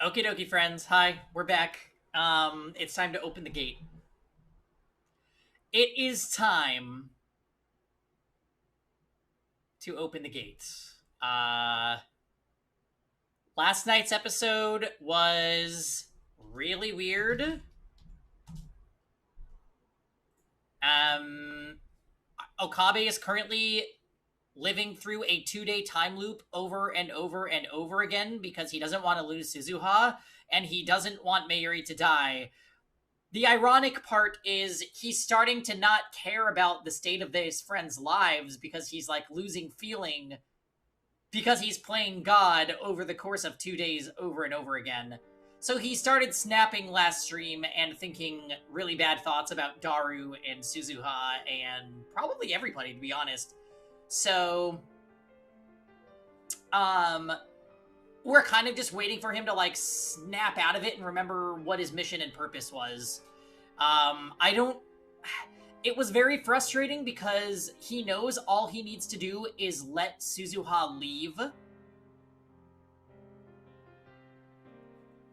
Okie dokie, friends. Hi, we're back. It's time to open the gate. It is time to open the gates. Last night's episode was really weird. Um, Okabe is currently living through a 2-day time loop over and over and over again because he doesn't want to lose Suzuha and he doesn't want Mayuri to die. The ironic part is he's starting to not care about the state of his friends' lives because he's like losing feeling because he's playing God over the course of 2 days over and over again. So he started snapping last stream and thinking really bad thoughts about Daru and Suzuha and probably everybody, to be honest. So, um, we're kind of just waiting for him to like snap out of it and remember what his mission and purpose was. I don't. It was very frustrating because he knows all he needs to do is let Suzuha leave.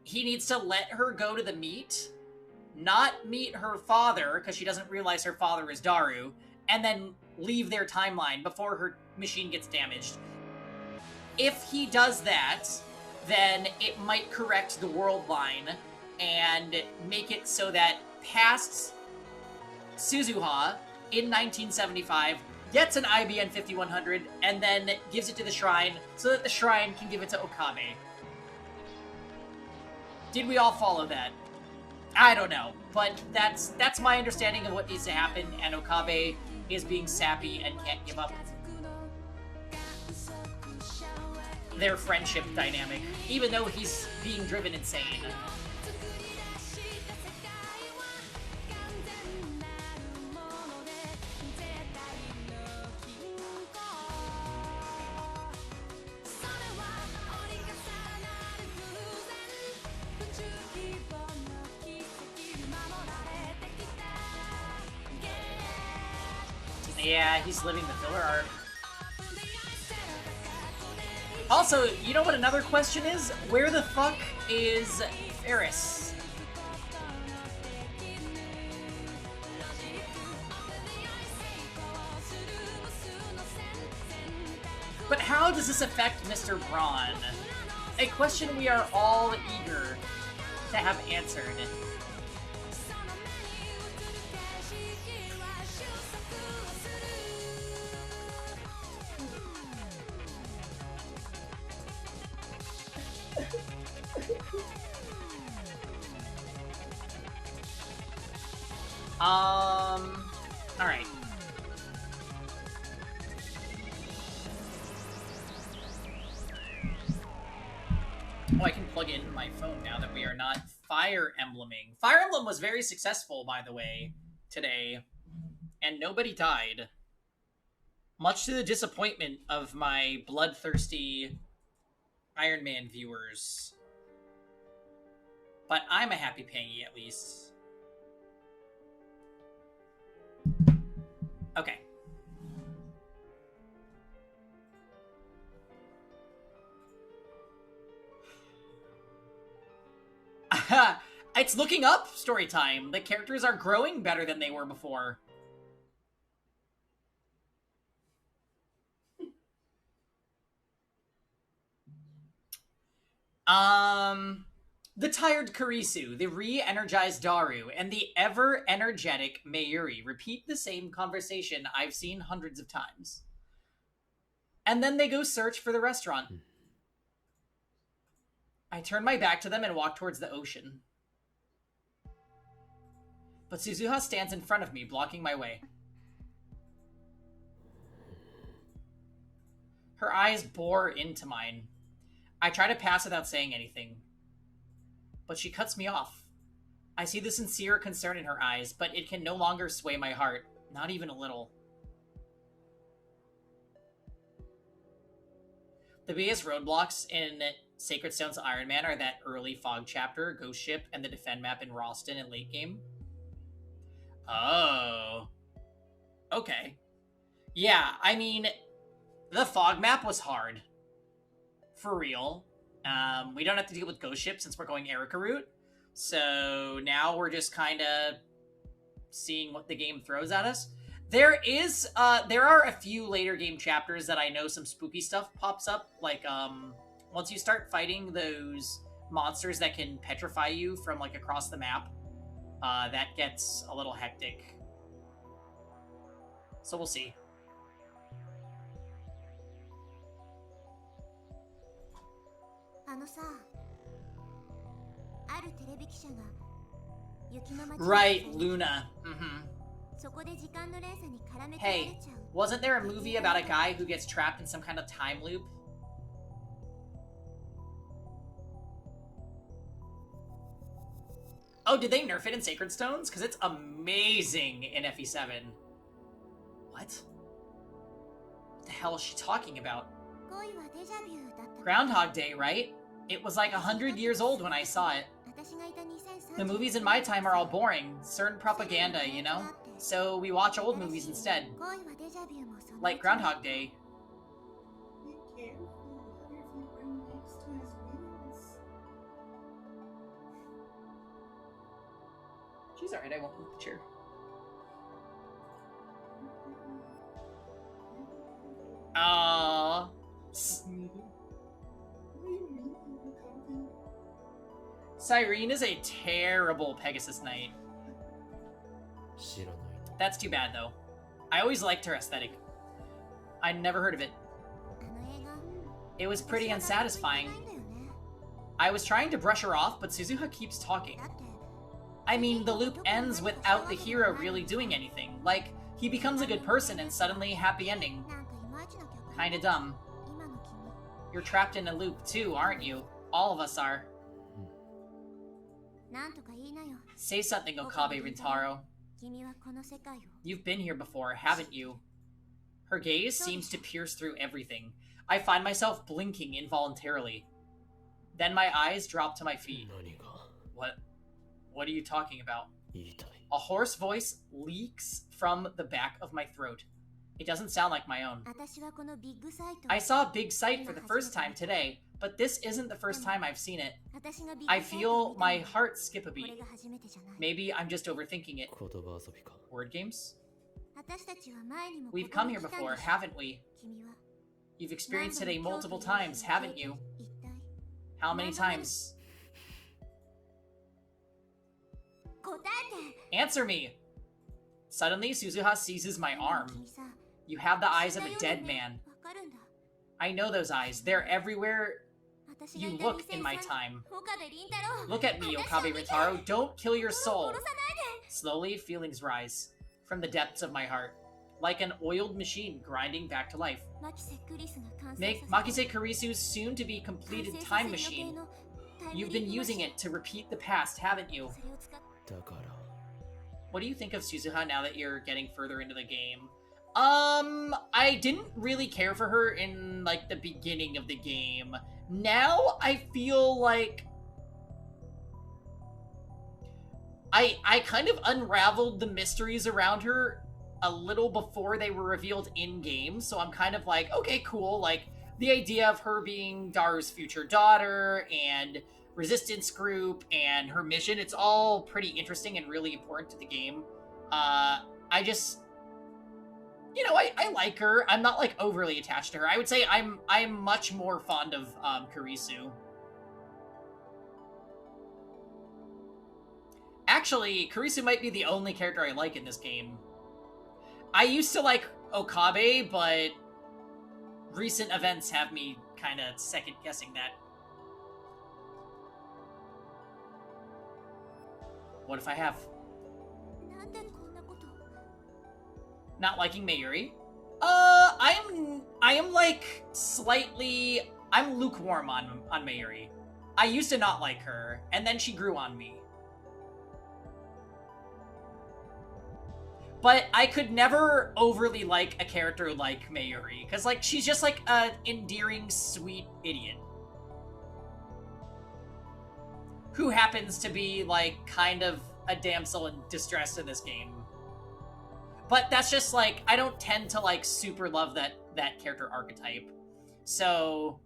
He needs to let her go to the meet, not meet her father because she doesn't realize her father is Daru, and then leave their timeline before her machine gets damaged. If he does that, then it might correct the world line and make it so that past Suzuha in 1975 gets an IBN 5100 and then gives it to the shrine so that the shrine can give it to Okabe. Did we all follow that? I don't know, but that's my understanding of what needs to happen, and Okabe is being sappy and can't give up their friendship dynamic, even though he's being driven insane. Yeah, he's living the filler arc. Also, you know what another question is? Where the fuck is Ferris? But how does this affect Mr. Braun? A question we are all eager to have answered. Alright. Oh, I can plug in my phone now that we are not Fire Embleming. Fire Emblem was very successful, by the way, today, and nobody died. Much to the disappointment of my bloodthirsty Iron Man viewers. But I'm a happy Pangy, at least. Okay. It's looking up, story time. The characters are growing better than they were before. The tired Kurisu, the re-energized Daru, and the ever-energetic Mayuri repeat the same conversation I've seen hundreds of times. And then they go search for the restaurant. I turn my back to them and walk towards the ocean. But Suzuha stands in front of me, blocking my way. Her eyes bore into mine. I try to pass without saying anything. But she cuts me off. I see the sincere concern in her eyes, but it can no longer sway my heart, not even a little. The biggest roadblocks in Sacred Stone's Iron Man are that early Fog chapter, Ghost Ship, and the defend map in Ralston in late game. Oh. Okay. Yeah, I mean, the Fog map was hard. For real. We don't have to deal with ghost ships since we're going Erica route. So now we're just kind of seeing what the game throws at us. There are a few later game chapters that I know some spooky stuff pops up. Like, once you start fighting those monsters that can petrify you from, like, across the map, that gets a little hectic. So we'll see. Right, Luna. Hey, wasn't there a movie about a guy who gets trapped in some kind of time loop? Oh, did they nerf it in Sacred Stones? Because it's amazing in FE7. What? What the hell is she talking about? Groundhog Day, right? It was like 100 years old when I saw it. The movies in my time are all boring. Certain propaganda, you know? So we watch old movies instead. Like Groundhog Day. She's alright, I won't move the chair. Aww. Cyrene is a terrible Pegasus Knight. That's too bad, though. I always liked her aesthetic. I'd never heard of it. It was pretty unsatisfying. I was trying to brush her off, but Suzuha keeps talking. I mean, the loop ends without the hero really doing anything. Like, he becomes a good person and suddenly happy ending. Kinda dumb. You're trapped in a loop too, aren't you? All of us are. Say something, Okabe Rintaro. You've been here before, haven't you? Her gaze seems to pierce through everything. I find myself blinking involuntarily. Then my eyes drop to my feet. What are you talking about? A hoarse voice leaks from the back of my throat. It doesn't sound like my own. I saw a big sight for the first time today, but this isn't the first time I've seen it. I feel my heart skip a beat. Maybe I'm just overthinking it. Word games? We've come here before, haven't we? You've experienced today multiple times, haven't you? How many times? Answer me! Suddenly, Suzuha seizes my arm. You have the eyes of a dead man. I know those eyes. They're everywhere you look in my time. Look at me, Okabe Rintaro. Don't kill your soul. Slowly, feelings rise from the depths of my heart, like an oiled machine grinding back to life. Make Makise Kurisu's soon-to-be completed time machine. You've been using it to repeat the past, haven't you? What do you think of Suzuha now that you're getting further into the game? I didn't really care for her in, like, the beginning of the game. Now, I feel like I kind of unraveled the mysteries around her a little before they were revealed in-game, so I'm kind of like, okay, cool, like, the idea of her being Daru's future daughter, and resistance group, and her mission, it's all pretty interesting and really important to the game. I just, you know, I like her. I'm not, like, overly attached to her. I would say I'm much more fond of Kurisu. Actually, Kurisu might be the only character I like in this game. I used to like Okabe, but recent events have me kind of second-guessing that. What if I have? Not liking Mayuri? I am like slightly, I'm lukewarm on Mayuri. I used to not like her, and then she grew on me. But I could never overly like a character like Mayuri, because, like, she's just, like, an endearing, sweet idiot. Who happens to be, like, kind of a damsel in distress in this game. But that's just, like, I don't tend to, like, super love that character archetype. So,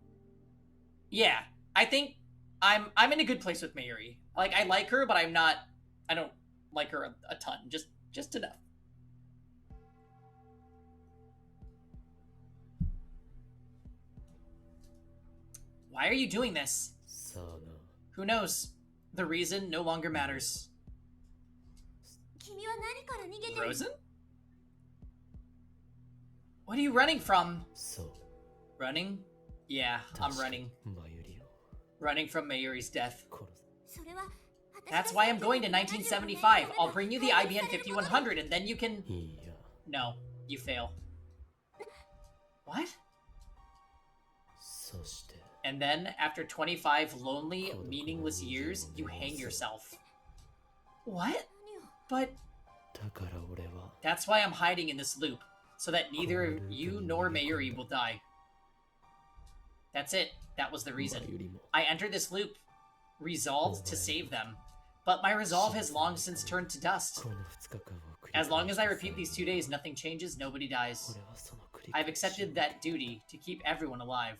yeah. I think I'm in a good place with Mayuri. Like, I like her, but I don't like her a ton. Just enough. Why are you doing this? Who knows? The reason no longer matters. Frozen? What are you running from? Running? Yeah, I'm running. Running from Mayuri's death. That's why I'm going to 1975. I'll bring you the IBN 5100 and then you can... No, you fail. What? And then, after 25 lonely, meaningless years, you hang yourself. What? But... That's why I'm hiding in this loop, so that neither you nor Mayuri will die. That's it. That was the reason. I entered this loop, resolved to save them. But my resolve has long since turned to dust. As long as I repeat these 2 days, nothing changes, nobody dies. I've accepted that duty to keep everyone alive.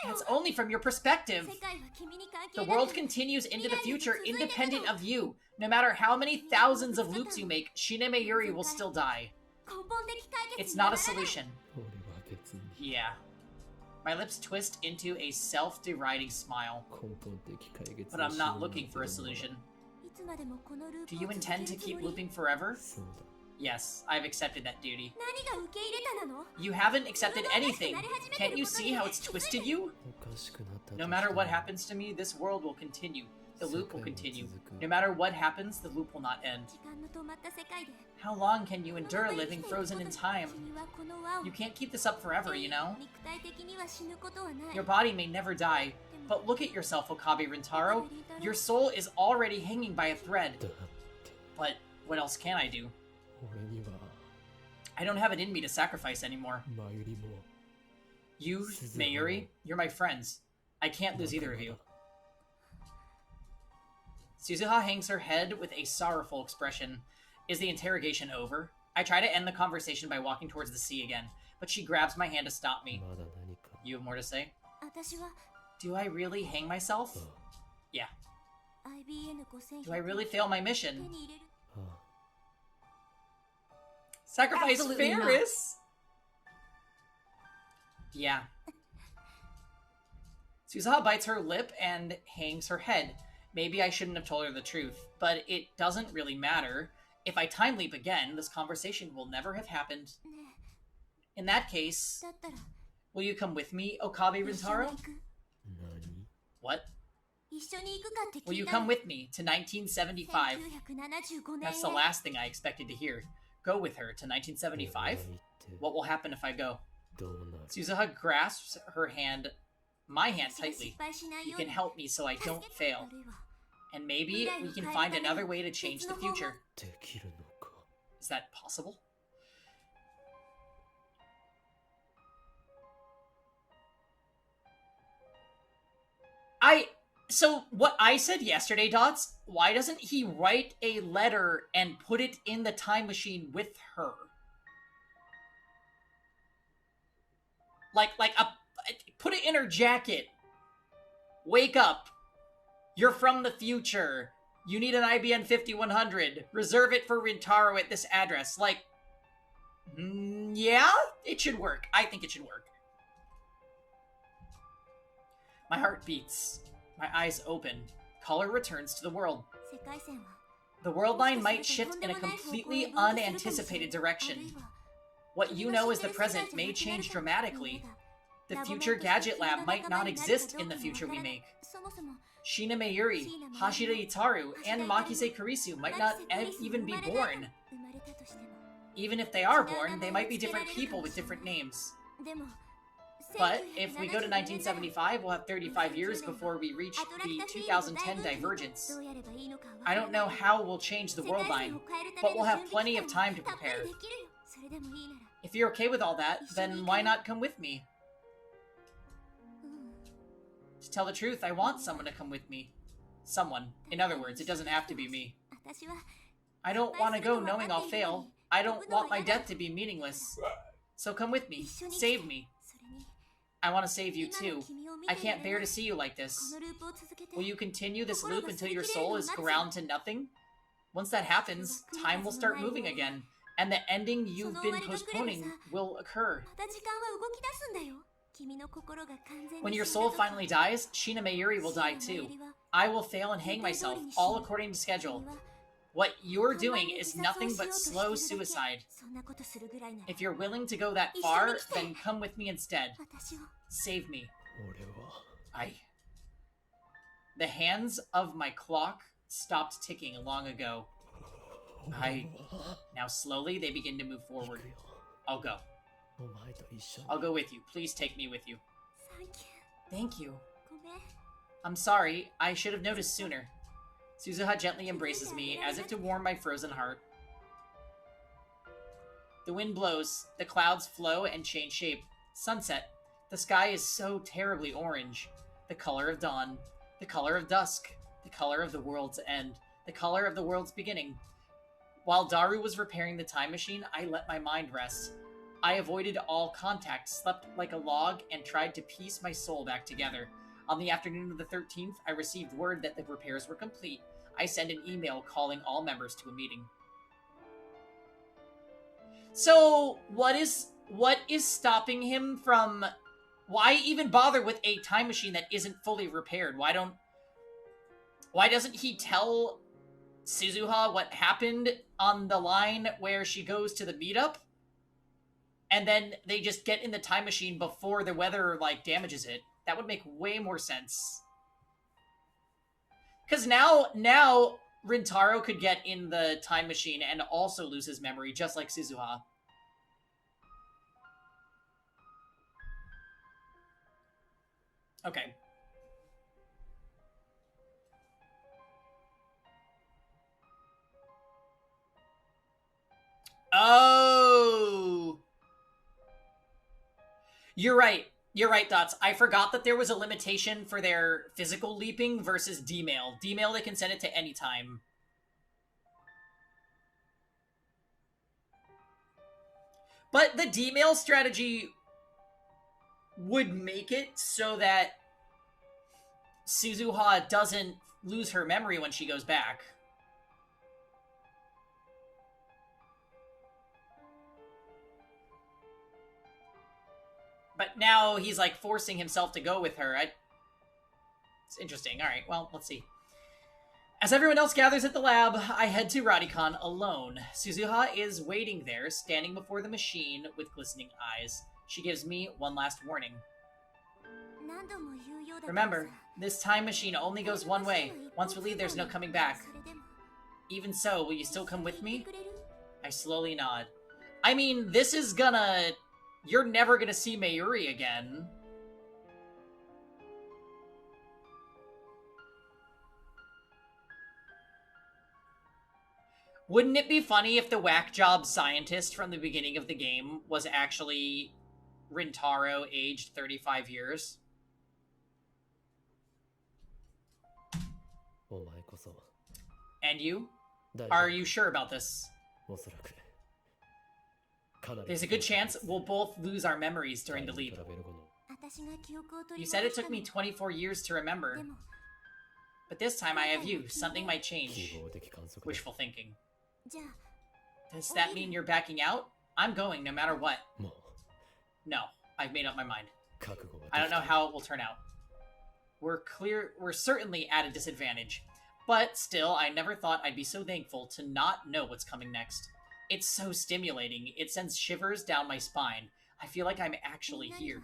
That's only from your perspective. The world continues into the future independent of you. No matter how many thousands of loops you make, Shine Mayuri will still die. It's not a solution. Yeah. My lips twist into a self-deriding smile. But I'm not looking for a solution. Do you intend to keep looping forever? Yes, I've accepted that duty. You haven't accepted anything! Can't you see how it's twisted you? No matter what happens to me, this world will continue. The loop will continue. No matter what happens, the loop will not end. How long can you endure living frozen in time? You can't keep this up forever, you know? Your body may never die, but look at yourself, Okabe Rintaro. Your soul is already hanging by a thread. But what else can I do? I don't have it in me to sacrifice anymore. You, Mayuri, you're my friends. I can't lose either of you. Suzuha hangs her head with a sorrowful expression. Is the interrogation over? I try to end the conversation by walking towards the sea again, but she grabs my hand to stop me. You have more to say? Do I really hang myself? Yeah. Do I really fail my mission? Sacrifice Ferris? Yeah. Suzuha bites her lip and hangs her head. Maybe I shouldn't have told her the truth, but it doesn't really matter. If I time leap again, this conversation will never have happened. In that case, will you come with me, Okabe Rintaro? What? Will you come with me to 1975? That's the last thing I expected to hear. Go with her to 1975? What will happen if I go? Suzuha grasps her hand, my hand, tightly. You can help me so I don't fail. And maybe we can find another way to change the future. Is that possible? So what I said yesterday, Dots, why doesn't he write a letter and put it in the time machine with her? Put it in her jacket. Wake up. You're from the future. You need an IBN 5100. Reserve it for Rintaro at this address. Yeah, it should work. I think it should work. My heart beats. My eyes open. Color returns to the world. The world line might shift in a completely unanticipated direction. What you know as the present may change dramatically. The future gadget lab might not exist in the future we make. Shina Mayuri, Hashira Itaru, and Makise Kurisu might not even be born. Even if they are born, they might be different people with different names. But if we go to 1975, we'll have 35 years before we reach the 2010 divergence. I don't know how we'll change the world line, but we'll have plenty of time to prepare. If you're okay with all that, then why not come with me? To tell the truth, I want someone to come with me. Someone. In other words, it doesn't have to be me. I don't want to go knowing I'll fail. I don't want my death to be meaningless. So come with me. Save me. I want to save you too. I can't bear to see you like this. Will you continue this loop until your soul is ground to nothing? Once that happens, time will start moving again, and the ending you've been postponing will occur. When your soul finally dies, Shina Mayuri will die too. I will fail and hang myself, all according to schedule. What you're doing is nothing but slow suicide. If you're willing to go that far, then come with me instead. Save me. The hands of my clock stopped ticking long ago. Now slowly they begin to move forward. I'll go. I'll go with you. Please take me with you. Thank you. I'm sorry. I should have noticed sooner. Suzuha gently embraces me, as if to warm my frozen heart. The wind blows, the clouds flow and change shape. Sunset. The sky is so terribly orange. The color of dawn. The color of dusk. The color of the world's end. The color of the world's beginning. While Daru was repairing the time machine, I let my mind rest. I avoided all contact, slept like a log, and tried to piece my soul back together. On the afternoon of the 13th, I received word that the repairs were complete. I sent an email calling all members to a meeting. So, what is stopping him from... Why even bother with a time machine that isn't fully repaired? Why doesn't he tell Suzuha what happened on the line where she goes to the meetup? And then they just get in the time machine before the weather, damages it. That would make way more sense. Because now Rintaro could get in the time machine and also lose his memory, just like Suzuha. Okay. Oh! You're right. You're right, Dots. I forgot that there was a limitation for their physical leaping versus D-mail. D-mail, they can send it to any time. But the D-mail strategy would make it so that Suzuha doesn't lose her memory when she goes back. But now he's, forcing himself to go with her. It's interesting. Alright, well, let's see. As everyone else gathers at the lab, I head to Radicon alone. Suzuha is waiting there, standing before the machine with glistening eyes. She gives me one last warning. Remember, this time machine only goes one way. Once we leave, there's no coming back. Even so, will you still come with me? I slowly nod. I mean, this is gonna... You're never gonna see Mayuri again. Wouldn't it be funny if the whack job scientist from the beginning of the game was actually Rintaro, aged 35 years? And you? Are you sure about this? There's a good chance we'll both lose our memories during the leap. You said it took me 24 years to remember. But this time I have you. Something might change. Wishful thinking. Does that mean you're backing out? I'm going no matter what. No, I've made up my mind. I don't know how it will turn out. We're certainly at a disadvantage. But still, I never thought I'd be so thankful to not know what's coming next. It's so stimulating. It sends shivers down my spine. I feel like I'm actually here.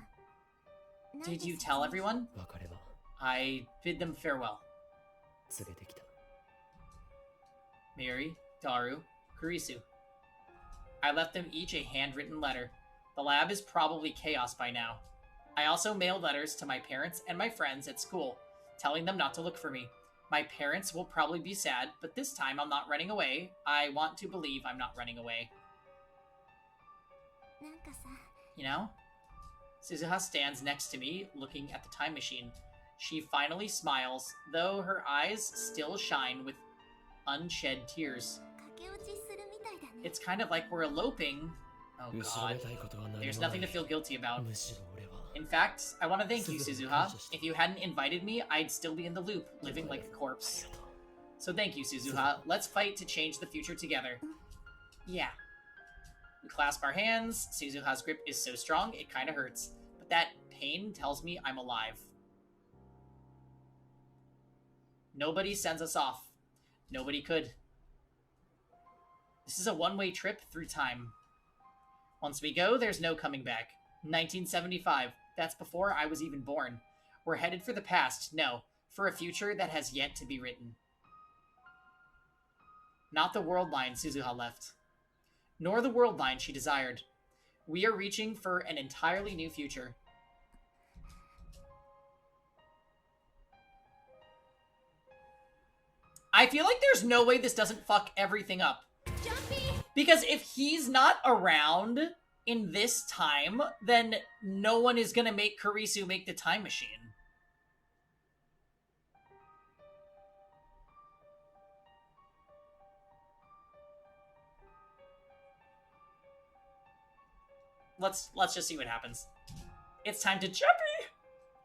Did you tell everyone? I bid them farewell. Mayuri, Daru, Kurisu. I left them each a handwritten letter. The lab is probably chaos by now. I also mailed letters to my parents and my friends at school, telling them not to look for me. My parents will probably be sad, but this time I'm not running away. I want to believe I'm not running away. You know? Suzuha stands next to me, looking at the time machine. She finally smiles, though her eyes still shine with unshed tears. It's kind of like we're eloping. Oh god. There's nothing to feel guilty about. In fact, I want to thank you, Suzuha. If you hadn't invited me, I'd still be in the loop, living like a corpse. So thank you, Suzuha. Let's fight to change the future together. Yeah. We clasp our hands. Suzuha's grip is so strong, it kind of hurts. But that pain tells me I'm alive. Nobody sends us off. Nobody could. This is a one-way trip through time. Once we go, there's no coming back. 1975. That's before I was even born. We're headed for the past. No, for a future that has yet to be written. Not the world line Suzuha left. Nor the world line she desired. We are reaching for an entirely new future. I feel like there's no way this doesn't fuck everything up. Jumpy. Because if he's not around in this time, then no one is gonna make Kurisu make the time machine. Let's just see what happens. It's time to Jumpy!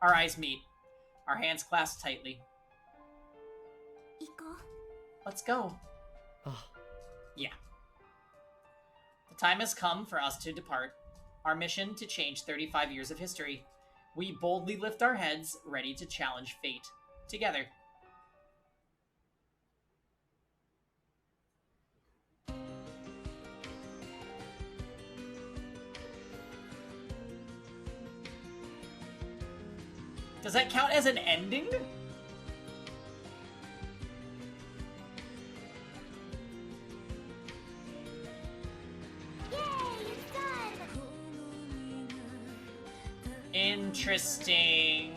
Our eyes meet. Our hands clasp tightly. Let's go. Yeah. The time has come for us to depart. Our mission to change 35 years of history. We boldly lift our heads, ready to challenge fate. Together. Does that count as an ending? Interesting.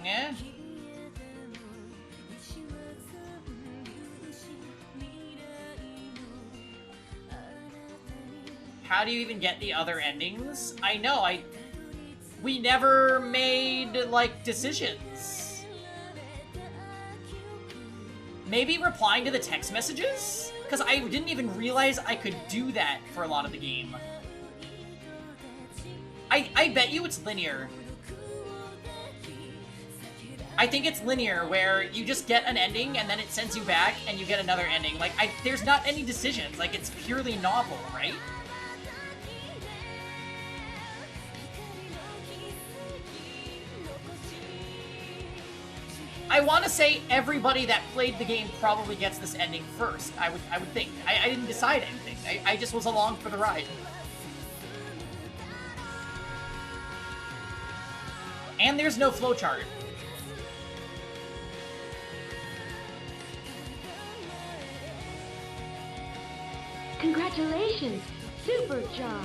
How do you even get the other endings? I know, we never made, like, decisions. Maybe replying to the text messages? Because I didn't even realize I could do that for a lot of the game. I bet you it's linear. I think it's linear, where you just get an ending, and then it sends you back, and you get another ending. Like, there's not any decisions. Like, it's purely novel, right? I want to say everybody that played the game probably gets this ending first. I would think. I didn't decide anything. I just was along for the ride. And there's no flowchart. Congratulations! Super job!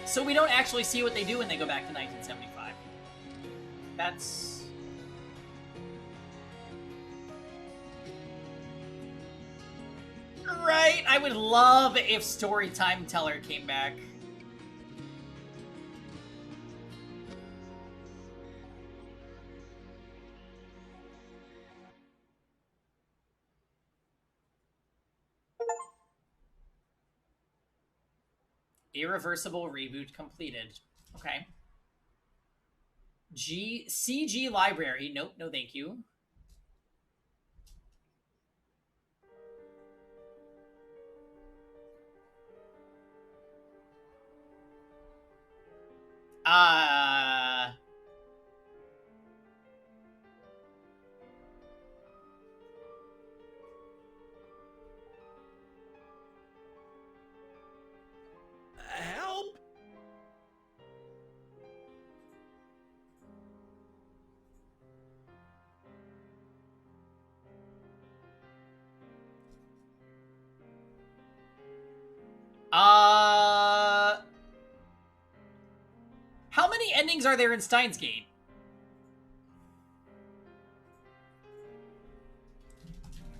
So we don't actually see what they do when they go back to 1975. That's... right! I would love if Story Time Teller came back. Irreversible reboot completed. Okay. CG library. Nope, no thank you. Help! How many endings are there in Steins Gate?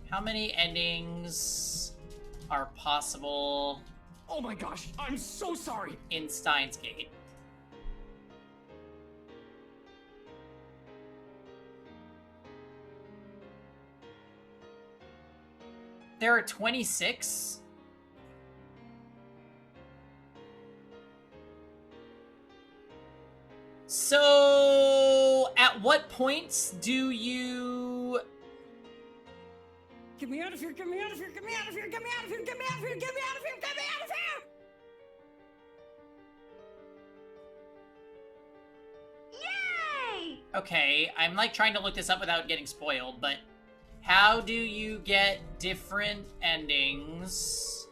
How many endings are possible? Oh my gosh, I'm so sorry! In Steins Gate? There are 26? So, at what points do you... Get me out of here, get me out of here, get me out of here, get me out of here, get me out of here, get me out of here, get me out of here! Yay! Okay, I'm like trying to look this up without getting spoiled, but how do you get different endings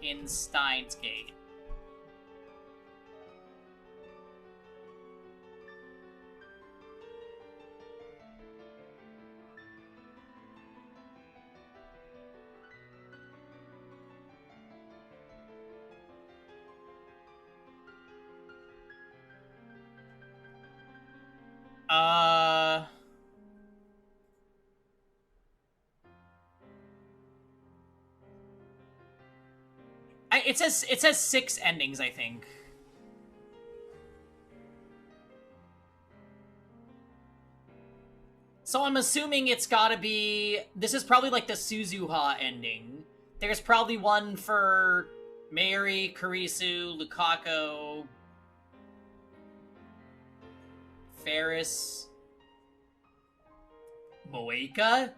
in Steins Gate? It says 6 endings, I think. So I'm assuming it's gotta be... This is probably like the Suzuha ending. There's probably one for Mayuri, Kurisu, Lukaku, Ferris, Moeka?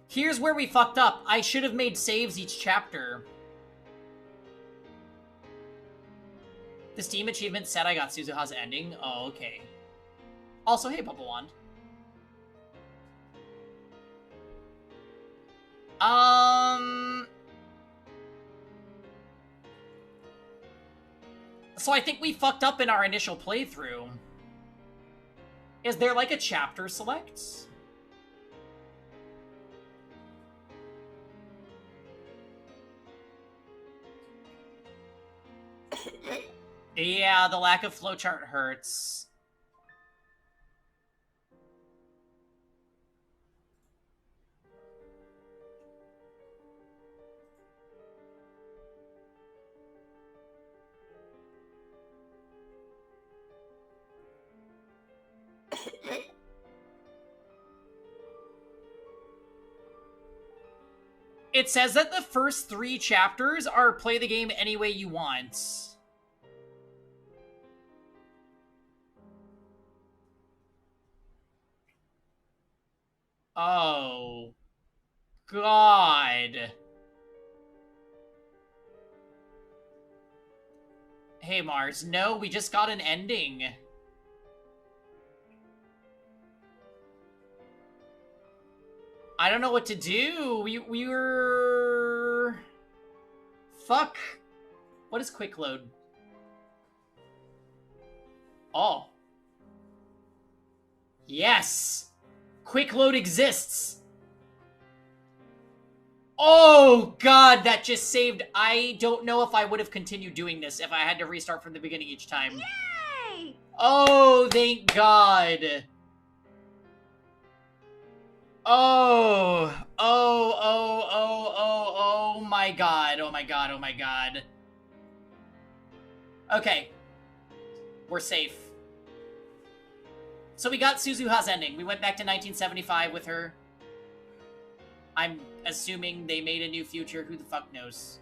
Here's where we fucked up. I should have made saves each chapter. The Steam achievement said I got Suzuha's ending. Oh, okay. Also, hey, Bubble Wand. So I think we fucked up in our initial playthrough. Is there like a chapter select? Yeah, the lack of flowchart hurts. It says that the first 3 chapters are play the game any way you want. Oh. God. Hey, Mars. No, we just got an ending. I don't know what to do. We were... Fuck. What is quick load? Oh. Yes. Quick load exists. Oh, God, that just saved... I don't know if I would have continued doing this if I had to restart from the beginning each time. Yay! Oh, thank God. Oh, oh my God, oh my God, oh my God. Okay. We're safe. So we got Suzuha's ending. We went back to 1975 with her. I'm assuming they made a new future. Who the fuck knows?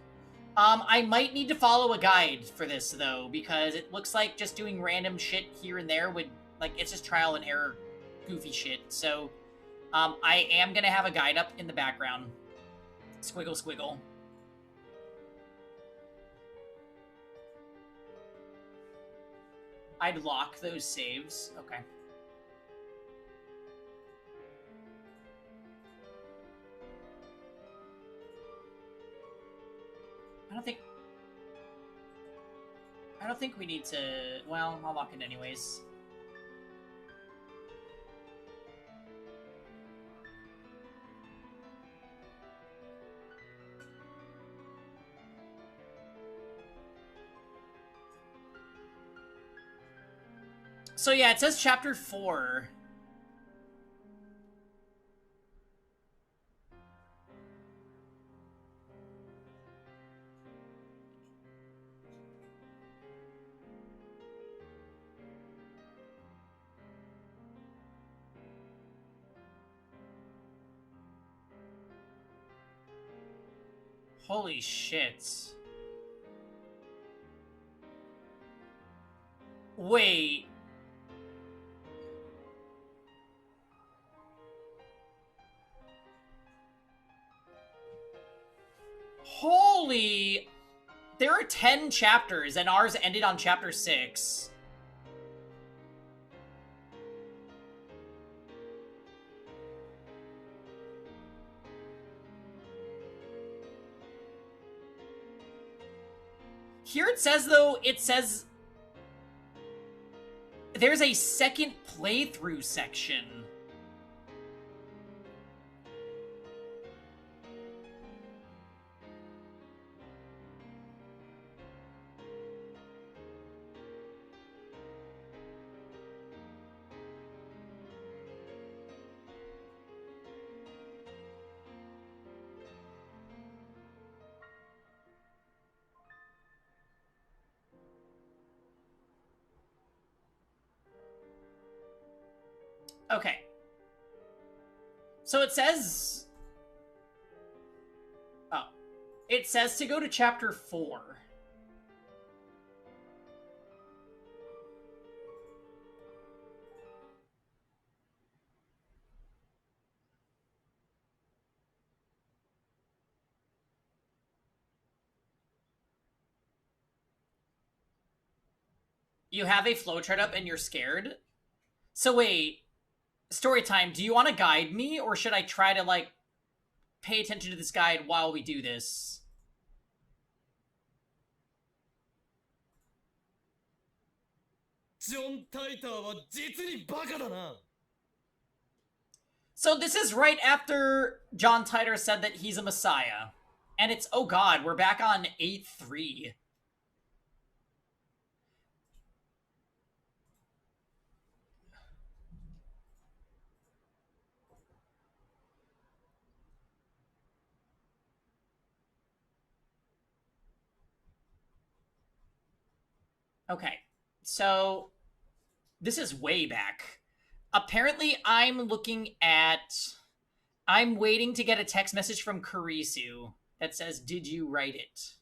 I might need to follow a guide for this, though, because it looks like just doing random shit here and there would, like, it's just trial and error goofy shit. So, I am gonna have a guide up in the background. Squiggle, squiggle. I'd lock those saves. Okay. I don't think we need to... Well, I'll lock it anyways. So yeah, it says chapter 4. Holy shit. Wait. Holy... There are 10 chapters, and ours ended on chapter 6. Here it says, though, there's a second playthrough section. Okay. So it says... Oh. It says to go to chapter 4. You have a flowchart up and you're scared? So wait... Story time, do you want to guide me, or should I try to, like, pay attention to this guide while we do this? So this is right after John Titor said that he's a messiah. And it's, oh god, we're back on 8-3. Okay, so this is way back. Apparently, I'm waiting to get a text message from Kurisu that says, "Did you write it?"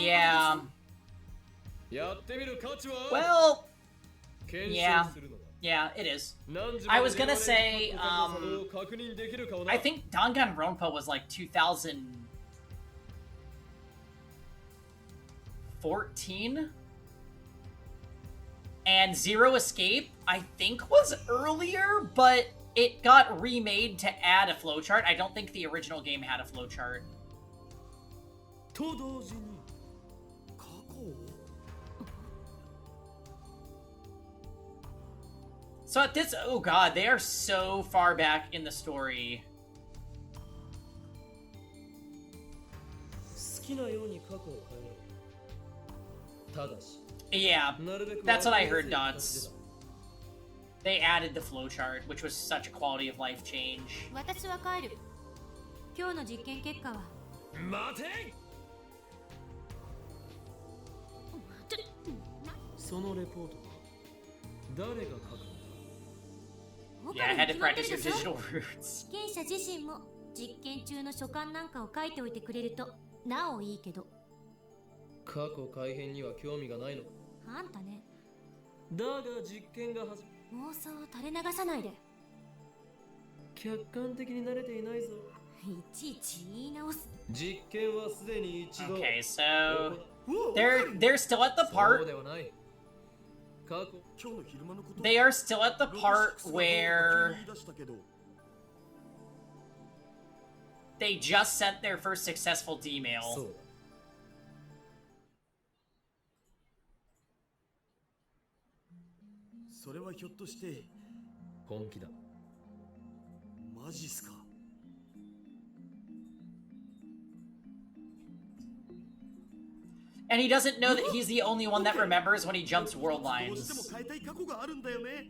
Yeah. Well, yeah, it is. I was gonna say, I think Danganronpa was like 2014? And Zero Escape, I think, was earlier, but it got remade to add a flowchart. I don't think the original game had a flowchart. So at this, oh god, they are so far back in the story. Yeah, that's what I heard, Dots. They added the flowchart, which was such a quality of life change. Yeah, I had to practice your digital roots. Okay, so they're still at the part. They are still at the part where they just sent their first successful D-mail. マジっすか。 And he doesn't know that he's the only one that remembers when he jumps world どうしても lines. 変えたい過去があるんだよね。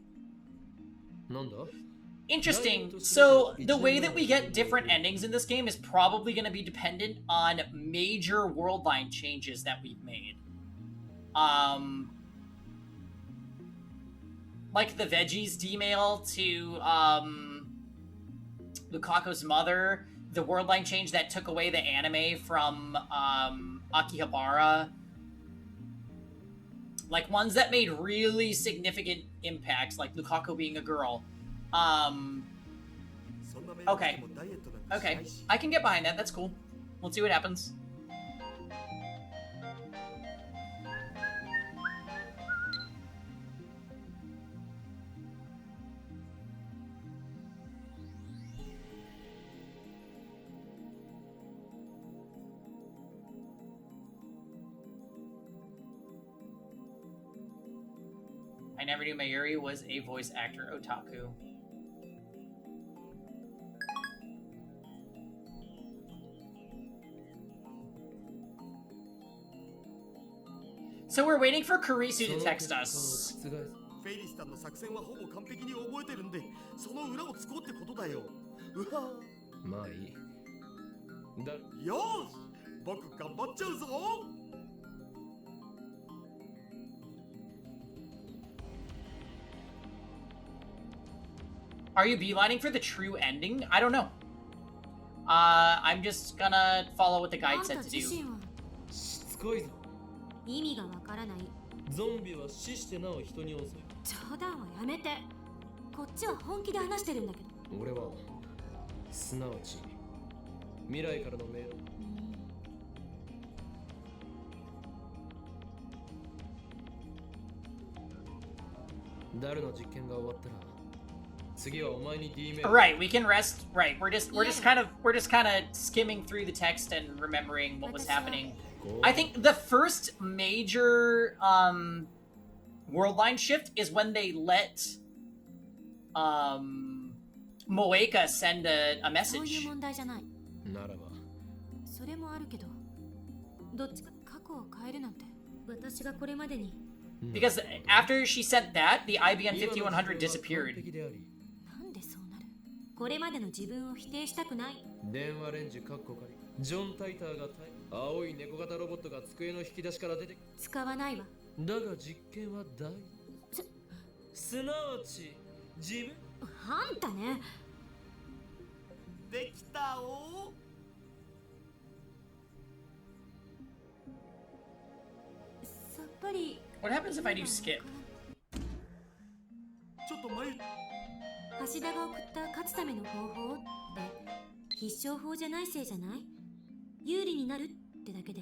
なんだ Interesting. So, the way that we get different endings in this game is probably going to be dependent on major world line changes that we've made. Like the veggies D-mail to, Lukaku's mother, the world line change that took away the anime from, Akihabara. Like, ones that made really significant impacts, like Lukaku being a girl. Okay. Okay. I can get behind that. That's cool. We'll see what happens. I never knew Mayuri was a voice actor otaku. So we're waiting for Kurisu to text us. フェイリスさんの作戦はほぼ完璧に覚えてるんで、その裏をつこうってことだよ。うわ。まあいい。だよーし、僕頑張っちゃうぞ。 Are you beelining for the true ending? I don't know. I'm just gonna follow what the guide said to do. しつこいぞ。意味がわからない。ゾンビは死してなお人に襲う。冗談はやめて。こっちは本気で話してるんだけど。俺はすなわち未来からの命令。ダルの実験が終わったら。 Right, we can rest. Right, we're just kind of skimming through the text and remembering what was happening. I think the first major world line shift is when they let Moeka send a message. そういう問題じゃない。ならば。それもあるけど、どっちか過去を変えるなんて、私がこれまでに。 Because after she said that, the IBN 5100 disappeared. これまでの自分を否定したくない。電話レンジカッコ仮。ジョン・タイターが青い猫型ロボットが机の引き出しから出て使わないわ。だが実験は大すなわち自分あんたね。できたお。さっぱり。 What happens if I do skip? ちょっと前。 橋田が送った勝つための方法って必勝法じゃないせいじゃない？有利になるってだけで。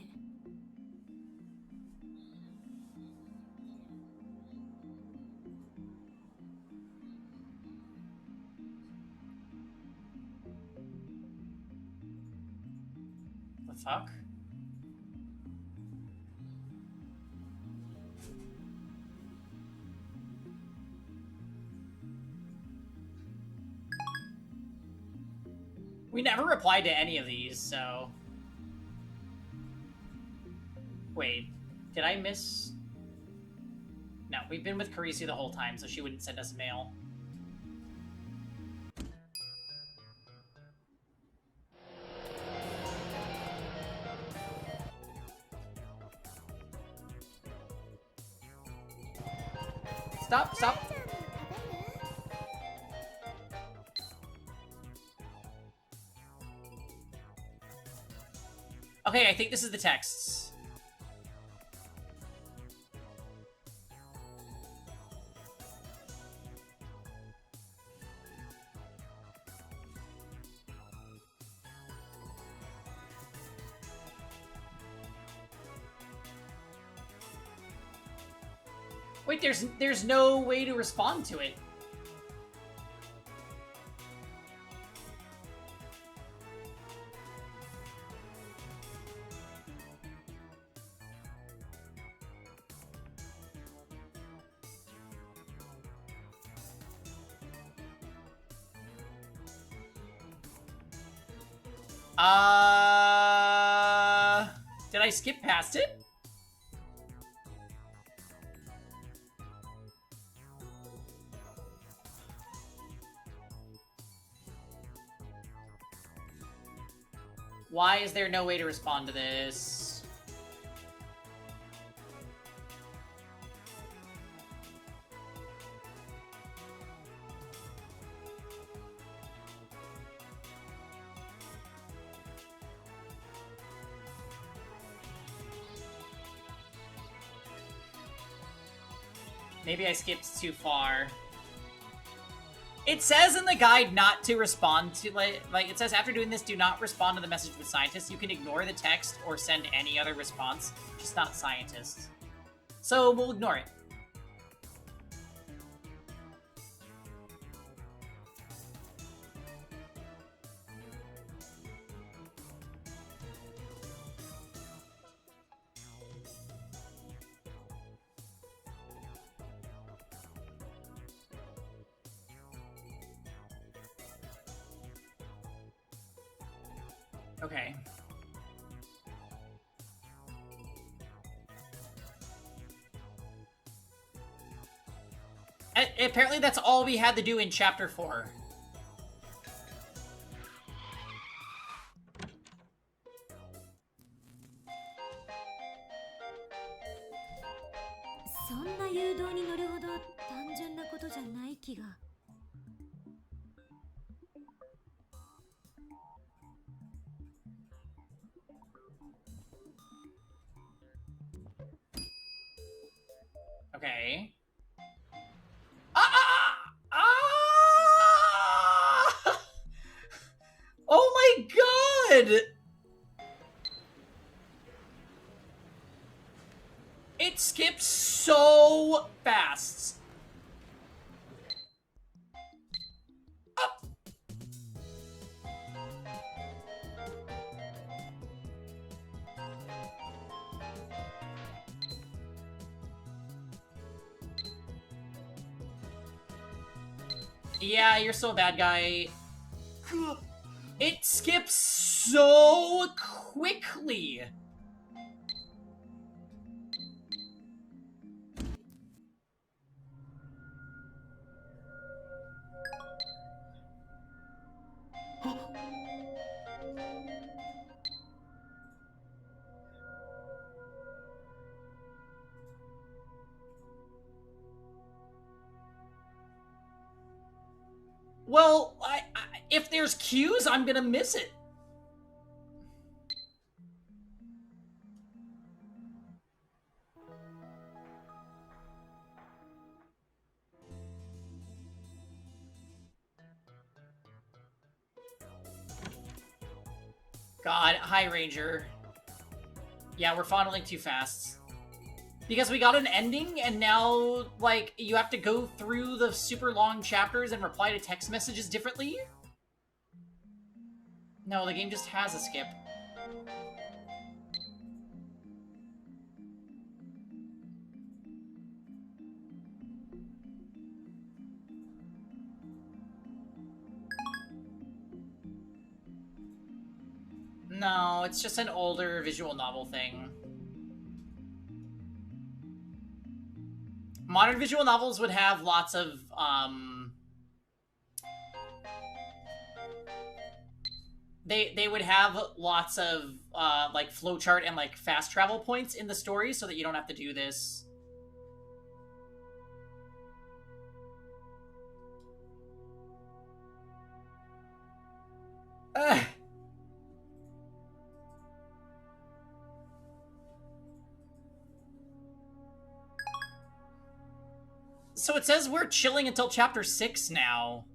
The fuck? We never replied to any of these, so... Wait, did I miss... No, we've been with Kurisu the whole time, so she wouldn't send us mail. Stop, stop. Okay, I think this is the texts. Wait, there's no way to respond to it. Did I skip past it? Why is there no way to respond to this? Maybe I skipped too far. It says in the guide not to respond to, like it says after doing this, do not respond to the message with scientists. You can ignore the text or send any other response, just not scientists. So we'll ignore it. Okay. Apparently that's all we had to do in Chapter 4. Okay. Oh my god! It skips so fast. Up. Yeah, you're still a bad guy. It skips so quickly. Well, if there's cues, I'm gonna miss it. God, hi, Ranger. Yeah, we're fondling too fast. Because we got an ending, and now, like, you have to go through the super long chapters and reply to text messages differently? No, the game just has a skip. No, it's just an older visual novel thing. Modern visual novels would have lots of, They would have lots of, like, flowchart and, like, fast travel points in the story so that you don't have to do this. Ugh. So it says we're chilling until chapter 6 now.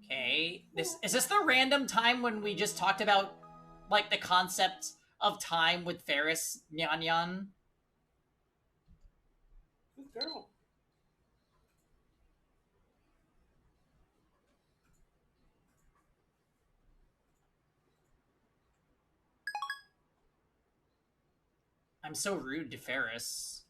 Okay, is this the random time when we just talked about, like, the concept of time with Ferris, Nyan Nyan? Good girl. I'm so rude to Ferris.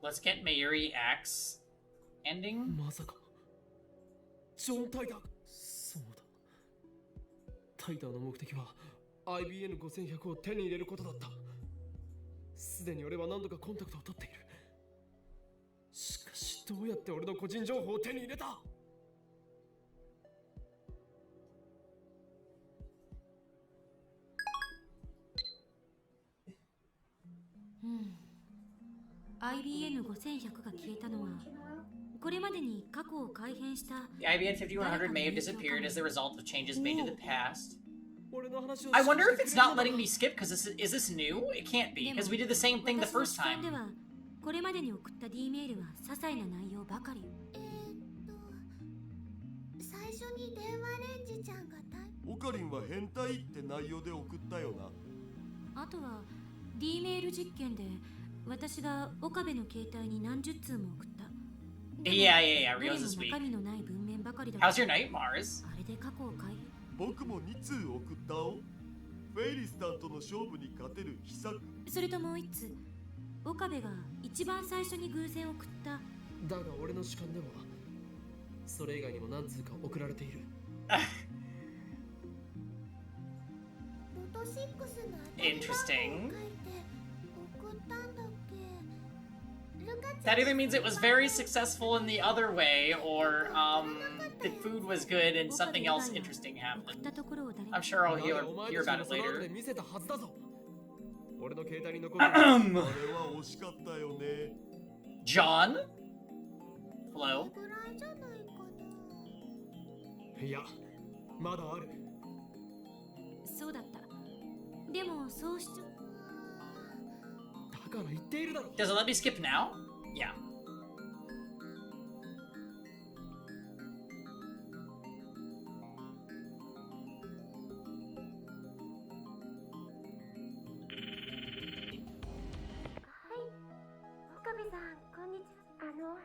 Let's get Mayuri Axe ending. まさかジョン・タイター。そうだ、タイターの目的は IBN5100 を手に入れることだった。すでに俺は何度かコンタクトを取っている。しかしどうやって俺の個人情報を手に入れた？IBN5100 が消えたのはこれまでに過去を改変した The IBN 5100 may have disappeared as the result of changes made to the past. 俺の話を I wonder if it's not letting me skip because is this new? It can't be because we did the same thing the 私の first 視点で time. はこれまでに送った D メールは些細な内容ばかり。最初に電話レンジちゃんがオカリンは変態って内容で送ったよな。あとは D メール実験で私が岡部の携帯に何十通も送った。 Yeah, どれも Rio's is weak. 中身のない文面ばかりだ。 How's your night, Mars? あれで過去を改変。僕も2通送ったお。フェイリスタンとの勝負に勝てる秘策。それともう一つ、岡部が一番最初に偶然送っただが俺の主観ではそれ以外にも何通か送られている。ロト6の Interesting. 書いて送ったんだっけ。ルカちゃ That ん either means it was very successful in the other way, or the food was good and something else interesting 送っ happened. たところを誰 I'm sure I'll だ hear がお前 hear たち about も it その後 later. で見せたはずだぞ。俺の携帯に残る。あれは惜しかったよね。 John? Hello? ぐらいじゃないかな。いや、まだある。そうだった。でもそうしちゃだから言っているだろ。 Does it let me skip now? Yeah. Hi, 岡部さん、こんにちは。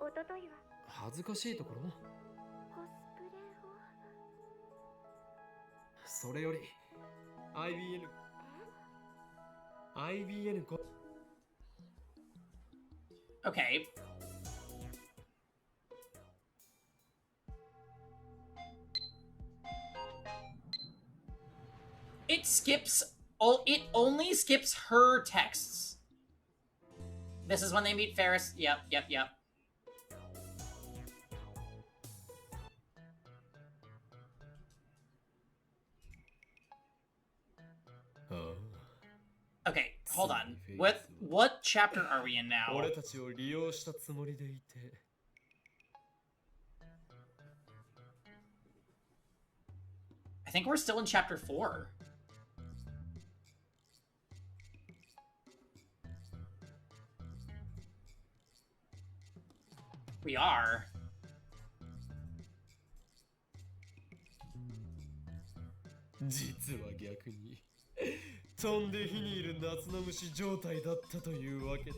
おとといは恥ずかしいところ？コスプレを。それより IBN こ Okay. It only skips her texts. This is when they meet Ferris. Yep. ああ Okay, hold on. What chapter are we in now? 俺たちを利用したつもりでいて。I think we're still in chapter 4. We are. 実は逆に飛んで火にいる夏の虫状態だったというわけだ。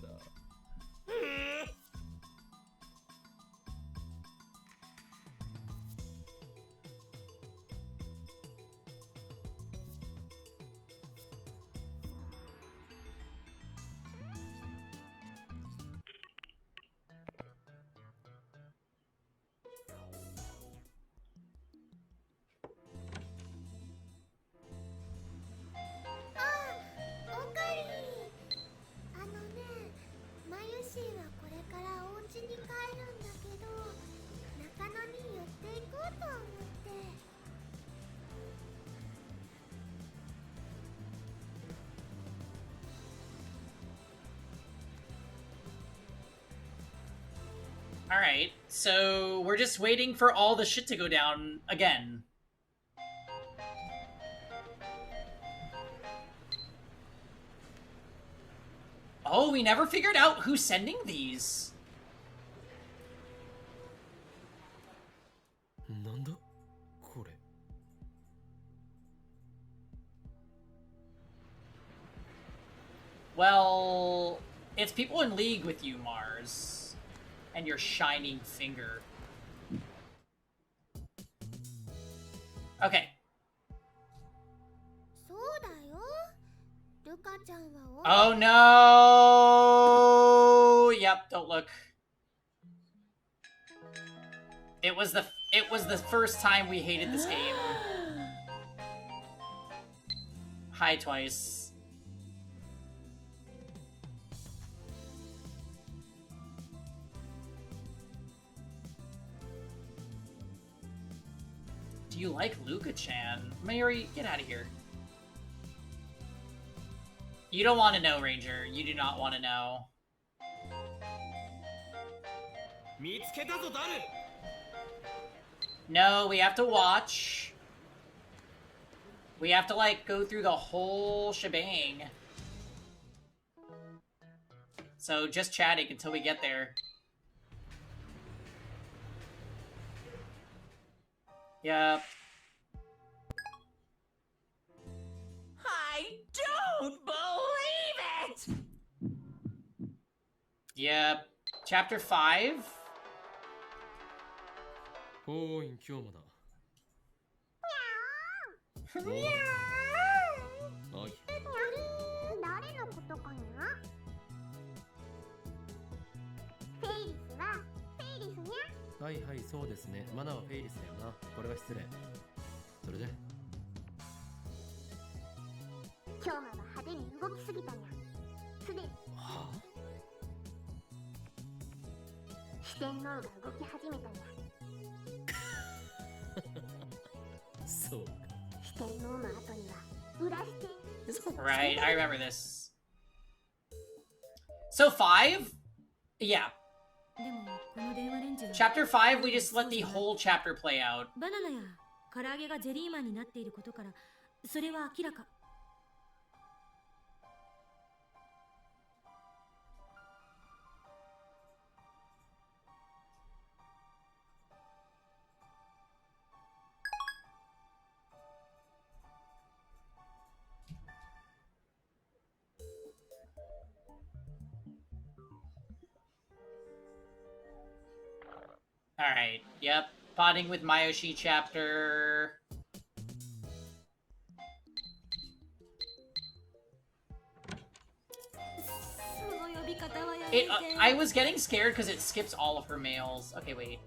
オカリン。マユシーはこれからお家に帰るんだけど、中野に寄っていこうと思って。Alright, so we're just waiting for all the shit to go down again. Oh, we never figured out who's sending these. なんだこれ。 Well, it's people in league with you, Mars. And your shining finger. Okay. そうだよ。ルカちゃんは Oh no! Yep, don't look. It was the first time we hated this game. Hi twice. Do you like Luka-chan? Mayuri, get out of here. You don't want to know, Ranger. You do not want to know. 見つけたぞダル。 No, we have to watch. We have to, like, go through the whole shebang. So, just chatting until we get there. Yep. I don't believe it! Yep. Chapter 5? おーい、今日もだ。はい。誰のことかな。フェイリスはフェイリスにゃ。はいはい、そうですね。マナはフェイリスだよな。これは失礼。それで今日は派手に動きすぎたにゃ。すでにはあ四天王が動き始めたにゃ。そうか。四天王の後には裏四天。 Right, I remember this. So 5? Yeah. でもこの電話レンジは Chapter 5, we just let the whole chapter play out. バナナや唐揚げがゼリーマンになっていることからそれは明らか。 Alright, yep. Potting with Mayoshi chapter. I was getting scared because it skips all of her mails. Okay, wait.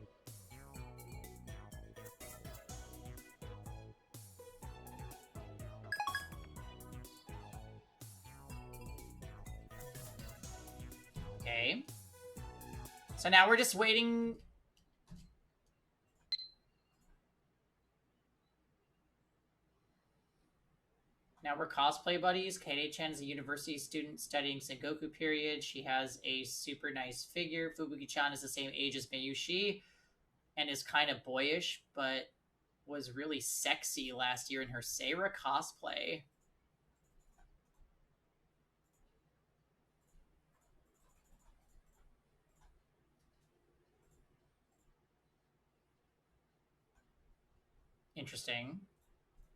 Okay. So now we're just waiting. Now we're cosplay buddies. Kaede-chan is a university student studying Sengoku period. She has a super nice figure. Fubuki-chan is the same age as Mayushi and is kind of boyish, but was really sexy last year in her Seira cosplay. Interesting.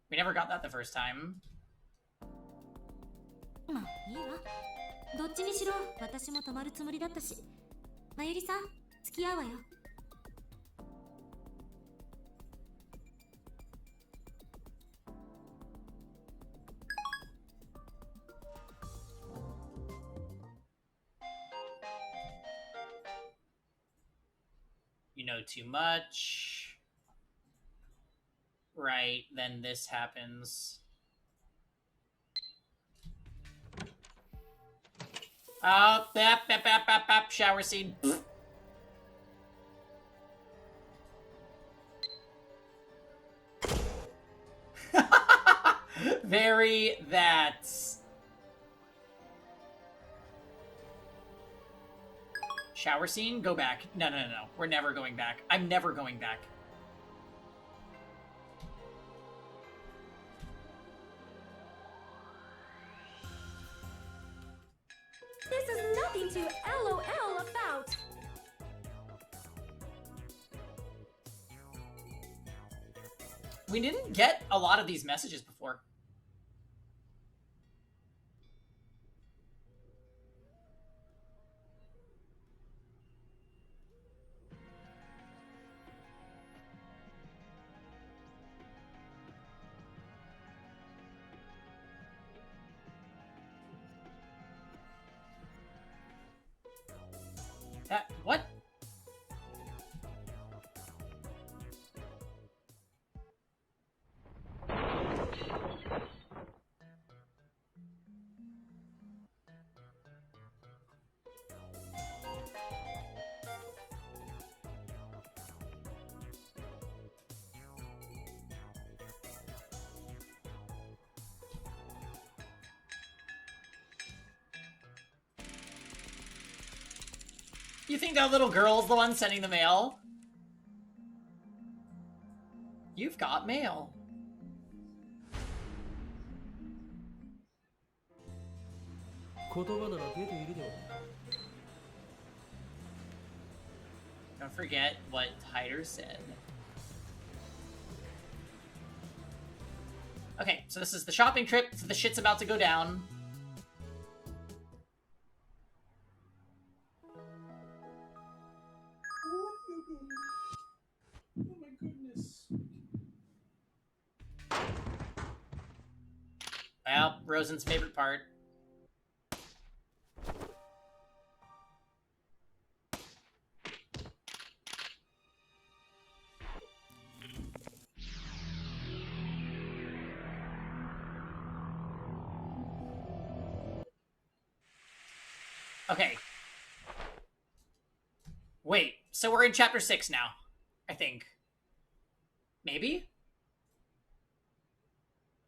We never got that the first time. まあいいわ。どっちにしろ私も泊まるつもりだったし。まゆりさん、付き合うわよ。You know too much. Right, then this happens. Oh, bap, shower scene. Very that. Shower scene? Go back. No. We're never going back. I'm never going back. This is nothing to LOL about. We didn't get a lot of these messages before. What? You think that little girl's the one sending the mail? You've got mail. Don't forget what Hyder said. Okay, so this is the shopping trip, so the shit's about to go down. Oh my goodness. Well, Rosen's favorite part. Okay. Wait, so we're in chapter 6 now, I think. Maybe?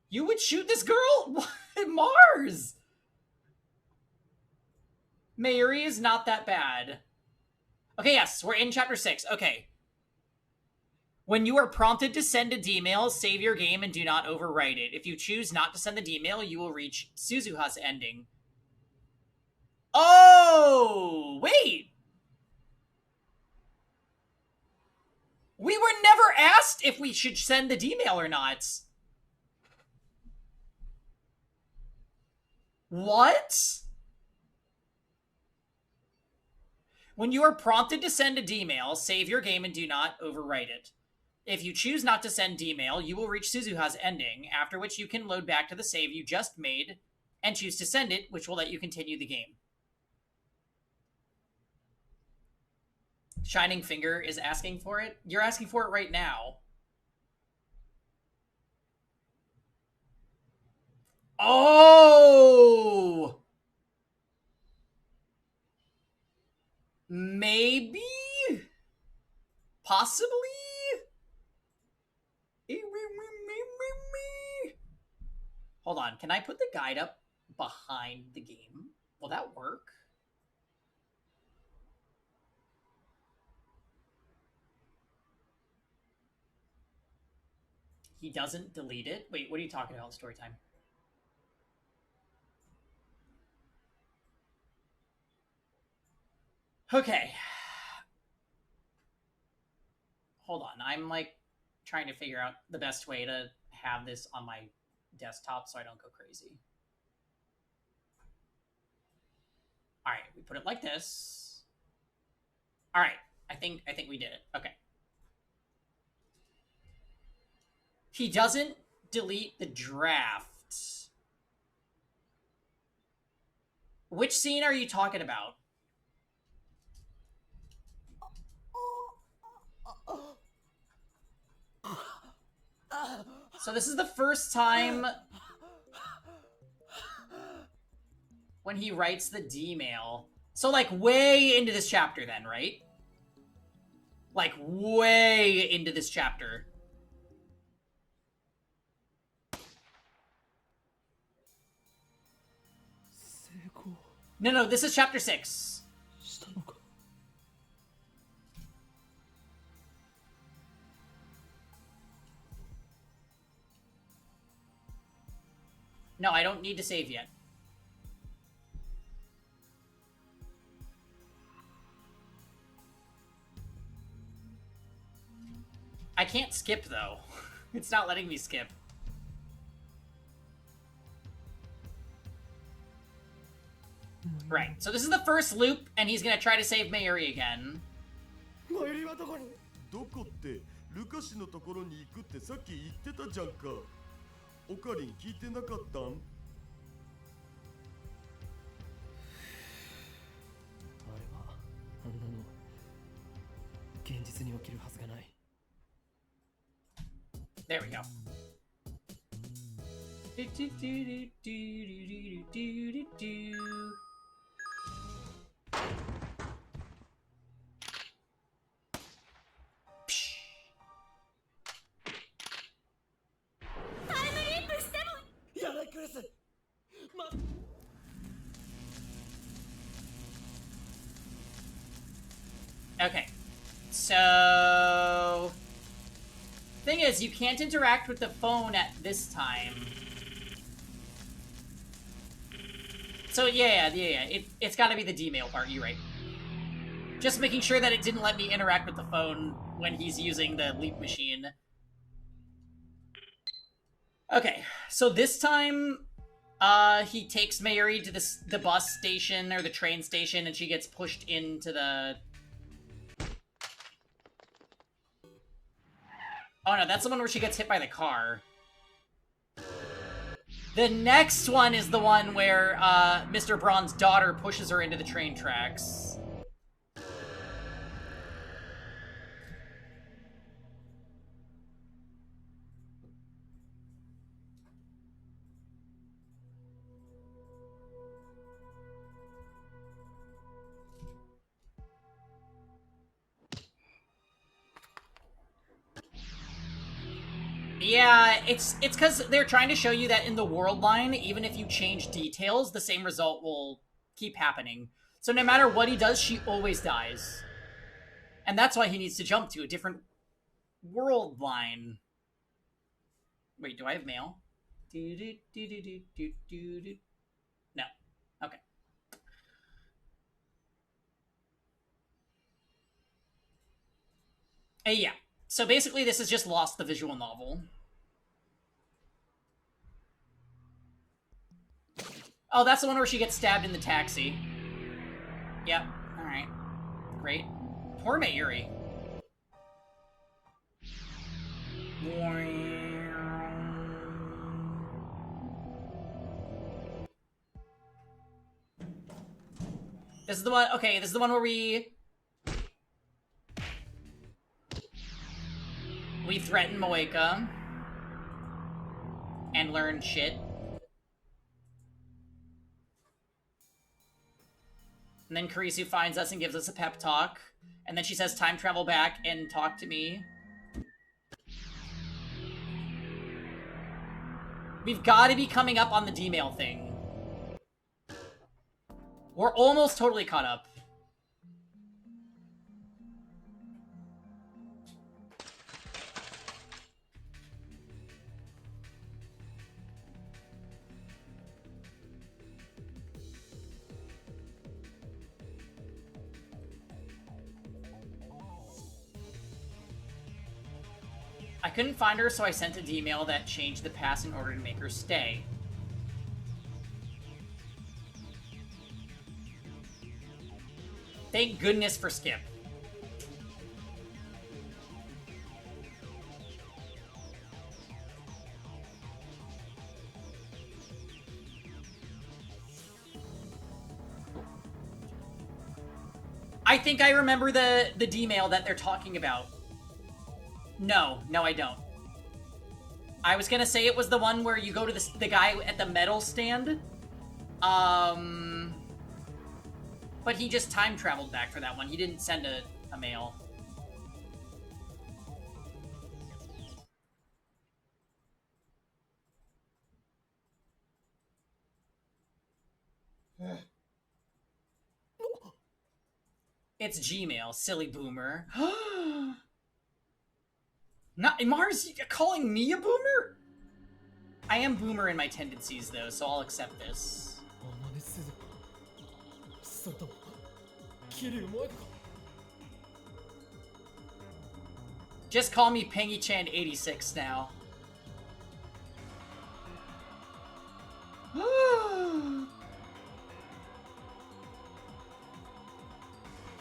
You would shoot this girl? Mars! Mayuri is not that bad. Okay, yes, we're in chapter 6. Okay. When you are prompted to send a D-mail, save your game and do not overwrite it. If you choose not to send the D-mail, you will reach Suzuha's ending. Oh! Wait! We were never asked if we should send the D-mail or not. What? When you are prompted to send a D-mail, save your game and do not overwrite it. If you choose not to send D-mail, you will reach Suzuha's ending, after which you can load back to the save you just made and choose to send it, which will let you continue the game. Shining Finger is asking for it. You're asking for it right now. Oh! Maybe? Possibly? Hold on, can I put the guide up behind the game? Will that work? He doesn't delete it? Wait, what are you talking about, story time? Okay. Hold on, I'm like trying to figure out the best way to have this on my desktop so I don't go crazy. All right, we put it like this. All right, I think we did it. Okay. He doesn't delete the draft. Which scene are you talking about? So this is the first time when he writes the D-mail. So like way into this chapter then, right? Like way into this chapter. No, this is chapter 6. No, I don't need to save yet. I can't skip, though. It's not letting me skip. Right, so this is the first loop, and he's gonna try to save Mayuri again. マユリはどこに？どこってルカシのところに行くってさっき言ってたじゃんか。オカリン聞いてなかったん？あれはあんなの現実に起きるはずがない。 There we go. Okay, so thing is, you can't interact with the phone at this time. So yeah, it's got to be the D-mail part. You're right. Just making sure that it didn't let me interact with the phone when he's using the leap machine. Okay, so this time, he takes Mayuri to the bus station or the train station, and she gets pushed into the. Oh no, that's the one where she gets hit by the car. The next one is the one where Mr. Braun's daughter pushes her into the train tracks. Yeah, it's because they're trying to show you that in the world line, even if you change details, the same result will keep happening. So no matter what he does, she always dies. And that's why he needs to jump to a different world line. Wait, do I have mail? No. Okay. Yeah. So basically, this is just Lost, the visual novel. Oh, that's the one where she gets stabbed in the taxi. Yep. Alright. Great. Poor Mayuri. This is the one, okay, this is the one where we threaten Moeka and learn shit. And then Kurisu finds us and gives us a pep talk. And then she says, time travel back and talk to me. We've got to be coming up on the D-mail thing. We're almost totally caught up. I couldn't find her, so I sent an email that changed the pass in order to make her stay. Thank goodness for Skip. I think I remember the D-mail that they're talking about. No, I don't. I was gonna say it was the one where you go to the guy at the metal stand. But he just time traveled back for that one. He didn't send a mail. It's Gmail, silly boomer. Not Mars calling me a boomer? I am boomer in my tendencies though, so I'll accept this. Just call me Pangy-chan 86 now.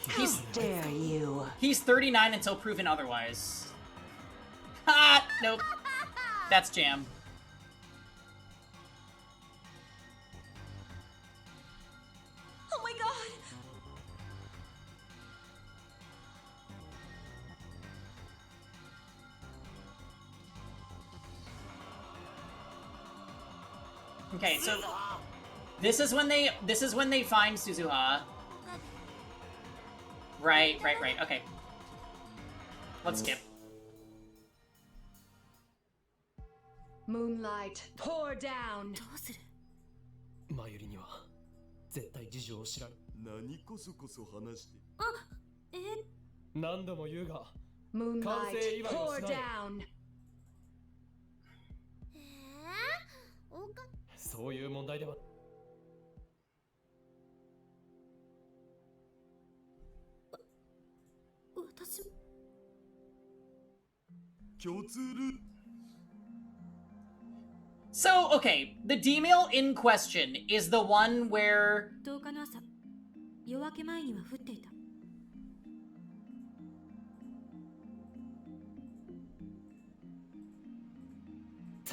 How dare you? He's 39 until proven otherwise. Ha! Nope. That's Jam. Oh my god! Okay, so this is when they find Suzuha. Right. Okay. Let's skip. Moonlight, pour down. どうする？マユリには絶対事情を知らぬ。何こそこそ話して。何度も言うが、 Moonlight, pour down. そういう問題では。私も。共通ルート。 So, okay, the D-mail in question is the one where 10日の朝、夜明け前には降っていた。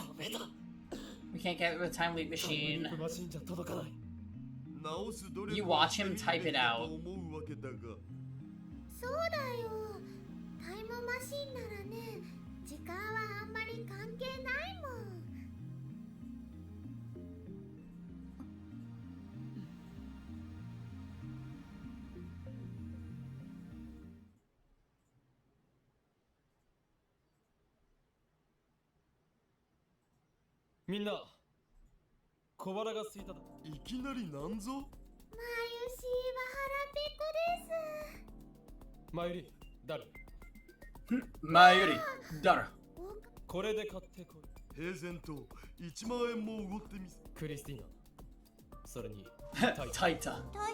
ダメだ。 we can't get with a time leap machine. マシンじゃ届かない。直す努力 You を watch して him みる type べ it きだと out. 思うわけだが。そうだよ。タイムマシンならね、時間はあんまり関係ないもん。みんな、小腹が空いただ。いきなりなんぞ。まゆしは腹ペコです。マユリ、誰？ Mayuri, Dara. これで買ってこい。平然と1万円もおごってみせ。クリスティーナ。それに、 Taita. タイ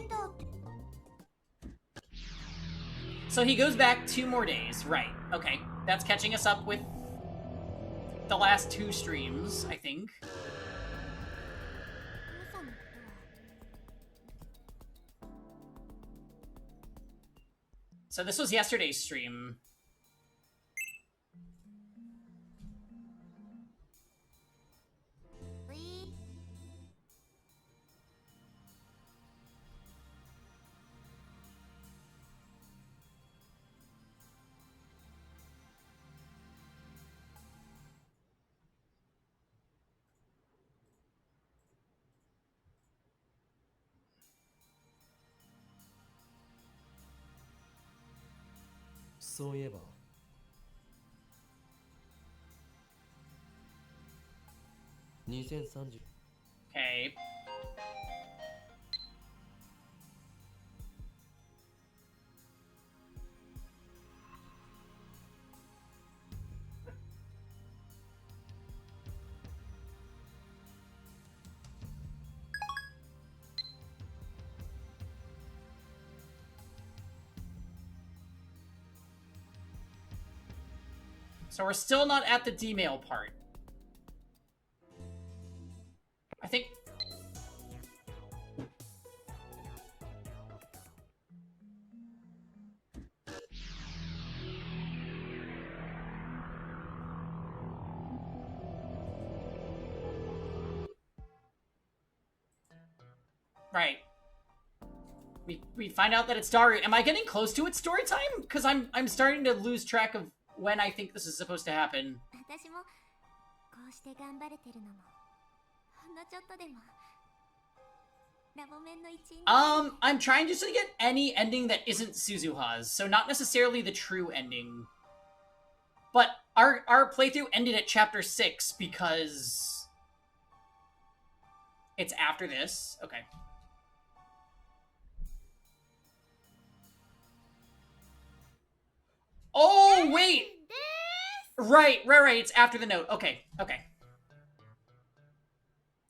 タって So he goes back 2 more days. Right. Okay. That's catching us up with the last 2 streams, I think. 朝のことは So this was yesterday's stream. .そういえば。2030。 Okay. So we're still not at the D-mail part. I think... Right. We find out that it's Daru. Am I getting close to its story time? Because I'm starting to lose track of when I think this is supposed to happen. 私もこうして頑張れてるのもほんのちょっとでもラボメンの一員 I'm trying just to get any ending that isn't Suzuha's, so not necessarily the true ending. But our playthrough ended at chapter 6 because it's after this. Okay. Oh, wait! Right. It's after the note. Okay.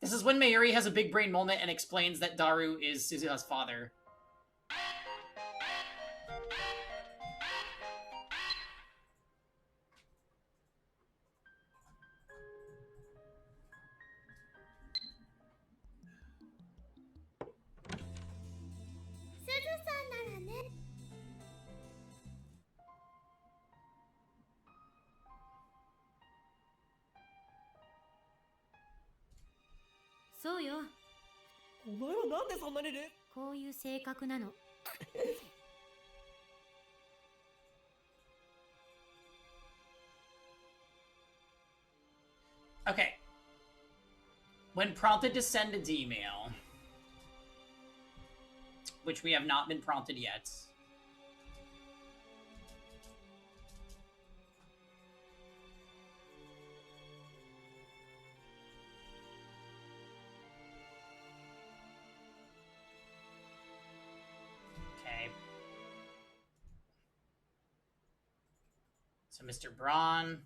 This is when Mayuri has a big brain moment and explains that Daru is Suzuha's father. そうよ。お前はなんでそんなにね。こういう性格なの。Okay. When prompted to send a D-mail, which we have not been prompted yet. Okay. So Mr. Braun.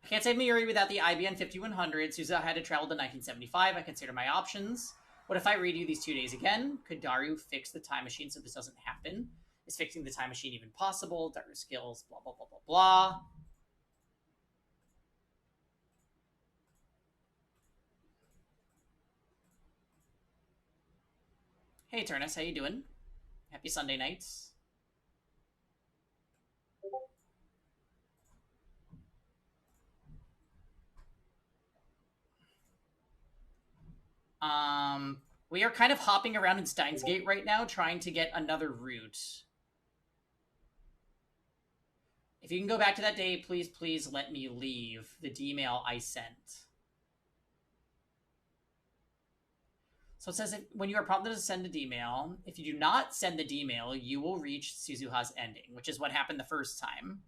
I can't save Mayuri without the IBN 5100. Suzuha had to travel to 1975. I consider my options. What if I redo these 2 days again? Could Daru fix the time machine so this doesn't happen? Is fixing the time machine even possible? Daru's skills, blah, blah, blah, blah, blah. Hey, Turnus, how you doing? Happy Sunday nights. We are kind of hopping around in Steins Gate right now, trying to get another route. If you can go back to that day, please let me leave the D-mail I sent. So it says, when you are prompted to send a D-mail, if you do not send the D-mail, you will reach Suzuha's ending, which is what happened the first time.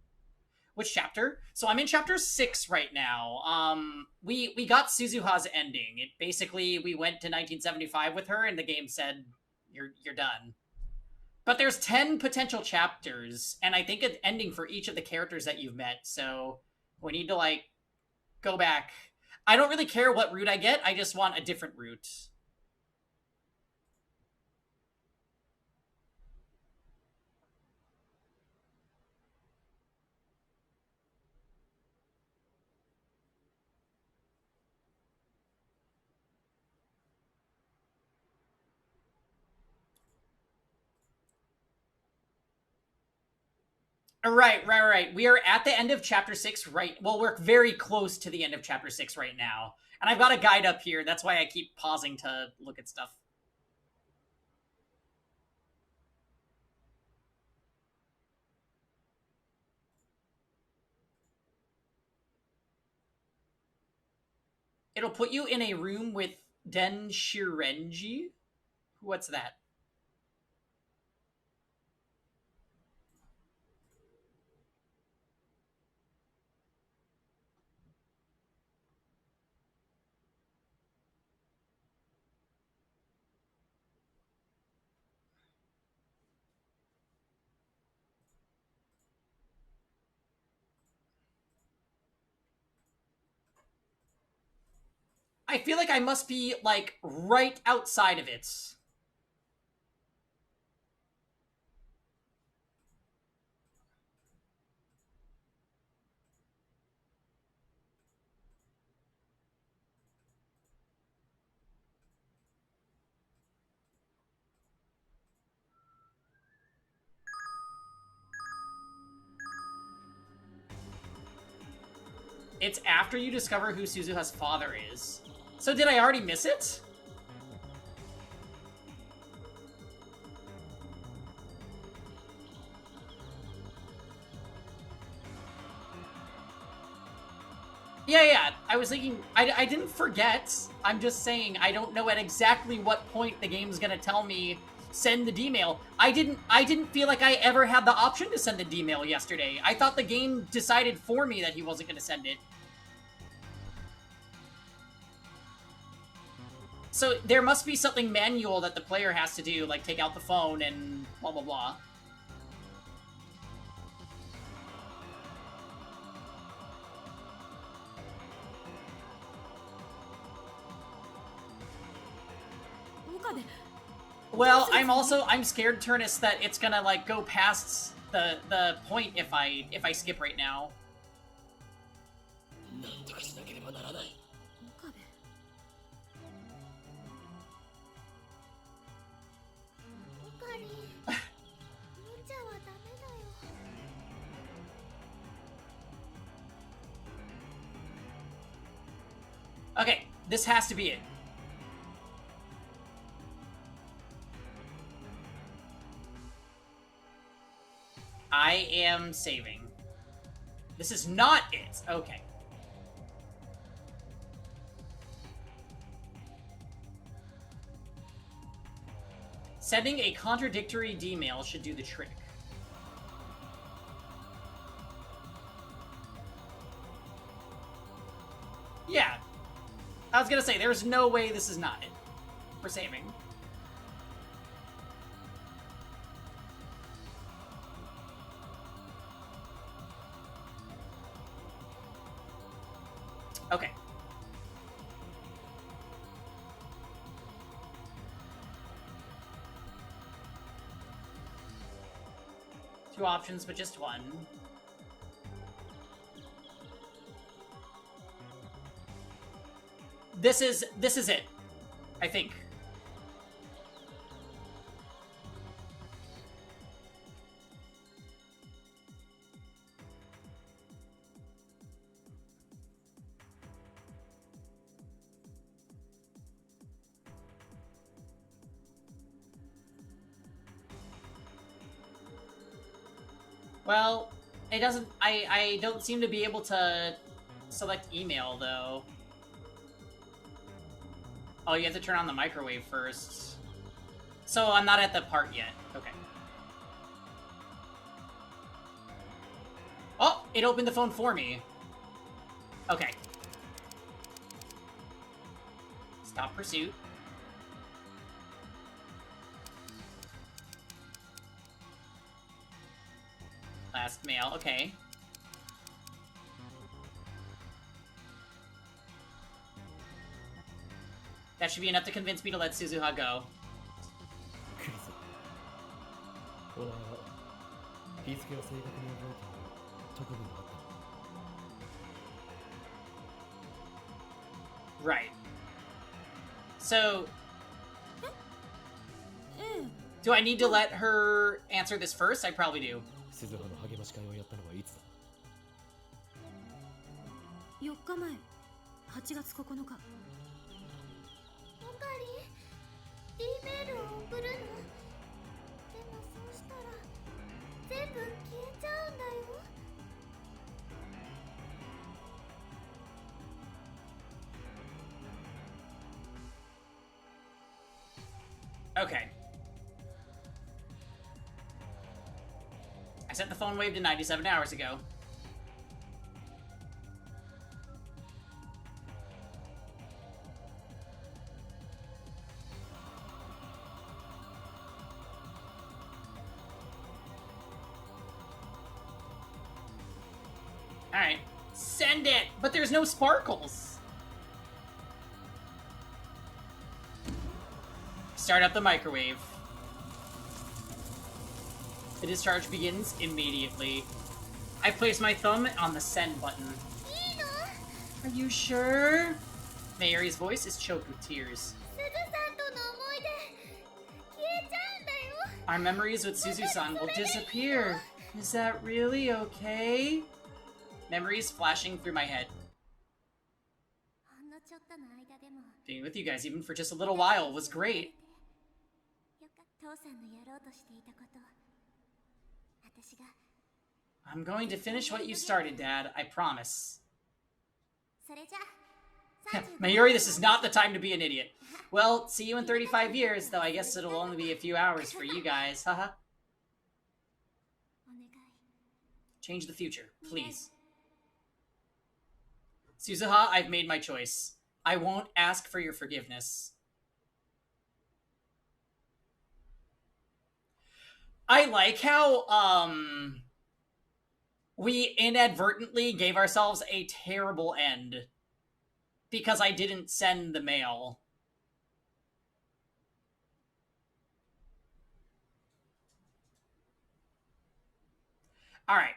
Which chapter? So I'm in chapter 6 right now. We got Suzuha's ending. It basically, we went to 1975 with her, and the game said, you're done. But there's 10 potential chapters, and I think an ending for each of the characters that you've met, so we need to, like, go back. I don't really care what route I get, I just want a different route. Right. We are at the end of chapter 6 well, we're very close to the end of chapter 6 right now. And I've got a guide up here, that's why I keep pausing to look at stuff. It'll put you in a room with Den Shirenji? What's that? I feel like I must be, like, right outside of it. It's after you discover who Suzuha's father is. So did I already miss it? Yeah. I was thinking, I didn't forget. I'm just saying, I don't know at exactly what point the game's gonna tell me send the D-mail. I didn't feel like I ever had the option to send the D-mail yesterday. I thought the game decided for me that he wasn't gonna send it. So there must be something manual that the player has to do, like take out the phone and blah blah blah. Well, I'm scared, Turnus, that it's gonna like go past the point if I skip right now. Okay, This has to be it. I am saving. This is not it. Okay. Sending a contradictory D-mail should do the trick. Yeah. I was gonna say, there's no way this is not it. We're saving. Okay. Two options, but just one. This is it. I think. Well, it doesn't... I don't seem to be able to select email, though. Oh, you have to turn on the microwave first. So I'm not at the part yet. Okay. Oh, it opened the phone for me. Okay. Stop pursuit. Last mail, okay. That should be enough to convince me to let Suzuha go. クリス、お前は日付を正確に覚えている特技があったの？ Right. So, ええ do I need to let her answer this first? I probably do. 鈴葉の励まし会をやったのはいつだ？ 4日前8月9日。オカリン D メールを送るの？でもそうしたら全部消えちゃうんだよ。 Okay. I sent the phone wave to 97 hours ago. Alright. Send it! But there's no sparkles! Start up the microwave. The discharge begins immediately. I place my thumb on the send button. いいの？ Are you sure? Mayuri's voice is choked with tears. すずさんとの思い出消えちゃうんだよ。 Our memories with Suzu-san will disappear. Is that really okay? Memories flashing through my head. ほんのちょっとの間でも Being with you guys, even for just a little while, was great. よかった。父さんのやろうとしていたこと私が I'm going to finish what you started, Dad. I promise. それじゃ Mayuri, this is not the time to be an idiot. Well, see you in 35 years, though I guess it'll only be a few hours for you guys. Haha. お願い Change the future, please. Suzuha, I've made my choice. I won't ask for your forgiveness. I like how, we inadvertently gave ourselves a terrible end because I didn't send the mail. Alright.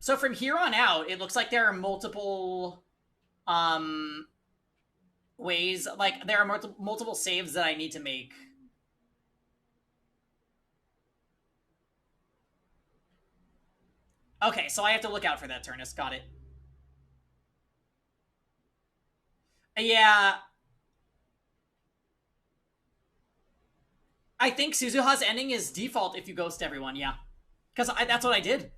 So from here on out, it looks like there are multiple, ways, like, there are multiple saves that I need to make. Okay, so I have to look out for that, Turnus. Got it. Yeah. I think Suzuha's ending is default if you ghost everyone, yeah. Because that's what I did.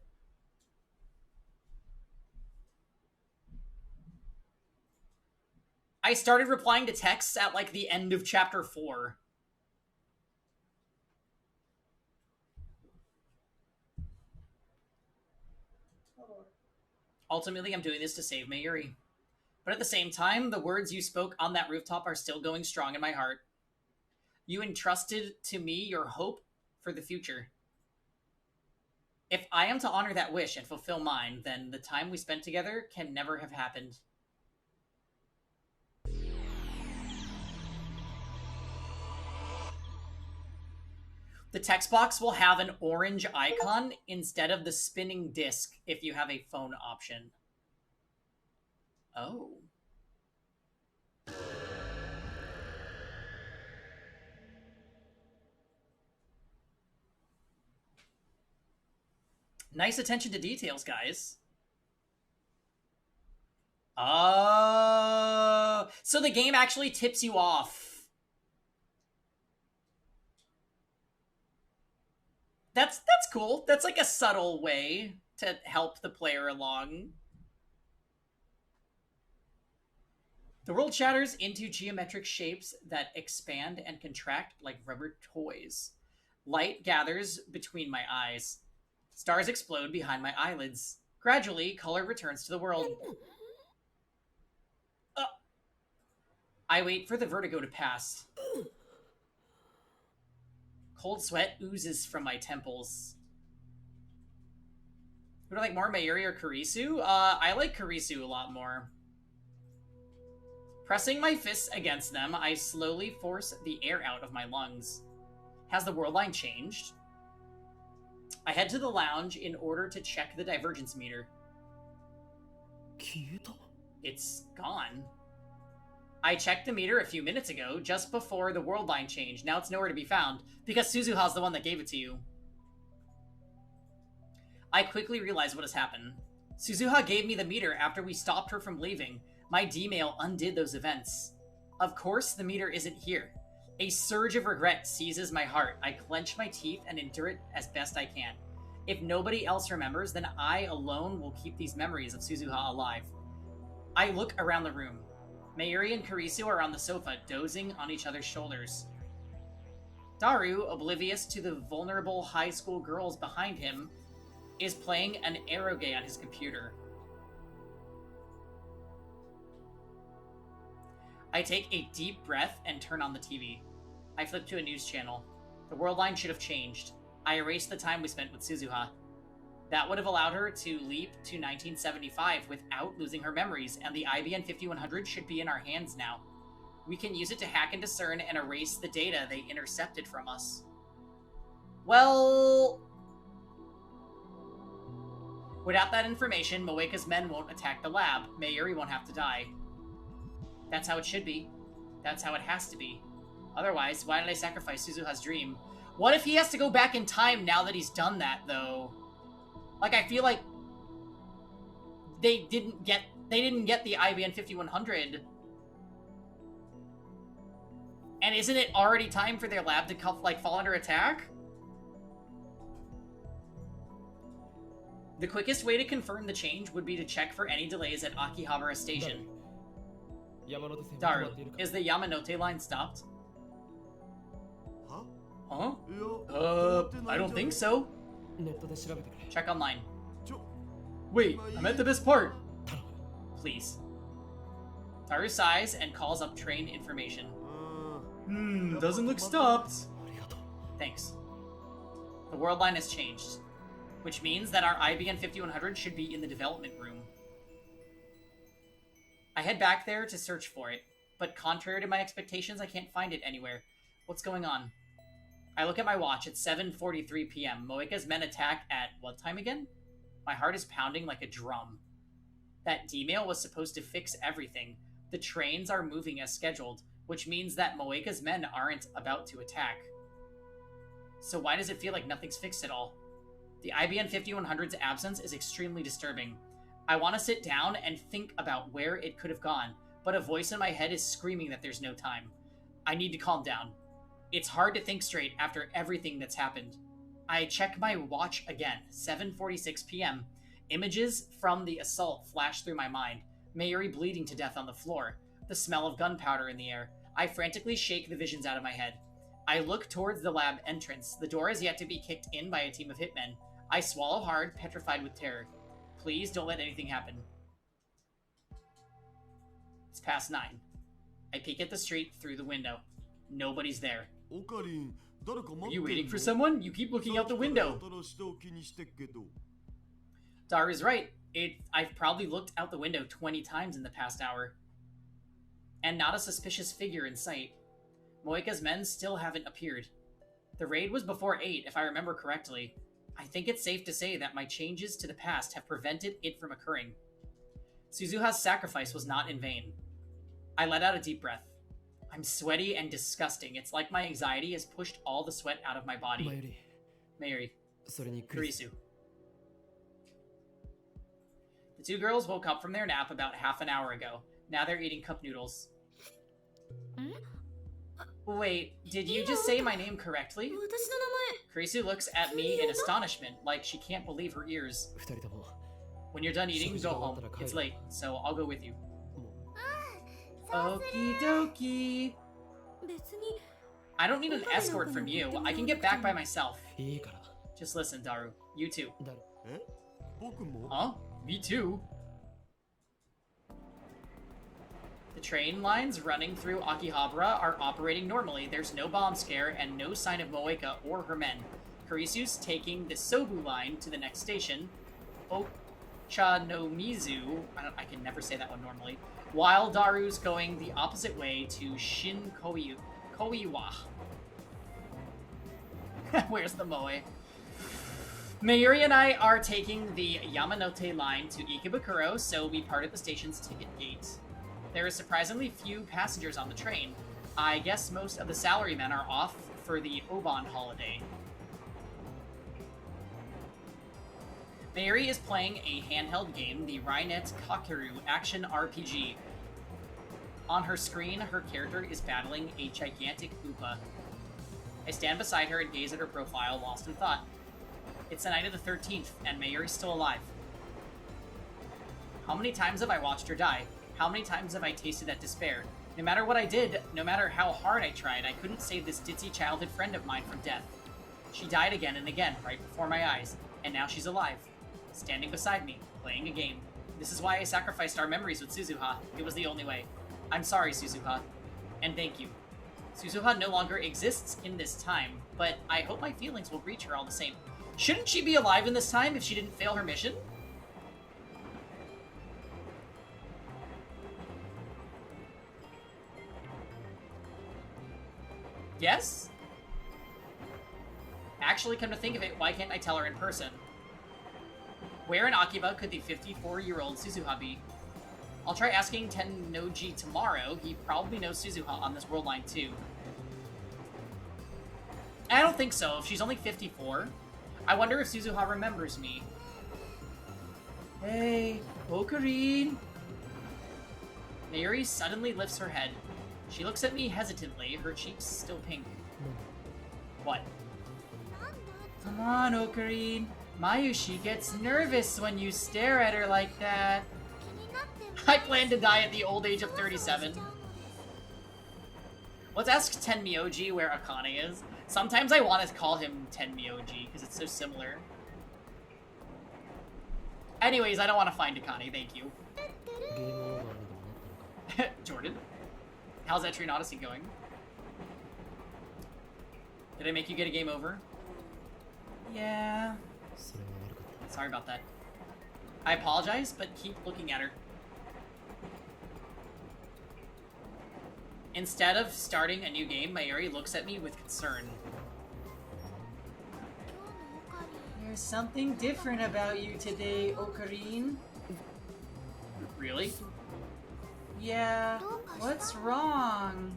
I started replying to texts at, like, the end of chapter 4. Ultimately, I'm doing this to save Mayuri. But at the same time, the words you spoke on that rooftop are still going strong in my heart. You entrusted to me your hope for the future. If I am to honor that wish and fulfill mine, then the time we spent together can never have happened. The text box will have an orange icon instead of the spinning disc if you have a phone option. Oh. Nice attention to details, guys. Oh. So the game actually tips you off. That's cool. That's like a subtle way to help the player along. The world shatters into geometric shapes that expand and contract like rubber toys. Light gathers between my eyes. Stars explode behind my eyelids. Gradually, color returns to the world. I wait for the vertigo to pass. Cold sweat oozes from my temples. Would I like more, Mayuri or Kurisu? I like Kurisu a lot more. Pressing my fists against them, I slowly force the air out of my lungs. Has the world line changed? I head to the lounge in order to check the divergence meter. It's gone. I checked the meter a few minutes ago, just before the world line changed. Now it's nowhere to be found, because Suzuha's the one that gave it to you. I quickly realize what has happened. Suzuha gave me the meter after we stopped her from leaving. My D-mail undid those events. Of course, the meter isn't here. A surge of regret seizes my heart. I clench my teeth and endure it as best I can. If nobody else remembers, then I alone will keep these memories of Suzuha alive. I look around the room. Mayuri and Kurisu are on the sofa, dozing on each other's shoulders. Daru, oblivious to the vulnerable high school girls behind him, is playing an eroge on his computer. I take a deep breath and turn on the TV. I flip to a news channel. The world line should have changed. I erased the time we spent with Suzuha. That would have allowed her to leap to 1975 without losing her memories, and the IBN 5100 should be in our hands now. We can use it to hack and discern and erase the data they intercepted from us. Well... Without that information, Moeka's men won't attack the lab. Mayuri won't have to die. That's how it should be. That's how it has to be. Otherwise, why did I sacrifice Suzuha's dream? What if he has to go back in time now that he's done that, though? Like, I feel like they didn't get the IBN 5100. And isn't it already time for their lab to fall under attack? The quickest way to confirm the change would be to check for any delays at Akihabara Station. Daru, is the Yamanote line stopped? Huh? I don't think so. Check online. Wait, I'm at the best part. Please. Daru sighs and calls up train information. Doesn't look stopped. Thanks. The world line has changed, which means that our IBN 5100 should be in the development room. I head back there to search for it, but contrary to my expectations, I can't find it anywhere. What's going on? I look at my watch. It's 7:43 p.m. Moeka's men attack at what time again? My heart is pounding like a drum. That D-mail was supposed to fix everything. The trains are moving as scheduled, which means that Moeka's men aren't about to attack. So why does it feel like nothing's fixed at all? The IBN 5100's absence is extremely disturbing. I want to sit down and think about where it could have gone, but a voice in my head is screaming that there's no time. I need to calm down. It's hard to think straight after everything that's happened. I check my watch again, 7:46 p.m. Images from the assault flash through my mind. Mayuri bleeding to death on the floor. The smell of gunpowder in the air. I frantically shake the visions out of my head. I look towards the lab entrance. The door has yet to be kicked in by a team of hitmen. I swallow hard, petrified with terror. Please don't let anything happen. It's past 9. I peek at the street through the window. Nobody's there. オカリン、誰か Are 待って you んの waiting for someone? You keep looking out the window. さっきからやたら下を気にしてっけど。 Daru's right. I've probably looked out the window 20 times in the past hour. And not a suspicious figure in sight. Moika's men still haven't appeared. The raid was before 8, if I remember correctly. I think it's safe to say that my changes to the past have prevented it from occurring. Suzuha's sacrifice was not in vain. I let out a deep breath. I'm sweaty and disgusting. It's like my anxiety has pushed all the sweat out of my body. Mayuri. それにクリス Kurisu. The two girls woke up from their nap about half an hour ago. Now they're eating cup noodles. Wait, did you just say my name correctly? 私の名 Kurisu looks at me in astonishment, like she can't believe her ears. 二人とも When you're done eating, go home. It's late, so I'll go with you. そうする Okie dokie. 前別に I don't need an escort from you. I can get back by myself. いいから Just listen, Daru. You too. だろえ僕も Huh? Me too. The train lines running through Akihabara are operating normally. There's no bomb scare and no sign of Moeka or her men. Kurisu's taking the Sobu line to the next station, Ochanomizu, I can never say that one normally, while Daru's going the opposite way to Koiwa. Where's the Moe? Mayuri and I are taking the Yamanote line to Ikebukuro, so we part at the station's ticket gate. There is surprisingly few passengers on the train. I guess most of the salarymen are off for the Oban holiday. Mayuri is playing a handheld game, the Rainet Kakeru action RPG. On her screen, her character is battling a gigantic Upa. I stand beside her and gaze at her profile, lost in thought. It's the night of the 13th, and Mayuri's still alive. How many times have I watched her die? How many times have I tasted that despair? No matter what I did, no matter how hard I tried, I couldn't save this ditzy childhood friend of mine from death. She died again and again, right before my eyes, and now she's alive. Standing beside me, playing a game. This is why I sacrificed our memories with Suzuha. It was the only way. I'm sorry, Suzuha. And thank you. Suzuha no longer exists in this time, but I hope my feelings will reach her all the same. Shouldn't she be alive in this time if she didn't fail her mission? Yes? Actually, come to think of it, why can't I tell her in person? Where in Akiba could the 54-year-old Suzuha be? I'll try asking Tennoji tomorrow. He probably knows Suzuha on this world line too. I don't think so. If she's only 54, I wonder if Suzuha remembers me. Hey, Ocarine. Mayuri suddenly lifts her head. She looks at me hesitantly, her cheeks still pink. What? なんだ Come on, Ocarine. Mayushi gets nervous when you stare at her like that. 気になってる I plan to die at the old age of そわそわしちゃう 37. のです Let's ask Tenmyoji where Akane is. Sometimes I want to call him Tenmyoji because it's so similar. Anyways, I don't want to find Akane, thank you. ゲームオーバーにでもなったのか Jordan? How's that Train Odyssey going? Did I make you get a game over? Yeah. それは悪かった Sorry about that. I apologize, but keep looking at her. Instead of starting a new game, Mayuri looks at me with concern. 今日のオカリン There's something different about you today, Ocarine. Really? Yeah, what's wrong?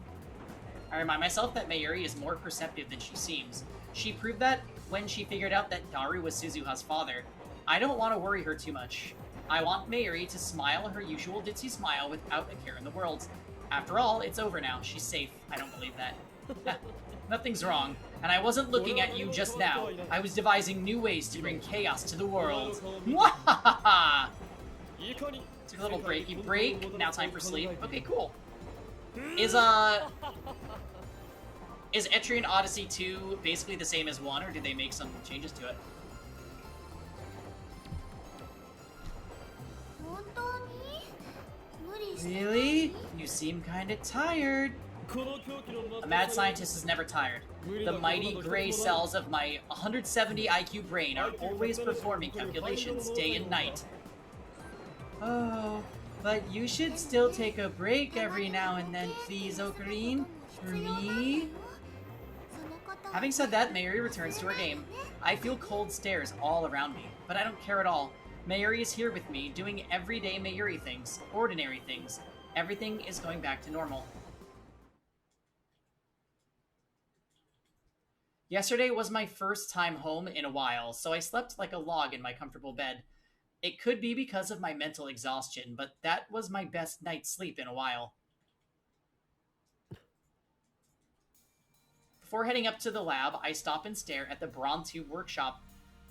I remind myself that Mayuri is more perceptive than she seems. She proved that when she figured out that Daru was Suzuha's father. I don't want to worry her too much. I want Mayuri to smile her usual ditzy smile without a care in the world. After all, it's over now. She's safe. I don't believe that. Nothing's wrong. And I wasn't looking at you just now. I was devising new ways to bring chaos to the world. Mwahaha! Took a little breaky break. Now time for sleep. Okay, cool. Is Etrian Odyssey 2 basically the same as 1, or did they make some changes to it? 本当に無理して Really? You seem kinda tired. A mad scientist is never tired. The mighty gray cells of my 170 IQ brain are always performing calculations day and night. Oh, but you should still take a break every now and then, please, Ocarine. For me? Having said that, Mayuri returns to her game. I feel cold stares all around me, but I don't care at all. Mayuri is here with me, doing everyday Mayuri things, ordinary things. Everything is going back to normal. Yesterday was my first time home in a while, so I slept like a log in my comfortable bed. It could be because of my mental exhaustion, but that was my best night's sleep in a while. Before heading up to the lab, I stop and stare at the Bronze workshop.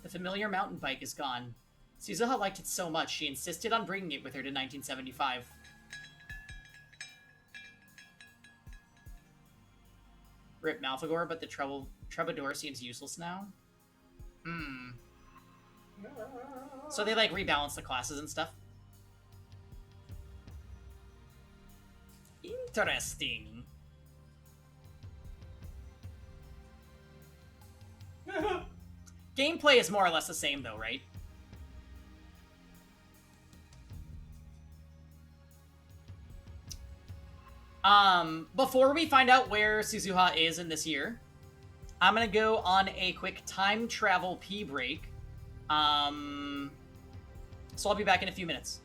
The familiar mountain bike is gone. Suzuha liked it so much, she insisted on bringing it with her to 1975. Rip Malfagor, but the Troubadour seems useless now? So they, like, rebalance the classes and stuff? Interesting. Gameplay is more or less the same, though, right? Before we find out where Suzuha is in this year, I'm gonna go on a quick time travel pee break. So I'll be back in a few minutes.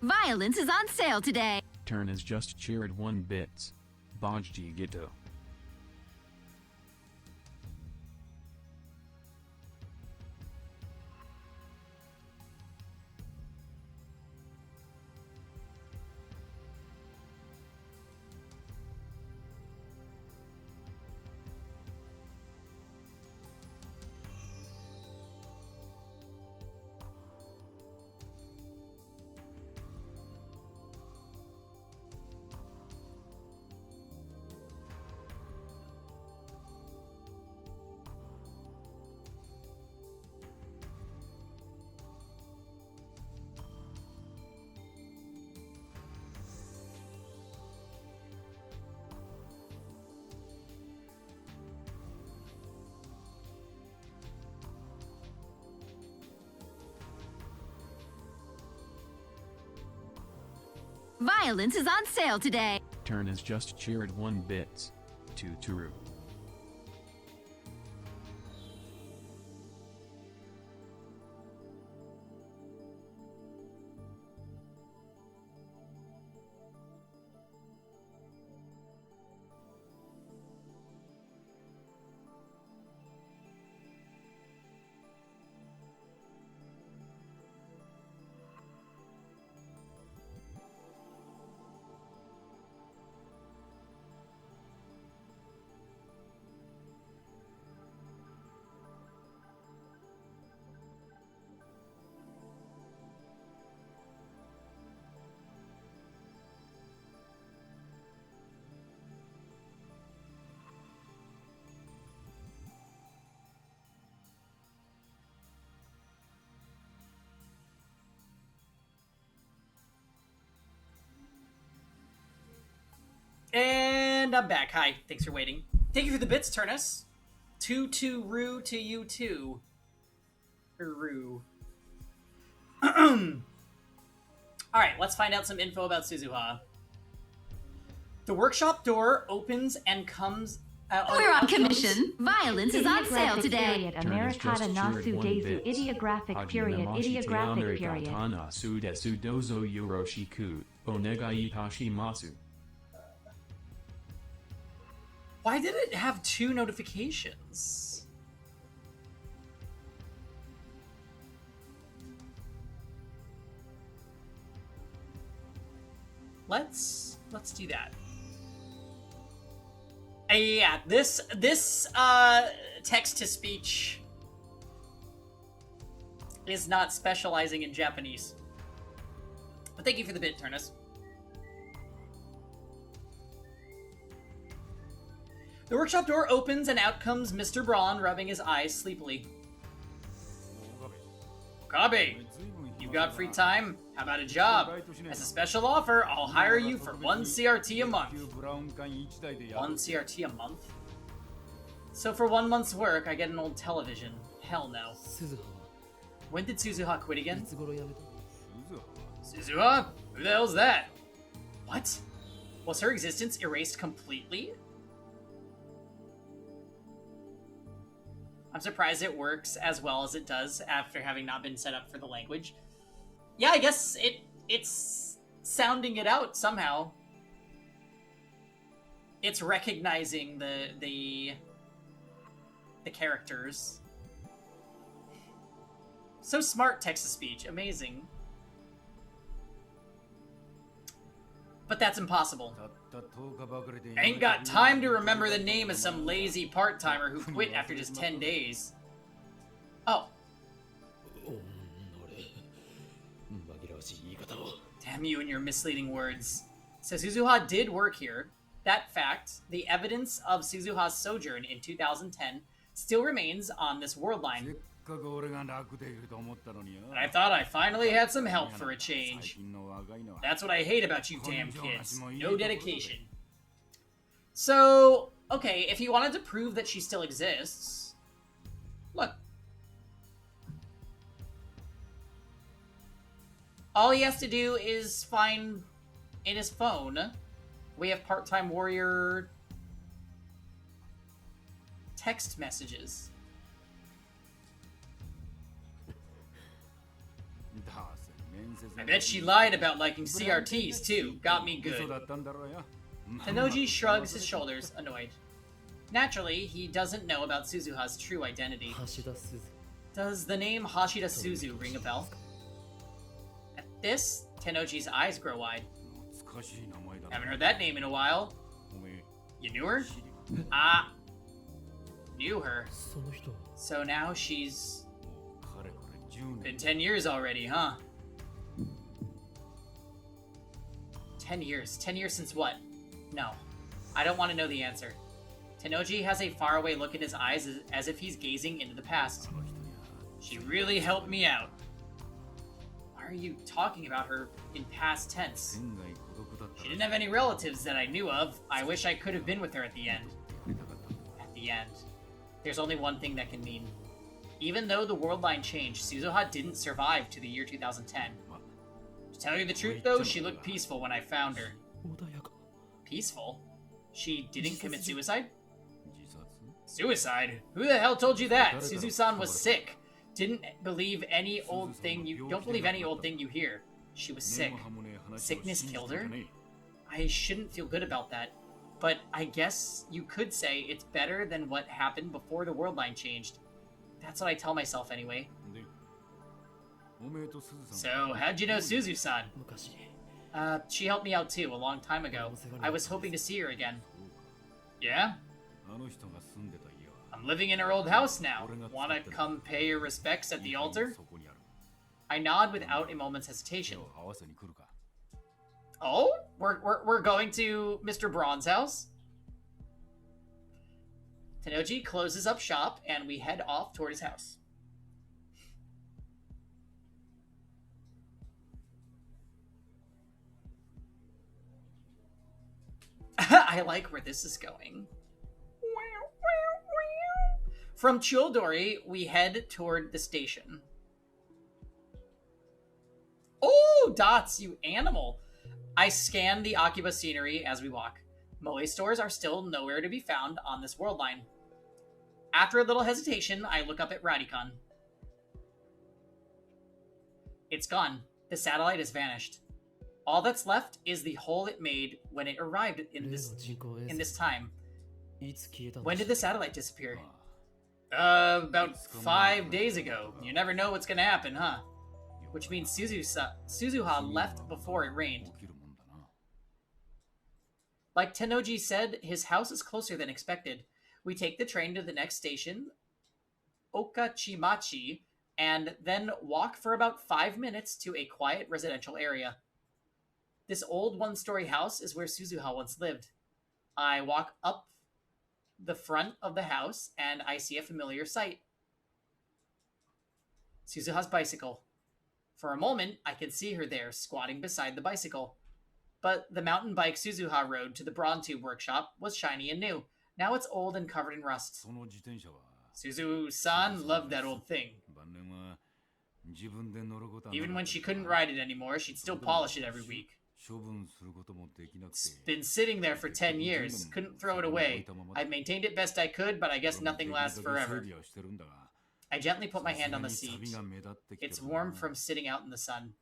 Violence is on sale today. Turn is just cheered 1 bits. Bajji Gito. Violence is on sale today. Turn has just cheered 1 bits. To Turu. And I'm back. Hi, thanks for waiting. Thank you for the bits, Turnus. Roo to you too. Roo. Alright, let's find out some info about Suzuha. The workshop door opens and comes... We're on commission. Violence is on sale Ideographic today. period. Americana nasu desu. Ideographic period. Ideographic period. Sudesu dozo yoroshiku. Onegai tashimasu. Why did it have 2 notifications? Let's do that. Yeah, this text to speech is not specializing in Japanese. But thank you for the bit, Turnus. The workshop door opens and out comes Mr. Braun, rubbing his eyes sleepily. Okabe, you got free time? How about a job? As a special offer, I'll hire you for 1 CRT a month. 1 CRT a month? So for 1 month's work, I get an old television. Hell no. When did Suzuha quit again? Suzuha? Who the hell's that? What? Was her existence erased completely? I'm surprised it works as well as it does after having not been set up for the language. Yeah, I guess it's sounding it out somehow. It's recognizing the characters. So smart, text-to-speech. Amazing. But that's impossible. I ain't got time to remember the name of some lazy part-timer who quit after just 10 days. Oh. Damn you and your misleading words. So Suzuha did work here. That fact, the evidence of Suzuha's sojourn in 2010, still remains on this world line. And I thought I finally had some help for a change. That's what I hate about you damn kids. No dedication. So, okay, if he wanted to prove that she still exists... Look. All he has to do is find in his phone, we have part-time warrior text messages. I bet she lied about liking CRTs too. Got me good. Tenoji shrugs his shoulders, annoyed. Naturally, he doesn't know about Suzuha's true identity. Does the name Hashida Suzu ring a bell? At this, Tenoji's eyes grow wide. Haven't heard that name in a while. You knew her? Ah. Knew her. So now she's... Been 10 years already, huh? 10 years. 10 years since what? No. I don't want to know the answer. Tenoji has a faraway look in his eyes as if he's gazing into the past. She really helped me out. Why are you talking about her in past tense? She didn't have any relatives that I knew of. I wish I could have been with her at the end. At the end. There's only one thing that can mean. Even though the world line changed, Suzuha didn't survive to the year 2010. tell you the truth, though, she looked peaceful when I found her. 穏やか。 Peaceful? She didn't commit suicide? Suicide? Who the hell told you that? Suzu-san was sick. Don't believe any old thing you hear. She was sick. Sickness killed her? I shouldn't feel good about that. But I guess you could say it's better than what happened before the world line changed. That's what I tell myself anyway. So, how'd you know Suzu-san? 昔、 She helped me out too, a long time ago. I was hoping to see her again. Yeah? I'm living in her old house now. Wanna come pay your respects at the altar? I nod without a moment's hesitation. Oh? We're going to Mr. Braun's house? Tenoji closes up shop, and we head off toward his house. I like where this is going. From Childori, we head toward the station. Oh, Dots, you animal! I scan the Akiba scenery as we walk. Moe stores are still nowhere to be found on this world line. After a little hesitation, I look up at Radicon. It's gone. The satellite has vanished. All that's left is the hole it made when it arrived in this time. When did the satellite disappear? About 5 days ago. You never know what's gonna happen, huh? Which means Suzuha left before it rained. Like Tenoji said, his house is closer than expected. We take the train to the next station, Okachimachi, and then walk for about 5 minutes to a quiet residential area. This old one-story house is where Suzuha once lived. I walk up the front of the house, and I see a familiar sight. Suzuha's bicycle. For a moment, I can see her there, squatting beside the bicycle. But the mountain bike Suzuha rode to the Bronze workshop was shiny and new. Now it's old and covered in rust. Suzu-san loved that old thing. Even when she couldn't ride it anymore, she'd still polish it every week. It's been sitting there for 10 years. Couldn't throw it away. I've maintained it best I could, but I guess nothing lasts forever. I gently put my hand on the seat. It's warm from sitting out in the sun.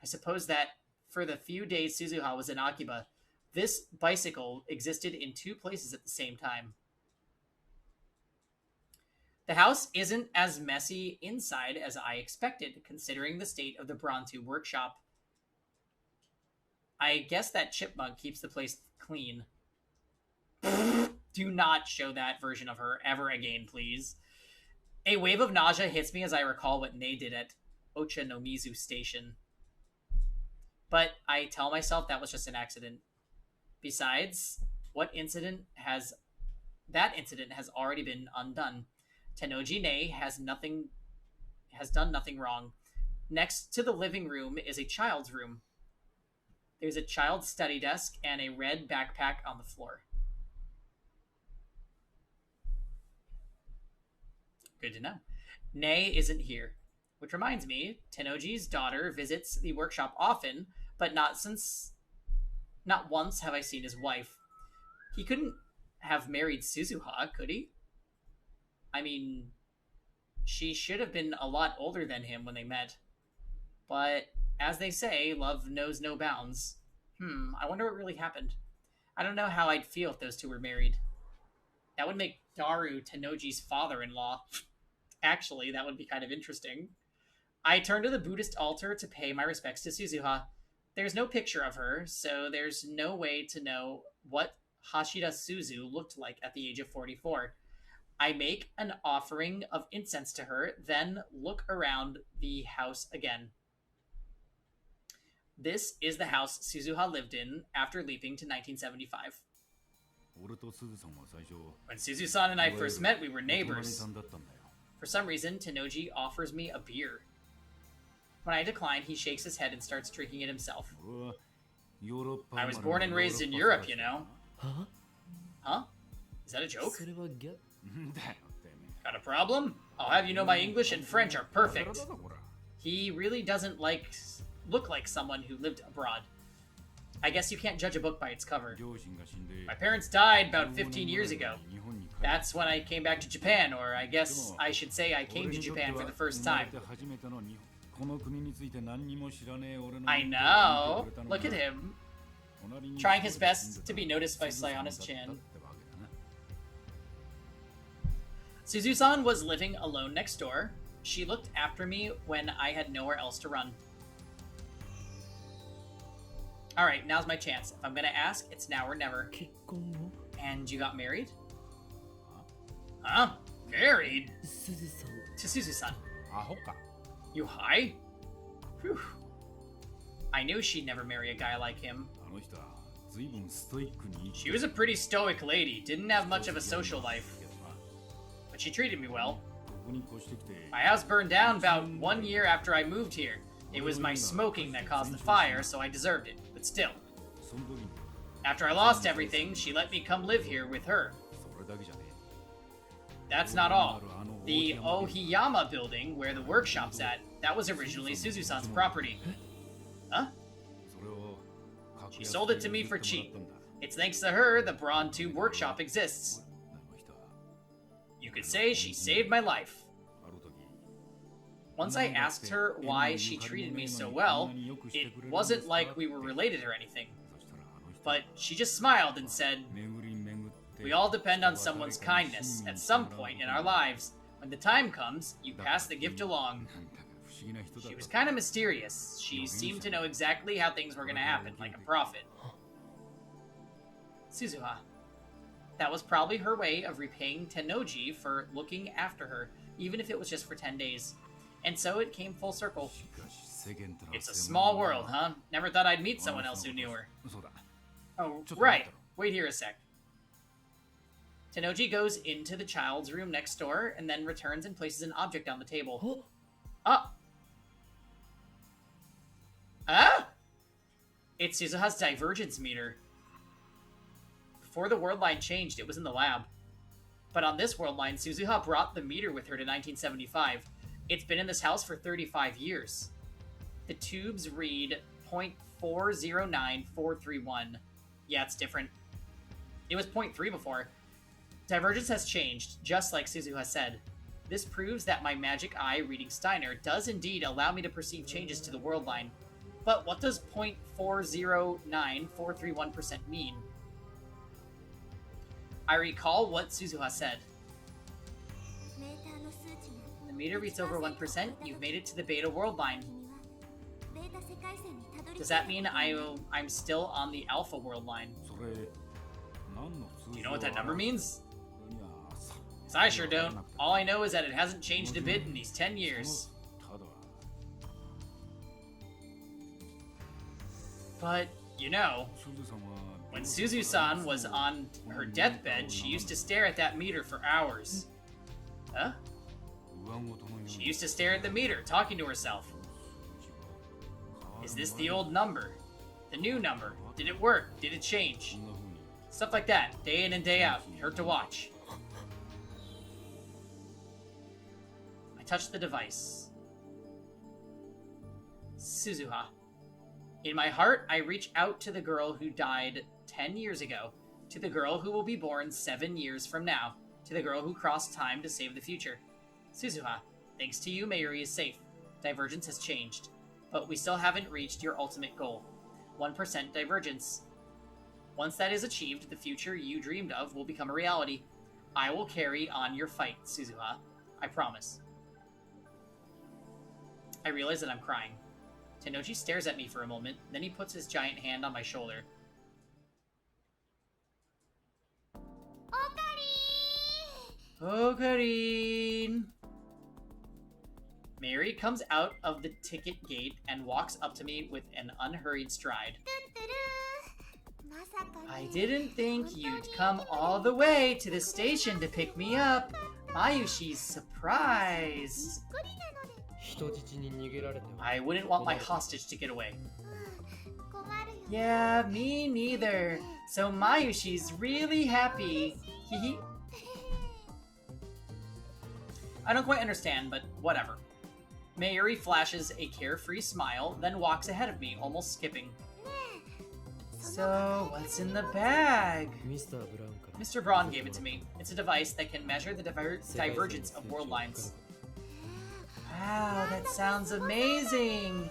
I suppose that for the few days Suzuha was in Akiba, this bicycle existed in 2 places at the same time. The house isn't as messy inside as I expected, considering the state of the Bronze workshop. I guess that chipmunk keeps the place clean. Do not show that version of her ever again, please. A wave of nausea hits me as I recall what Nei did at Ochanomizu Station. But I tell myself that was just an accident. Besides, that incident has already been undone. Tenoji Nei has done nothing wrong. Next to the living room is a child's room. There's a child's study desk and a red backpack on the floor. Good to know. Nei isn't here. Which reminds me, Tenoji's daughter visits the workshop often, but not once have I seen his wife. He couldn't have married Suzuha, could he? I mean, she should have been a lot older than him when they met. But, as they say, love knows no bounds. I wonder what really happened. I don't know how I'd feel if those two were married. That would make Daru Tenoji's father-in-law. Actually, that would be kind of interesting. I turn to the Buddhist altar to pay my respects to Suzuha. There's no picture of her, so there's no way to know what Hashida Suzu looked like at the age of 44. I make an offering of incense to her, then look around the house again. This is the house Suzuha lived in after leaping to 1975. When Suzu-san and I first met, we were neighbors. For some reason, Tenoji offers me a beer. When I decline, he shakes his head and starts drinking it himself. I was born and raised in Europe, you know. Huh? Huh? Is that a joke? Got a problem? I'll have you know my English and French are perfect. He really doesn't like look like someone who lived abroad. I guess you can't judge a book by its cover. My parents died about 15 years ago. That's when I came back to Japan, or I guess I should say I came to Japan for the first time. I know. Look at him. Trying his best to be noticed by Sionis-chan. Suzu-san was living alone next door. She looked after me when I had nowhere else to run. Alright, now's my chance. If I'm gonna ask, it's now or never. And you got married? Huh? Married? To Suzu-san. You high? Whew. I knew she'd never marry a guy like him. She was a pretty stoic lady, didn't have much of a social life. But she treated me well. My house burned down about 1 year after I moved here. It was my smoking that caused the fire, so I deserved it. But still. After I lost everything, she let me come live here with her. That's not all. The Ohiyama building, where the workshop's at, that was originally Suzu-san's property. Huh? She sold it to me for cheap. It's thanks to her the Brawn Tube workshop exists. You could say she saved my life. Once I asked her why she treated me so well, it wasn't like we were related or anything. But she just smiled and said, "We all depend on someone's kindness at some point in our lives. When the time comes, you pass the gift along." She was kind of mysterious. She seemed to know exactly how things were going to happen, like a prophet. Suzuha. That was probably her way of repaying Tennoji for looking after her, even if it was just for 10 days. And so it came full circle. It's a small world, huh? Never thought I'd meet someone else who knew her. Oh, right. Wait here a sec. Tennoji goes into the child's room next door and then returns and places an object on the table. Ah! Ah! It's Suzuha's divergence meter. Before the world line changed, it was in the lab. But on this world line, Suzuha brought the meter with her to 1975. It's been in this house for 35 years. The tubes read 0.409431. Yeah, it's different. It was 0.3 before. Divergence has changed, just like Suzuha said. This proves that my magic eye reading Steiner does indeed allow me to perceive changes to the world line. But what does 0.409431% mean? I recall what Suzuha said. The meter reads over 1%, you've made it to the beta world line. Does that mean I'm still on the alpha world line? Do you know what that number means? 'Cause I sure don't. All I know is that it hasn't changed a bit in these 10 years. But, you know, when Suzu-san was on her deathbed, she used to stare at that meter for hours. Huh? She used to stare at the meter, talking to herself. Is this the old number? The new number? Did it work? Did it change? Stuff like that, day in and day out. It hurt to watch. I touched the device. Suzuha. In my heart, I reach out to the girl who died 10 years ago, to the girl who will be born 7 years from now, to the girl who crossed time to save the future. Suzuha, thanks to you, Mayuri is safe. Divergence has changed, but we still haven't reached your ultimate goal. 1% divergence. Once that is achieved, the future you dreamed of will become a reality. I will carry on your fight, Suzuha. I promise. I realize that I'm crying. Tennoji stares at me for a moment, then he puts his giant hand on my shoulder. Ocarine! Mary comes out of the ticket gate and walks up to me with an unhurried stride. I didn't think you'd come all the way to the station to pick me up. Mayushi's surprised. I wouldn't want my hostage to get away. Yeah, me neither. So Mayushi's really happy. I don't quite understand, but whatever. Mayuri flashes a carefree smile, then walks ahead of me, almost skipping. So, what's in the bag? Mr. Braun gave it to me. It's a device that can measure the divergence of world lines. Wow, that sounds amazing!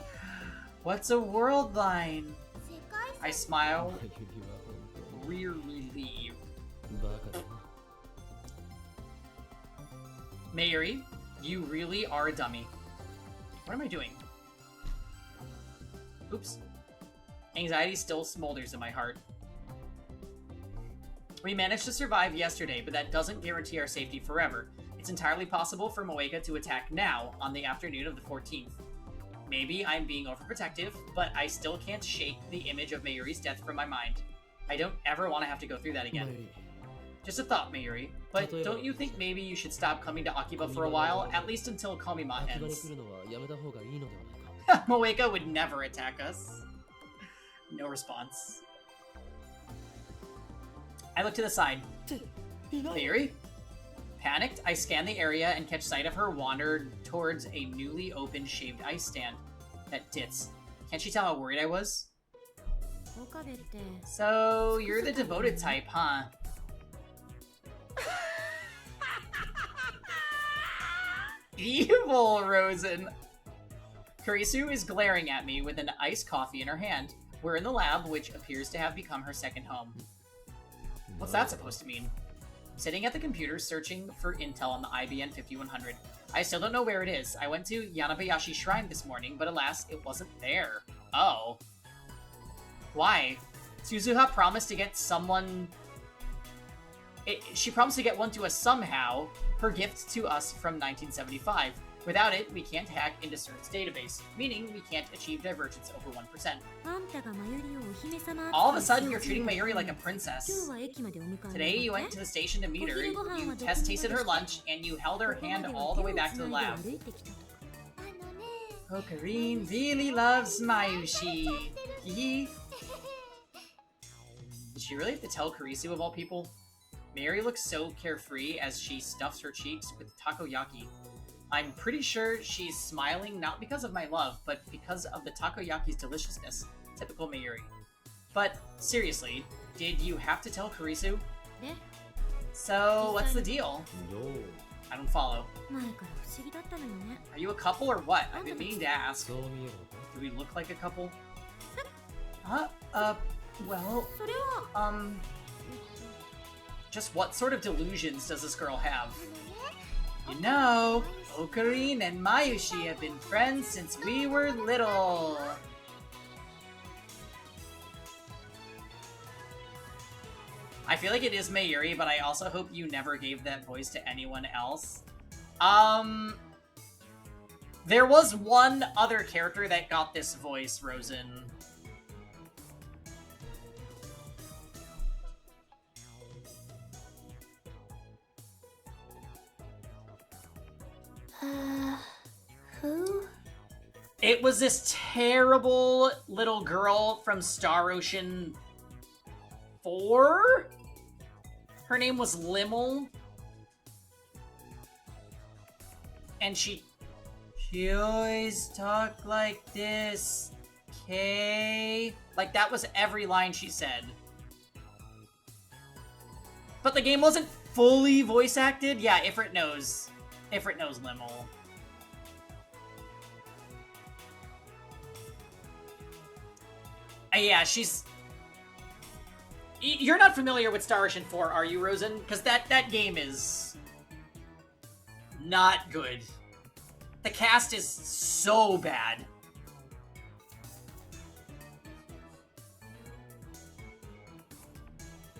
What's a world line? I smile, relieved. Mayuri, you really are a dummy. What am I doing? Oops. Anxiety still smolders in my heart. We managed to survive yesterday, but that doesn't guarantee our safety forever. It's entirely possible for Moeka to attack now, on the afternoon of the 14th. Maybe I'm being overprotective, but I still can't shake the image of Mayuri's death from my mind. I don't ever want to have to go through that again. Just a thought, Mayuri, but don't you think maybe you should stop coming to Akiba for a while, at least until Komima ends? Moeka would never attack us. No response. I look to the side. Mayuri? Panicked, I scan the area and catch sight of her wander towards a newly opened shaved ice stand. That ditz. Can't she tell how worried I was? So, you're the devoted type, huh? Evil, Rosen! Kurisu is glaring at me with an iced coffee in her hand. We're in the lab, which appears to have become her second home. What's that supposed to mean? Sitting at the computer searching for intel on the IBN 5100. I still don't know where it is. I went to Yanabayashi Shrine this morning, but alas, it wasn't there. Oh. Why? Suzuha promised to get someone... She promised to get one to us somehow, her gift to us from 1975. Without it, we can't hack into CERN's database, meaning we can't achieve divergence over 1%. All of a sudden, you're treating Mayuri like a princess. Today, you went to the station to meet her, you tasted her lunch, and you held her hand all the way back to the lab. Ocarine really loves Mayushi. Did she really have to tell Kurisu of all people? Mayuri looks so carefree as she stuffs her cheeks with takoyaki. I'm pretty sure she's smiling not because of my love, but because of the takoyaki's deliciousness. Typical Mayuri. But, seriously, did you have to tell Kurisu? So, what's the deal? I don't follow. Are you a couple or what? I've been meaning to ask. Do we look like a couple? Well, just what sort of delusions does this girl have? You know, Ocarine and Mayushi have been friends since we were little. I feel like it is Mayuri, but I also hope you never gave that voice to anyone else. There was one other character that got this voice, Rosen. Who? It was this terrible little girl from Star Ocean 4? Her name was Limmel. And she always talked like this. Okay? Like, that was every line she said. But the game wasn't fully voice acted? Yeah, Ifrit knows. Ifrit knows Limmel. Yeah, she's... You're not familiar with Star Ocean 4, are you, Rosen? Because that game is... not good. The cast is so bad.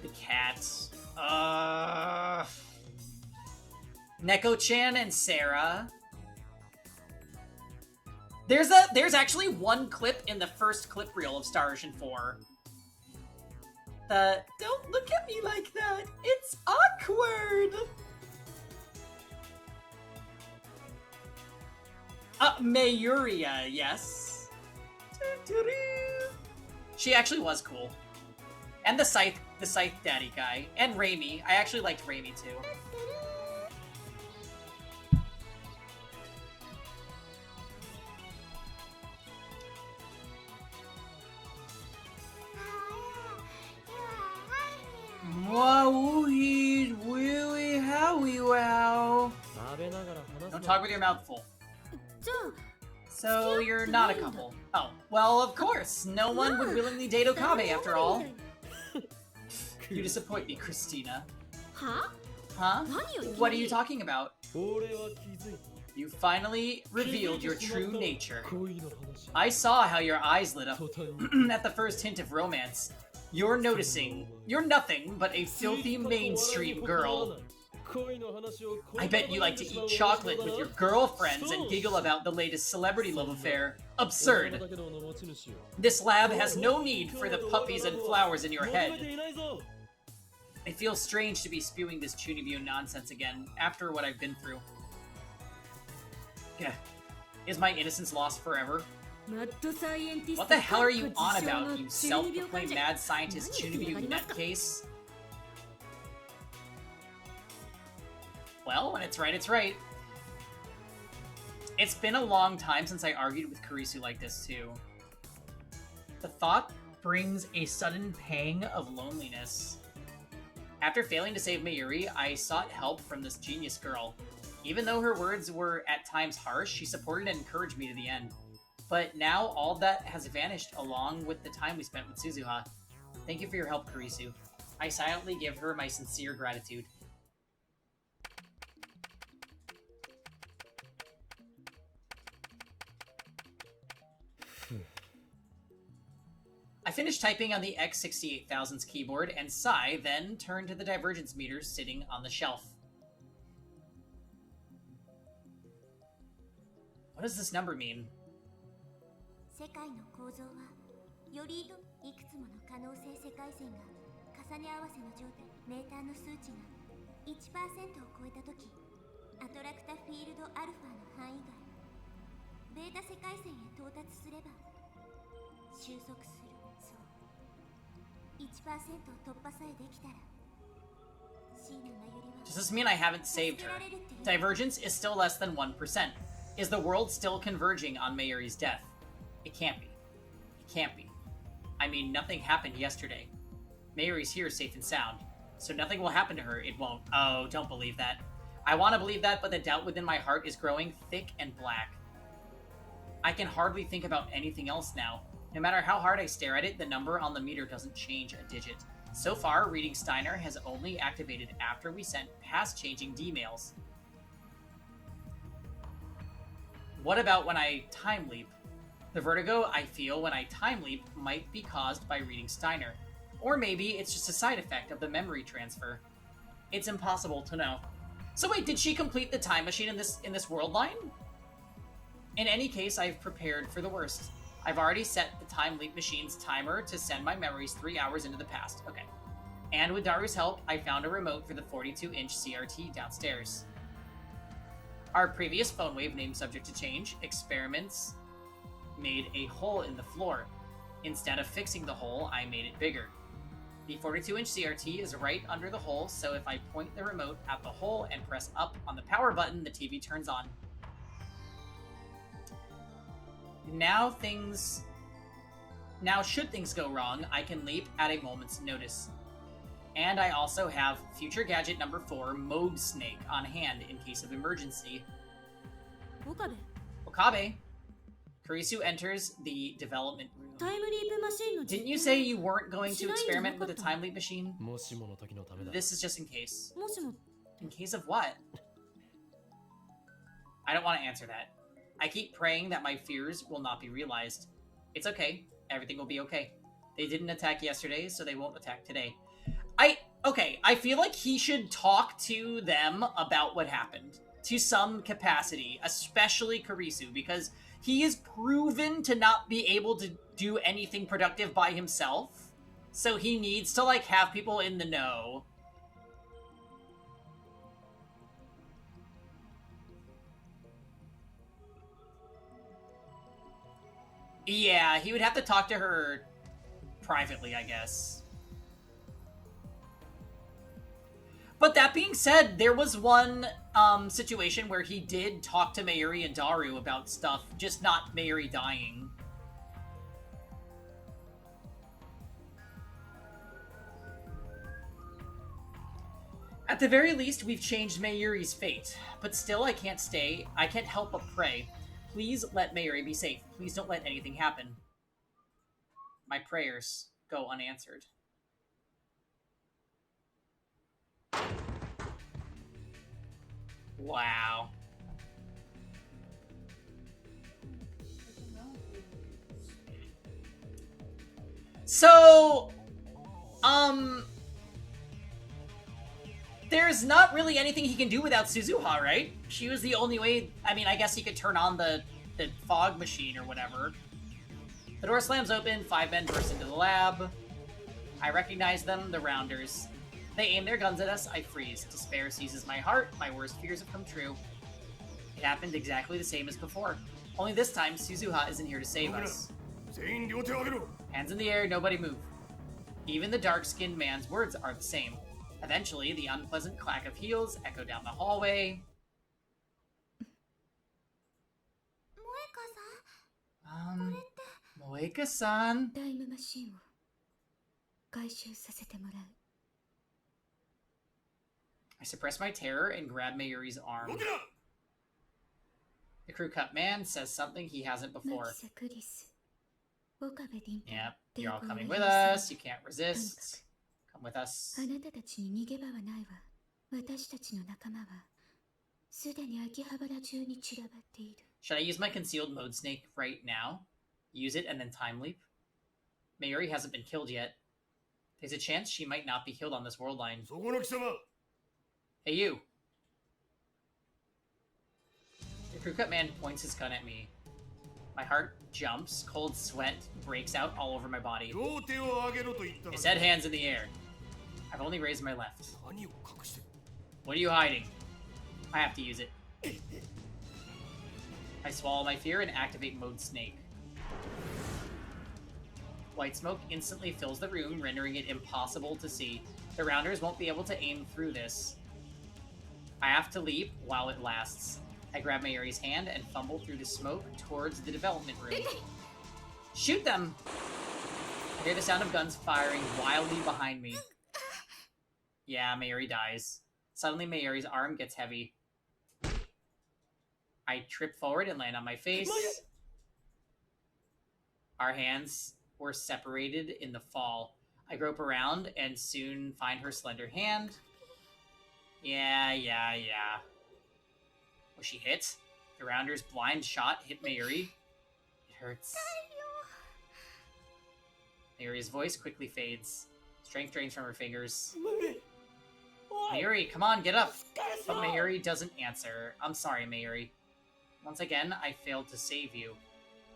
The cats. Neko-chan and Sarah. There's actually one clip in the first clip reel of Star Ocean 4. Don't look at me like that. It's awkward. Mayuria, yes. She actually was cool. And the Scythe Daddy guy. And Raimi. I actually liked Raimi too. Wow, he's really howie wow. Don't talk with your mouth full. じゃあ So you're not a couple. Oh, well, of course. No one would willingly date Okabe after all. You disappoint me, Christina. は Huh? 何よ What are you talking about? 俺は気づいた You finally revealed your true nature. 恋の話 I saw how your eyes lit up 途端に at the first hint of romance. You're noticing. You're nothing but a filthy mainstream girl. 恋の話を I bet you like to eat chocolate with your girlfriends and giggle about the latest celebrity love affair. Absurd. だけどの持ち主よ This lab has no need for the puppies and flowers in your 求 head. めていないぞ It feels strange to be spewing this Chunibyo nonsense again, after what I've been through. Yeah. Is my innocence lost forever? マッドサイエンティスト What the hell are you on 自称 about, の you 中二病患 self-proclaimed 者 mad scientist 何言ってるか Chunibyo ありますか nutcase? Well, when it's right, it's right. It's been a long time since I argued with Kurisu like this, too. The thought brings a sudden pang of loneliness. After failing to save Mayuri, I sought help from this genius girl. Even though her words were at times harsh, she supported and encouraged me to the end. But now all that has vanished along with the time we spent with Suzuha. Thank you for your help, Kurisu. I silently give her my sincere gratitude. I finished typing on the X68000's keyboard, and Sai then turned to the divergence meters sitting on the shelf. What does this number mean? 世界の構造はよりいくつもの可能性世界線が重ね合わせの状態メーターの数値が 1% を超えたときアトラクタフィールドアルファの範囲外ベータ世界線へ到達すれば収束するそう 1% を突破さえできたら C の名よりは Does this mean I haven't saved her? Divergence is still less than 1%. Is the world still converging on Mayuri's death? It can't be. It can't be. I mean, nothing happened yesterday. Mayuri's here safe and sound, so nothing will happen to her. It won't. Oh, don't believe that. I want to believe that, but the doubt within my heart is growing thick and black. I can hardly think about anything else now. No matter how hard I stare at it, the number on the meter doesn't change a digit. So far, reading Steiner has only activated after we sent past-changing D-mails. What about when I time leap? The vertigo I feel when I time leap might be caused by reading Steiner. Or maybe it's just a side effect of the memory transfer. It's impossible to know. So wait, did she complete the time machine in this world line? In any case, I've prepared for the worst. I've already set the time leap machine's timer to send my memories 3 hours into the past. Okay. And with Daru's help, I found a remote for the 42-inch CRT downstairs. Our previous phone wave name subject to change, experiments, made a hole in the floor. Instead of fixing the hole, I made it bigger. The 42-inch CRT is right under the hole, so if I point the remote at the hole and press up on the power button, the TV turns on. Now should things go wrong, I can leap at a moment's notice. And I also have future gadget number 4, Moog Snake, on hand in case of emergency. Okabe. Okabe. Kurisu enters the development room. タイムリープマシンの Didn't you say you weren't going to experiment with the time leap machine? もしもの時のためだ This is just in case. もしも In case of what? I don't want to answer that. I keep praying that my fears will not be realized. It's okay. Everything will be okay. They didn't attack yesterday, so they won't attack today. Okay, I feel like he should talk to them about what happened. To some capacity, especially Kurisu, because he is proven to not be able to do anything productive by himself. So he needs to, like, have people in the know. Yeah, he would have to talk to her privately, I guess. But that being said, there was one situation where he did talk to Mayuri and Daru about stuff, just not Mayuri dying. At the very least, we've changed Mayuri's fate. But still, I can't stay. I can't help but pray. Please let Mayuri be safe. Please don't let anything happen. My prayers go unanswered. Wow. So, there's not really anything he can do without Suzuha, right? She was the only way. I mean, I guess he could turn on the fog machine or whatever. The door slams open, 5 men burst into the lab. I recognize them, the Rounders. They aim their guns at us, I freeze. Despair seizes my heart, my worst fears have come true. It happened exactly the same as before. Only this time, Suzuha isn't here to save us. Hands in the air, nobody move. Even the dark-skinned man's words are the same. Eventually, the unpleasant clack of heels echo down the hallway. Moeka-san? タイムマシンを回収させてもらう。 I suppress my terror and grab Mayuri's arm. The crew cut man says something he hasn't before. Yep, you're all coming with us. You can't resist. Come with us. あなたたちに逃げ場はないわ。私たちの仲間はすでに秋葉原中に散らばっている。 Should I use my concealed mode snake right now? Use it and then time leap? Mayuri hasn't been killed yet. There's a chance she might not be killed on this world line. Hey, you. The crew cut man points his gun at me. My heart jumps, cold sweat breaks out all over my body. He said hands in the air. I've only raised my left. What are you hiding? I have to use it. I swallow my fear and activate mode snake. White smoke instantly fills the room, rendering it impossible to see. The Rounders won't be able to aim through this. I have to leap while it lasts. I grab Mayuri's hand and fumble through the smoke towards the development room. Shoot them! I hear the sound of guns firing wildly behind me. Yeah, Mayuri dies. Suddenly, Mayuri's arm gets heavy. I trip forward and land on my face. Our hands were separated in the fall. I grope around and soon find her slender hand. Yeah. Was she hit? The Rounder's blind shot hit Mayuri. It hurts. Mayuri's voice quickly fades. Strength drains from her fingers. Mayuri, come on, get up! But Mayuri doesn't answer. I'm sorry, Mayuri. Once again, I failed to save you.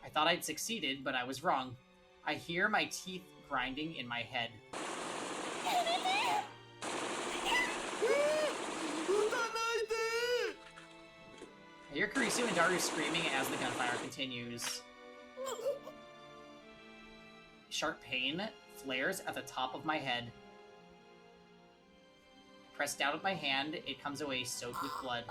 I thought I'd succeeded, but I was wrong. I hear my teeth grinding in my head. I hear Kurisu and Daru screaming as the gunfire continues. Sharp pain flares at the top of my head. Pressed down with my hand, it comes away soaked with blood.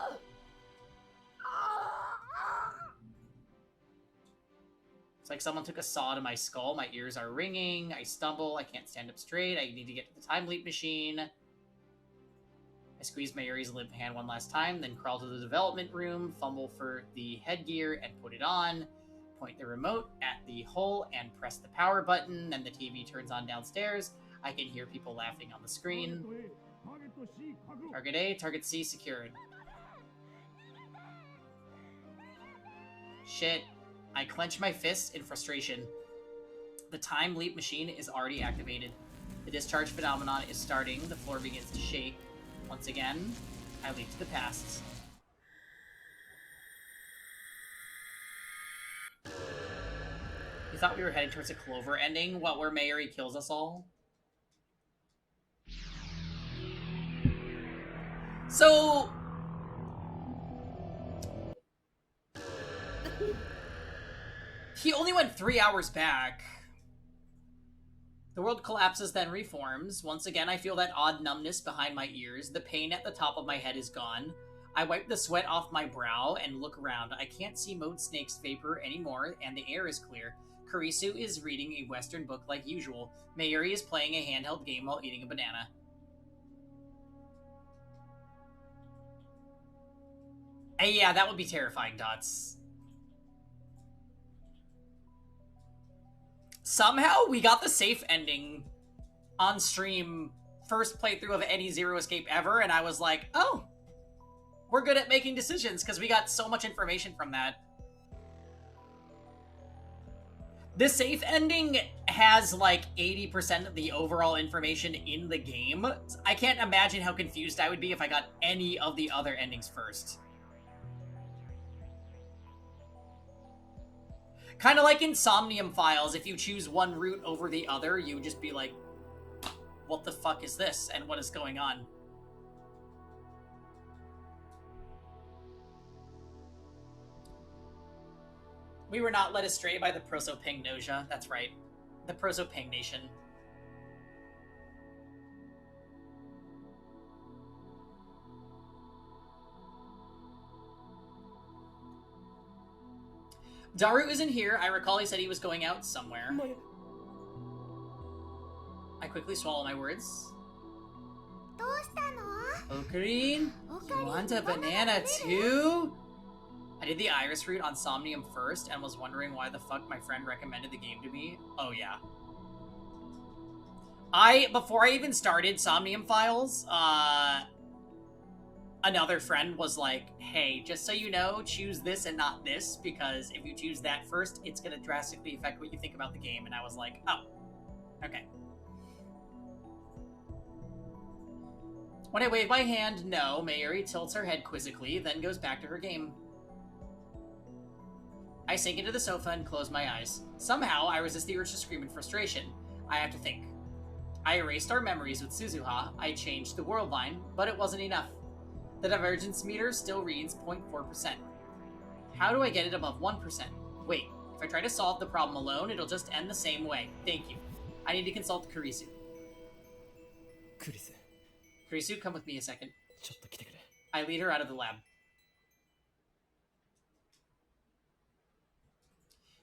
It's like someone took a saw to my skull. My ears are ringing. I stumble. I can't stand up straight. I need to get to the time leap machine. I squeeze Mayuri's limp hand one last time, then crawl to the development room, fumble for the headgear and put it on, point the remote at the hole and press the power button, then the TV turns on downstairs. I can hear people laughing on the screen. Target A, target C secured. Shit. I clench my fists in frustration. The time leap machine is already activated. The discharge phenomenon is starting. The floor begins to shake. Once again, I leap to the past. You thought we were heading towards a Clover ending? What, where Mayuri kills us all? So... he only went 3 hours back. The world collapses, then reforms. Once again, I feel that odd numbness behind my ears. The pain at the top of my head is gone. I wipe the sweat off my brow and look around. I can't see Mode Snake's vapor anymore, and the air is clear. Kurisu is reading a Western book like usual. Mayuri is playing a handheld game while eating a banana. Yeah, that would be terrifying, Dots. Somehow, we got the safe ending on stream, first playthrough of any Zero Escape ever, and I was like, oh, we're good at making decisions, because we got so much information from that. The safe ending has like 80% of the overall information in the game. I can't imagine how confused I would be if I got any of the other endings first. Kind of like in Somnium Files, if you choose one route over the other, you would just be like, what the fuck is this, and what is going on? We were not led astray by the Prosoping Noja. That's right. The Prosoping Nation. Daru isn't here. I recall he said he was going out somewhere. I quickly swallow my words. Ocarine? You want a banana too? I did the iris route on Somnium first and was wondering why the fuck my friend recommended the game to me. Oh yeah. Before I even started Somnium Files, another friend was like, hey, just so you know, choose this and not this, because if you choose that first, it's gonna drastically affect what you think about the game. And I was like, oh, okay. When I wave my hand, no, Mayuri tilts her head quizzically, then goes back to her game. I sink into the sofa and close my eyes. Somehow, I resist the urge to scream in frustration. I have to think. I erased our memories with Suzuha, I changed the world line, but it wasn't enough. The divergence meter still reads 0.4%. How do I get it above 1%? Wait, if I try to solve the problem alone, it'll just end the same way. Thank you. I need to consult Kurisu. Kurisu, come with me a second. I lead her out of the lab.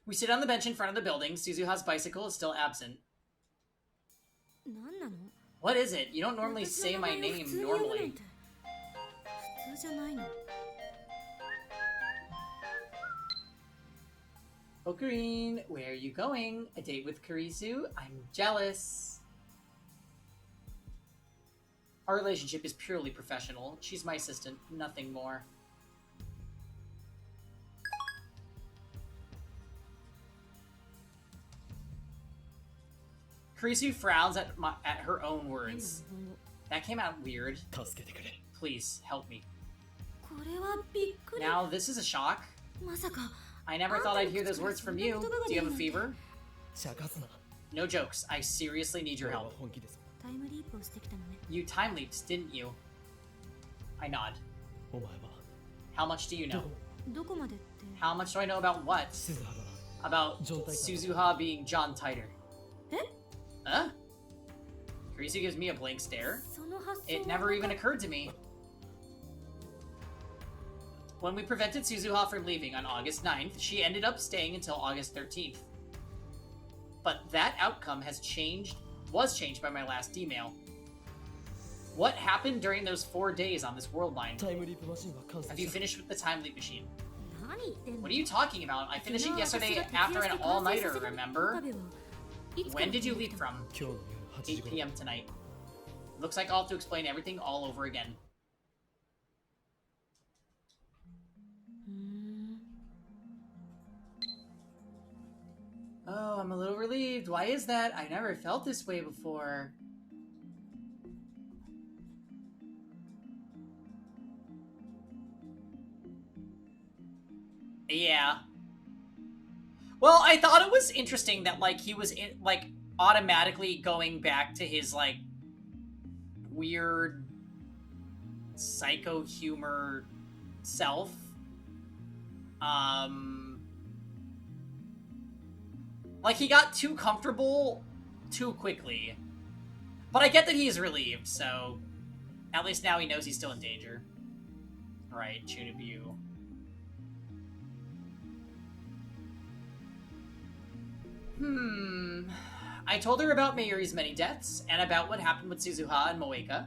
We sit on the bench in front of the building. Suzuha's bicycle is still absent. What is it? You don't normally say my name normally. Ocarine, where are you going? A date with Kurisu? I'm jealous. Our relationship is purely professional. She's my assistant, nothing more. Kurisu frowns at her own words. That came out weird. Please, help me. Now, this is a shock. I never thought I'd hear those words from you. Do you have a fever? No jokes. I seriously need your help. You time leaped, didn't you? I nod. How much do you know? How much do I know about what? About Suzuha being John Titor. Huh? Kurisu gives me a blank stare. It never even occurred to me. When we prevented Suzuha from leaving on August 9th, she ended up staying until August 13th. But that outcome was changed by my last email. What happened during those 4 days on this world line? Have you finished with the time leap machine? What are you talking about? I finished it yesterday after an all-nighter, remember? When did you leave from? 8 p.m. tonight. Looks like I'll have to explain everything all over again. Oh, I'm a little relieved. Why is that? I never felt this way before. Yeah. Well, I thought it was interesting that, like, he was, automatically going back to his, like, weird psycho humor self. Like, he got too comfortable too quickly. But I get that he's relieved, so at least now he knows he's still in danger. Right, Chunabu. I told her about Mayuri's many deaths, and about what happened with Suzuha and Moeka.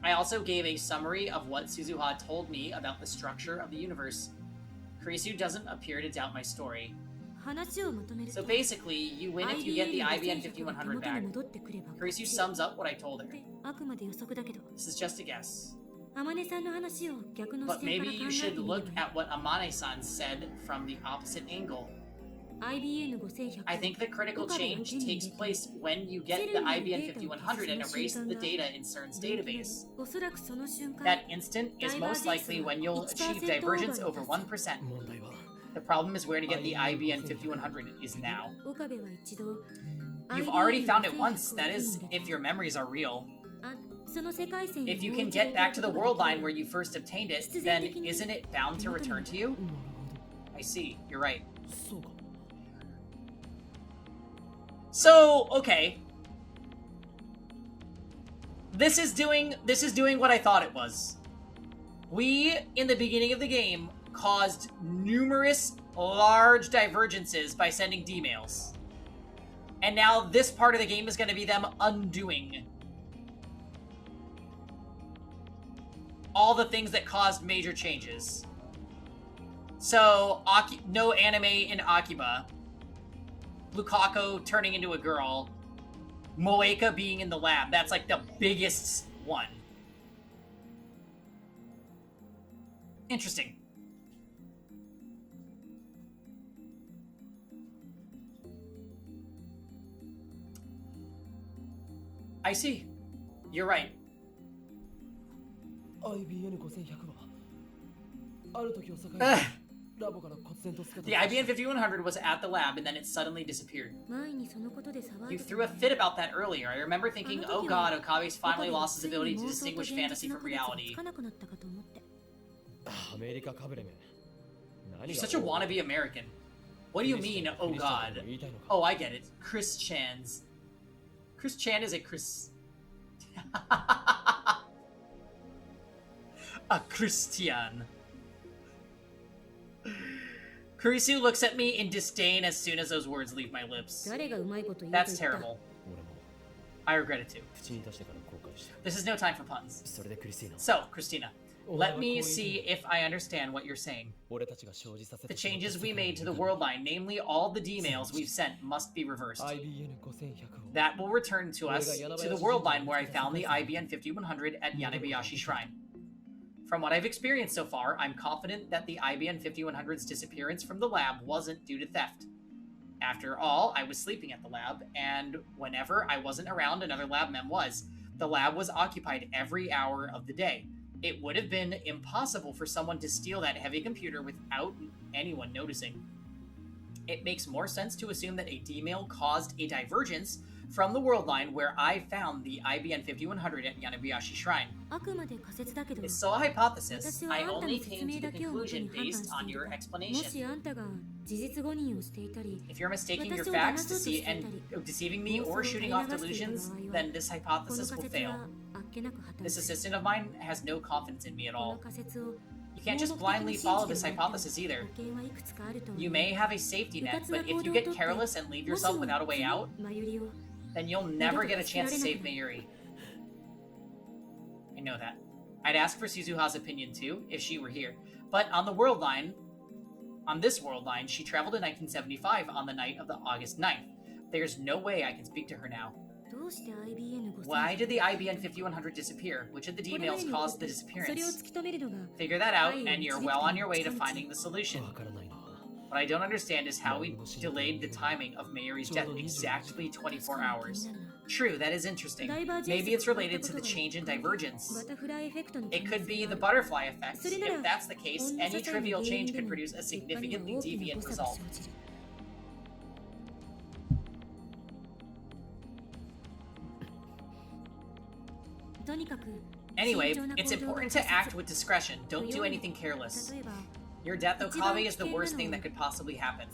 I also gave a summary of what Suzuha told me about the structure of the universe. Kurisu doesn't appear to doubt my story. So basically, you win if you get the IBN 5100 back. Kurisu sums up what I told her. This is just a guess. But maybe you should look at what Amane-san said from the opposite angle. I think the critical change takes place when you get the IBN 5100 and erase the data in CERN's database. That instant is most likely when you'll achieve divergence over 1%. The problem is where to get the IBN 5100 is now. You've already found it once, that is, if your memories are real. If you can get back to the world line where you first obtained it, then isn't it bound to return to you? I see, you're right. So, okay. This is doing what I thought it was. We, in the beginning of the game, caused numerous large divergences by sending D-mails. And now this part of the game is going to be them undoing all the things that caused major changes. So, no anime in Akiba. Lukaku turning into a girl. Moeka being in the lab. That's like the biggest one. Interesting. I see. You're right. The IBN 5100 was at the lab and then it suddenly disappeared. You threw a fit about that earlier. I remember thinking, oh god, Okabe's finally lost his ability to distinguish fantasy from reality. You're such a wannabe American. What do you mean, oh god? Oh, I get it. Chris Chan's. Chris Chan is a Chris... a Christian. Kurisu looks at me in disdain as soon as those words leave my lips. That's terrible. I regret it too. This is no time for puns. So, Christina, let me see if I understand what you're saying. The changes we made to the world line, namely all the D-mails we've sent, must be reversed. That will return to us to the world line where I found the IBN 5100 at Yanabayashi Shrine. From what I've experienced so far, I'm confident that the IBN 5100's disappearance from the lab wasn't due to theft. After all, I was sleeping at the lab, and whenever I wasn't around, another lab mem was. The lab was occupied every hour of the day. It would have been impossible for someone to steal that heavy computer without anyone noticing. It makes more sense to assume that a D-mail caused a divergence from the world line where I found the IBN 5100 at Yanabayashi Shrine. It's still a hypothesis. I only came to the conclusion based on your explanation. If you're mistaking your facts to see and deceiving me or shooting off delusions, then this hypothesis will fail. This assistant of mine has no confidence in me at all. You can't just blindly follow this hypothesis either. You may have a safety net, but if you get careless and leave yourself without a way out, then you'll never get a chance to save Mayuri. I know that. I'd ask for Suzuha's opinion too, if she were here. But on this world line, she traveled in 1975 on the night of the August 9th. There's no way I can speak to her now. Why did the IBN 5100 disappear? Which of the D-mails caused the disappearance? Figure that out, and you're well on your way to finding the solution. What I don't understand is how we delayed the timing of Mayuri's death exactly 24 hours. True, that is interesting. Maybe it's related to the change in divergence. It could be the butterfly effect. If that's the case, any trivial change could produce a significantly deviant result. Anyway, it's important to act with discretion. Don't do anything careless. Your death, Okabe, is the worst thing that could possibly happen.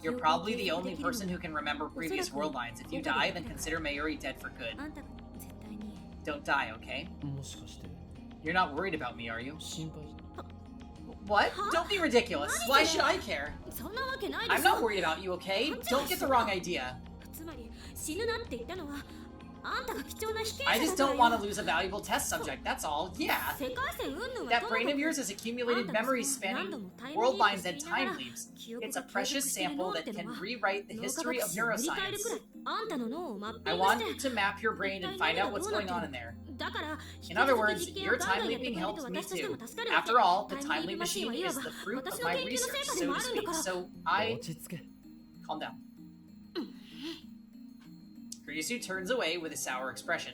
You're probably the only person who can remember previous world lines. If you die, then consider Mayuri dead for good. Don't die, okay? You're not worried about me, are you? What? Don't be ridiculous. Why should I care? I'm not worried about you, okay? Don't get the wrong idea. I just don't want to lose a valuable test subject, that's all. Yeah. That brain of yours has accumulated memories spanning world lines and time leaps. It's a precious sample that can rewrite the history of neuroscience. I want to map your brain and find out what's going on in there. In other words, your time leaping helps me too. After all, the time leap machine is the fruit of my research, so to speak. So calm down. Ryusu turns away with a sour expression.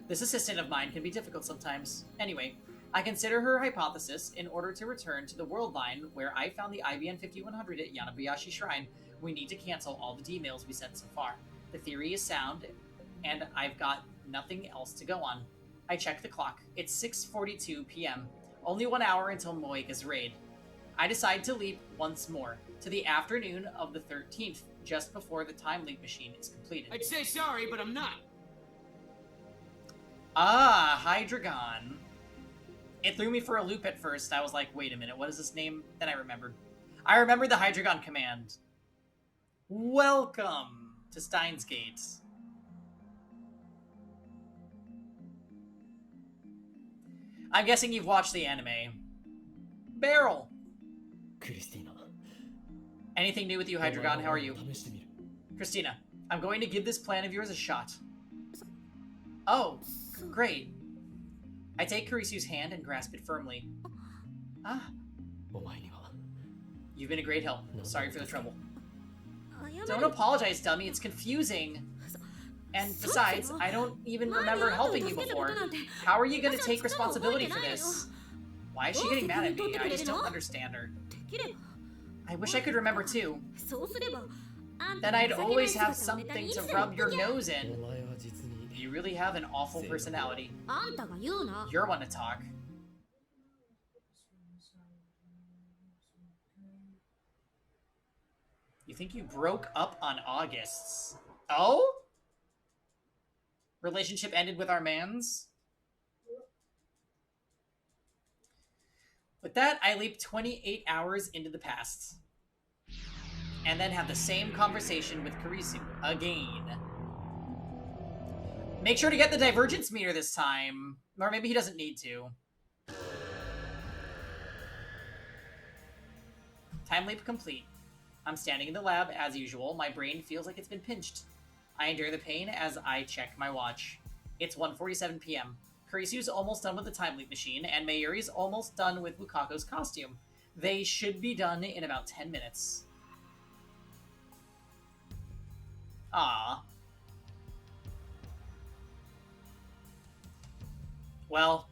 This assistant of mine can be difficult sometimes. Anyway, I consider her hypothesis in order to return to the world line where I found the IBN 5100 at Yanabayashi Shrine. We need to cancel all the D-mails we sent so far. The theory is sound, and I've got nothing else to go on. I check the clock. It's 6:42 p.m. Only 1 hour until Moeka's raid. I decide to leap once more, to the afternoon of the 13th, just before the time leap machine is completed. I'd say sorry, but I'm not. Ah, Hydreigon. It threw me for a loop at first. I was like, wait a minute, what is this name? Then I remembered. I remembered the Hydreigon command. Welcome to Steins Gate. I'm guessing you've watched the anime. Barrel. Christina. Anything new with you, Hydreigon? How are you? Christina, I'm going to give this plan of yours a shot. Oh, great. I take Kurisu's hand and grasp it firmly. Ah. You've been a great help. Sorry for the trouble. Don't apologize, dummy. It's confusing. And besides, I don't even remember helping you before. How are you going to take responsibility for this? Why is she getting mad at me? I just don't understand her. I wish I could remember too. Then I'd always have something to rub your nose in. You really have an awful personality. You're one to talk. You think you broke up on August? Oh? Relationship ended with our mans? With that, I leap 28 hours into the past. And then have the same conversation with Kurisu again. Make sure to get the divergence meter this time. Or maybe he doesn't need to. Time leap complete. I'm standing in the lab as usual. My brain feels like it's been pinched. I endure the pain as I check my watch. It's 1:47 p.m. Kurisu's almost done with the time leap machine, and Mayuri's almost done with Lukaku's costume. They should be done in about 10 minutes. Ah. Well,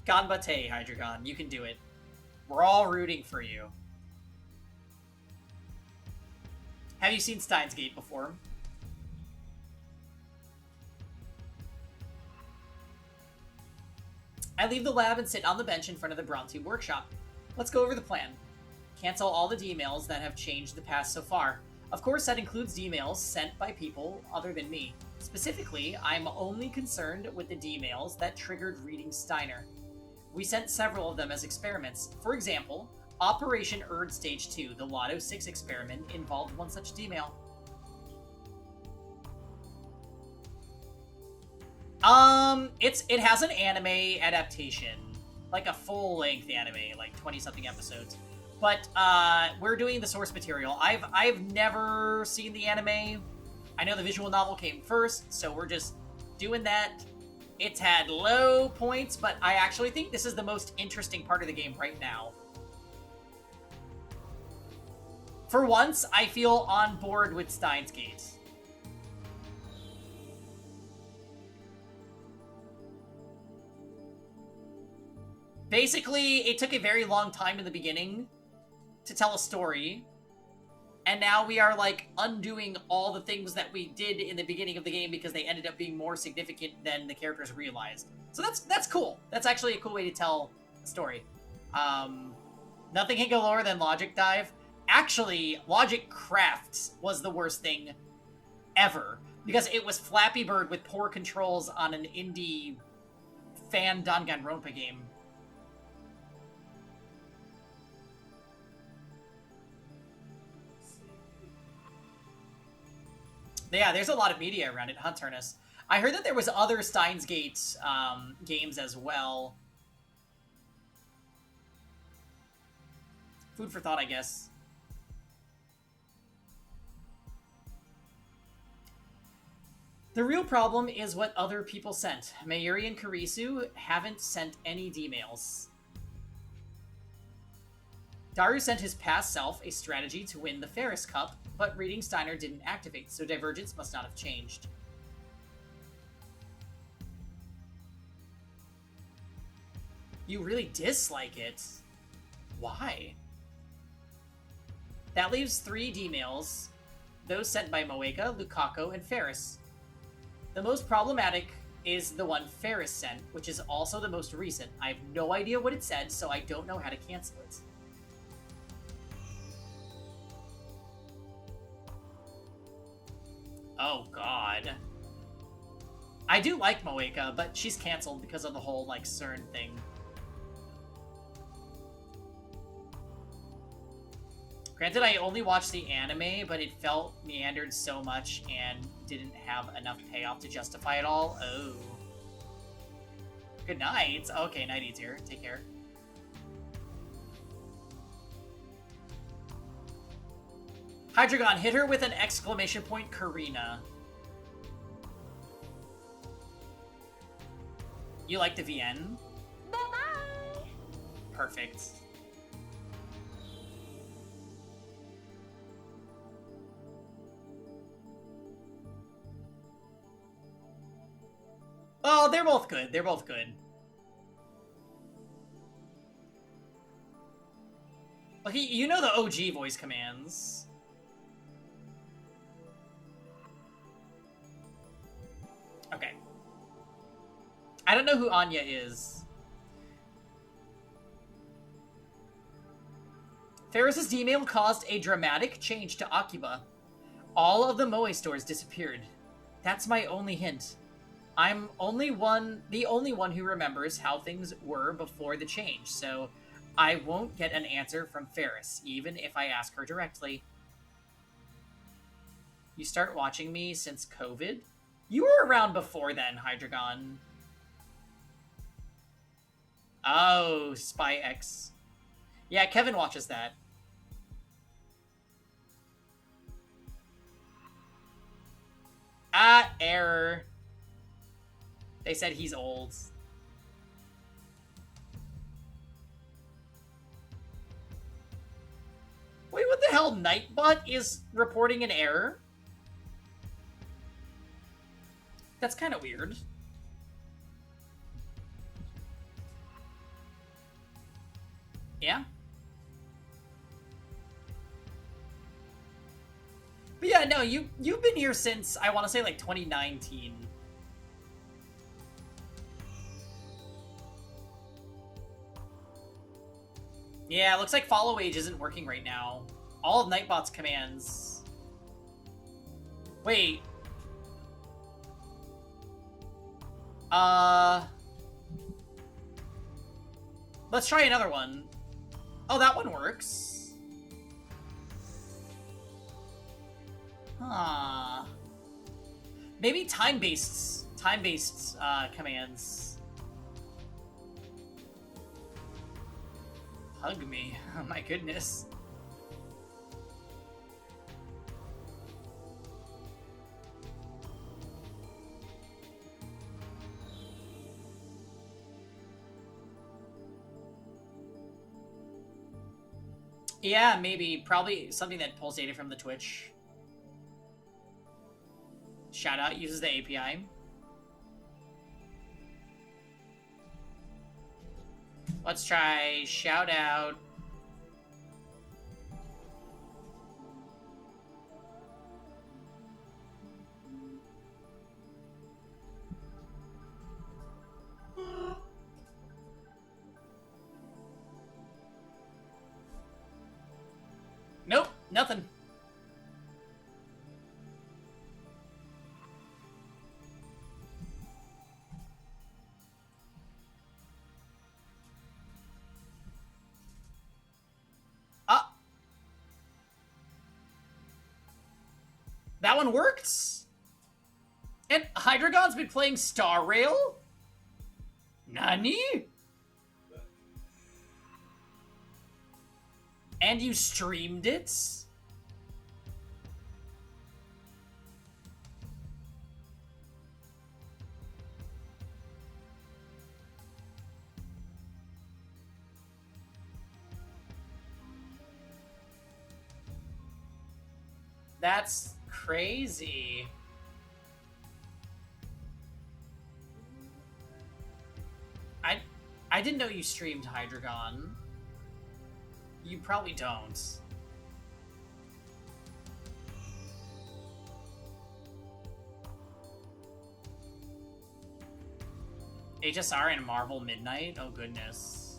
ganbate, Hydreigon. You can do it. We're all rooting for you. Have you seen Steins Gate before? I leave the lab and sit on the bench in front of the Brontube workshop. Let's go over the plan. Cancel all the D-mails that have changed the past so far. Of course, that includes D-mails sent by people other than me. Specifically, I'm only concerned with the D-mails that triggered reading Steiner. We sent several of them as experiments. For example, Operation Erd Stage 2, the Lotto 6 experiment, involved one such D-mail. It has an anime adaptation, like a full-length anime, like 20-something episodes. But we're doing the source material. I've never seen the anime. I know the visual novel came first, so we're just doing that. It's had low points, but I actually think this is the most interesting part of the game right now. For once, I feel on board with Steins Gate. Basically, it took a very long time in the beginning to tell a story, and now we are, like, undoing all the things that we did in the beginning of the game because they ended up being more significant than the characters realized. So that's cool. That's actually a cool way to tell a story. Nothing can go lower than Logic Dive. Actually, Logic Crafts was the worst thing ever, because it was Flappy Bird with poor controls on an indie fan Danganronpa game. Yeah, there's a lot of media around it, huh, Turnus? I heard that there was other Steins Gate games as well. Food for thought, I guess. The real problem is what other people sent. Mayuri and Karisu haven't sent any D-mails. Daru sent his past self a strategy to win the Ferris Cup, but reading Steiner didn't activate, so Divergence must not have changed. You really dislike it? Why? That leaves 3 D-mails, those sent by Moeka, Lukaku, and Ferris. The most problematic is the one Ferris sent, which is also the most recent. I have no idea what it said, so I don't know how to cancel it. Oh god. I do like Moeka, but she's canceled because of the whole, like, CERN thing. Granted, I only watched the anime, but it felt meandered so much and didn't have enough payoff to justify it all. Oh. Good night. Okay, Night Eats here. Take care. Hydreigon, hit her with an exclamation point, Karina. You like the VN? Bye-bye! Perfect. Oh, they're both good. They're both good. Well, you know the OG voice commands. Okay. I don't know who Anya is. Ferris's D-mail caused a dramatic change to Akiba. All of the Moe stores disappeared. That's my only hint. I'm the only one who remembers how things were before the change, so I won't get an answer from Ferris, even if I ask her directly. You start watching me since COVID? You were around before then, Hydreigon. Oh, Spy X. Yeah, Kevin watches that. Ah, error. They said he's old. Wait, what the hell? Nightbot is reporting an error? That's kind of weird. Yeah. But yeah, no, you've been here since, I want to say, like, 2019. Yeah, it looks like follow age isn't working right now. All of Nightbot's commands. Wait. Let's try another one. Oh, that one works. Huh. Maybe time-based commands. Hug me. Oh my goodness. Yeah, maybe. Probably something that pulls data from the Twitch. Shoutout uses the API. Let's try shoutout. Nope, nothing. That one worked? And Hydreigon's been playing Star Rail? Nani? And you streamed it? That's crazy. I didn't know you streamed Hydreigon. You probably don't. HSR and Marvel Midnight? Oh goodness.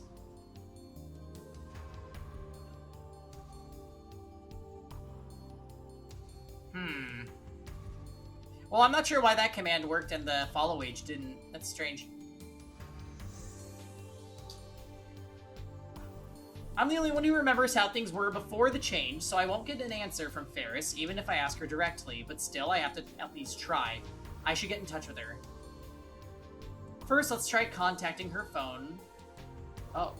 Well, I'm not sure why that command worked and the follow age didn't. That's strange. I'm the only one who remembers how things were before the change, so I won't get an answer from Ferris, even if I ask her directly, but still I have to at least try. I should get in touch with her. First, let's try contacting her phone. Oh.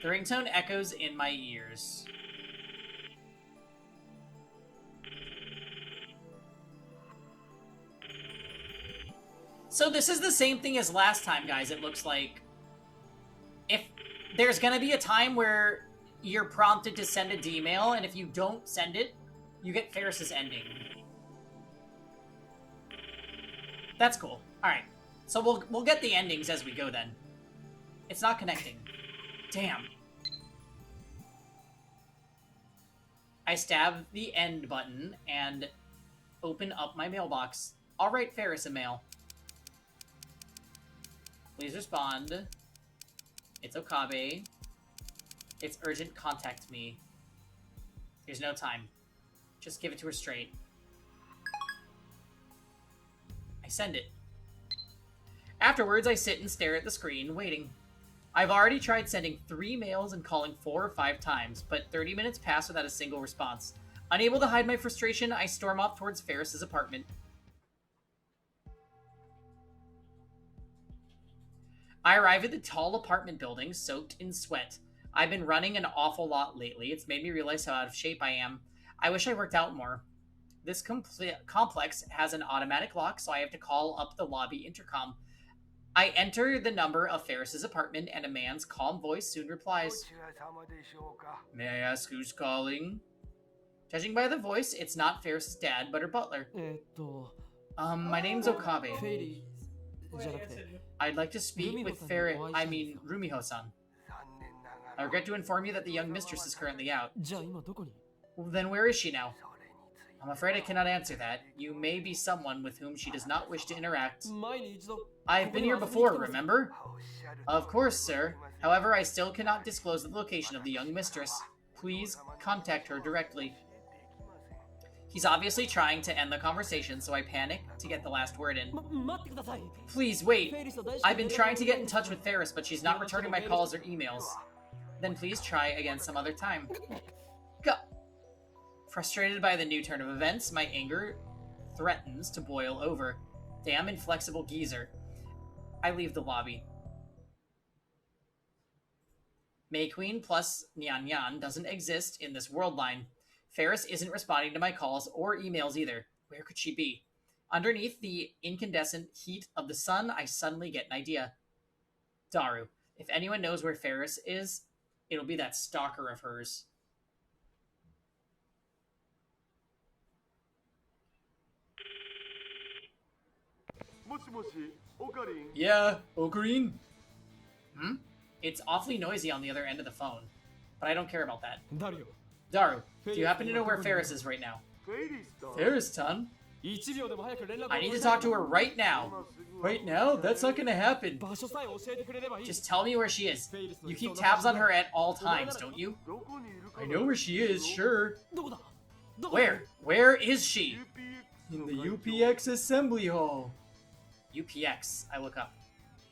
The ringtone echoes in my ears. So this is the same thing as last time, guys, it looks like. If there's gonna be a time where you're prompted to send a D-mail, and if you don't send it, you get Ferris's ending. That's cool. Alright. So we'll get the endings as we go then. It's not connecting. Damn. I stab the end button and open up my mailbox. I'll write Ferris a mail. Please respond. It's Okabe. It's urgent, contact me. There's no time. Just give it to her straight. I send it. Afterwards, I sit and stare at the screen, waiting. I've already tried sending 3 mails and calling 4 or 5 times, but 30 minutes pass without a single response. Unable to hide my frustration, I storm off towards Ferris's apartment. I arrive at the tall apartment building, soaked in sweat. I've been running an awful lot lately. It's made me realize how out of shape I am. I wish I worked out more. This complex has an automatic lock, so I have to call up the lobby intercom. I enter the number of Ferris's apartment, and a man's calm voice soon replies. May I ask who's calling? Judging by the voice, it's not Ferris's dad, but her butler. My name's Okabe. I'd like to speak with Rumiho-san. I regret to inform you that the young mistress is currently out. Well, then where is she now? I'm afraid I cannot answer that. You may be someone with whom she does not wish to interact. I've been here before, remember? Of course, sir. However, I still cannot disclose the location of the young mistress. Please contact her directly. He's obviously trying to end the conversation, so I panic to get the last word in. Please, wait. I've been trying to get in touch with Ferris, but she's not returning my calls or emails. Then please try again some other time. Go. Frustrated by the new turn of events, my anger threatens to boil over. Damn inflexible geezer. I leave the lobby. May Queen plus Nyan Nyan doesn't exist in this world line. Ferris isn't responding to my calls or emails either. Where could she be? Underneath the incandescent heat of the sun, I suddenly get an idea. Daru. If anyone knows where Ferris is, it'll be that stalker of hers. Yeah, Ocarine? It's awfully noisy on the other end of the phone, but I don't care about that. Daru, do you happen to know where Ferris is right now? Ferris-tan? I need to talk to her right now. Right now? That's not gonna happen. Just tell me where she is. You keep tabs on her at all times, don't you? I know where she is, sure. Where? Where is she? In the UPX assembly hall. UPX. I look up.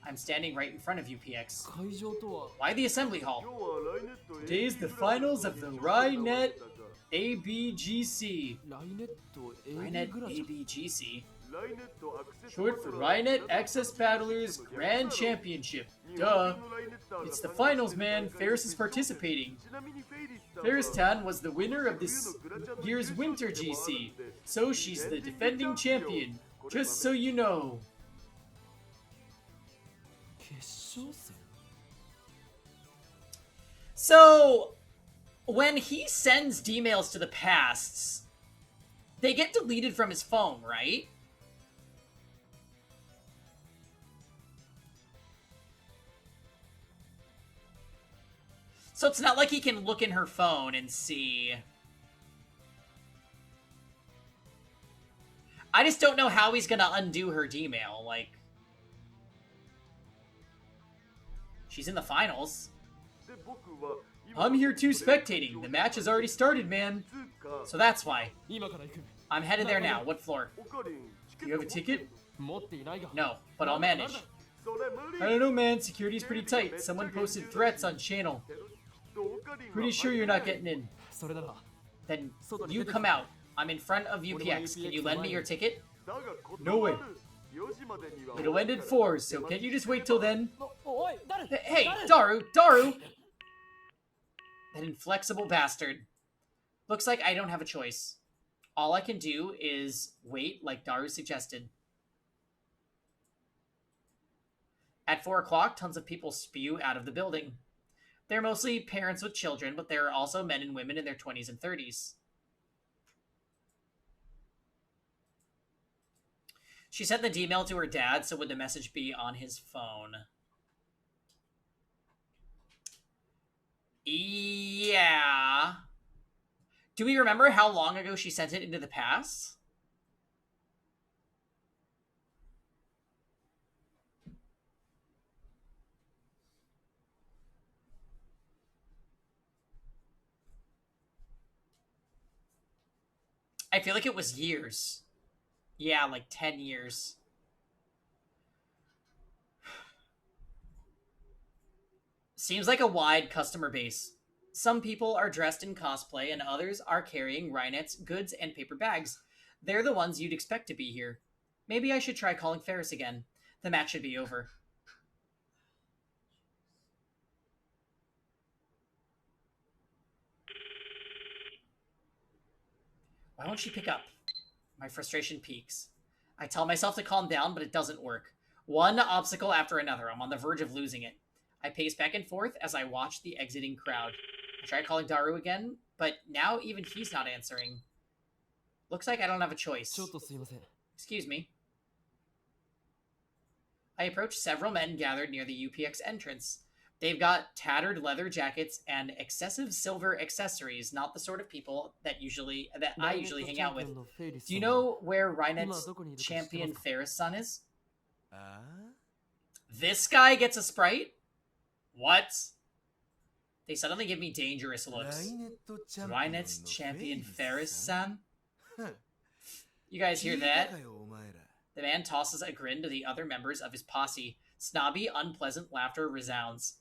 I'm standing right in front of UPX. 会場とは Why the assembly hall? Today's the finals of the Rynet ABGC. Rynet ABGC. Short for Rynet Access Battlers Grand Championship. Duh. It's the finals, man. Ferris is participating. Ferris Tan was the winner of this year's Winter GC, so she's the defending champion. Just so you know. So, when he sends D-mails to the pasts, they get deleted from his phone, right? So it's not like he can look in her phone and see. I just don't know how he's gonna undo her D-mail, like... She's in the finals. I'm here too spectating. The match has already started, man. So that's why. I'm headed there now. What floor? You have a ticket? No, but I'll manage. I don't know, man. Security's pretty tight. Someone posted threats on channel. Pretty sure you're not getting in. Then you come out. I'm in front of UPX. Can you lend me your ticket? No way. It'll end at 4, so can't you just wait till then? Hey, Daru! Daru! That inflexible bastard. Looks like I don't have a choice. All I can do is wait like Daru suggested. At 4 o'clock, tons of people spew out of the building. They're mostly parents with children, but there are also men and women in their 20s and 30s. She sent the D-mail to her dad, so would the message be on his phone? Yeah. Do we remember how long ago she sent it into the past? I feel like it was years. Yeah, like 10 years. Seems like a wide customer base. Some people are dressed in cosplay and others are carrying Rynet's goods and paper bags. They're the ones you'd expect to be here. Maybe I should try calling Ferris again. The match should be over. Why won't she pick up? My frustration peaks. I tell myself to calm down, but it doesn't work. One obstacle after another. I'm on the verge of losing it. I pace back and forth as I watch the exiting crowd. I try calling Daru again, but now even he's not answering. Looks like I don't have a choice. Excuse me. I approach several men gathered near the UPX entrance. They've got tattered leather jackets and excessive silver accessories, not the sort of people that I usually hang out with. Do you know where Rynet's champion Ferris-san is? This guy gets a Sprite? What? They suddenly give me dangerous looks. Rynet's champion Ferris-san? You guys hear that? The man tosses a grin to the other members of his posse. Snobby, unpleasant laughter resounds.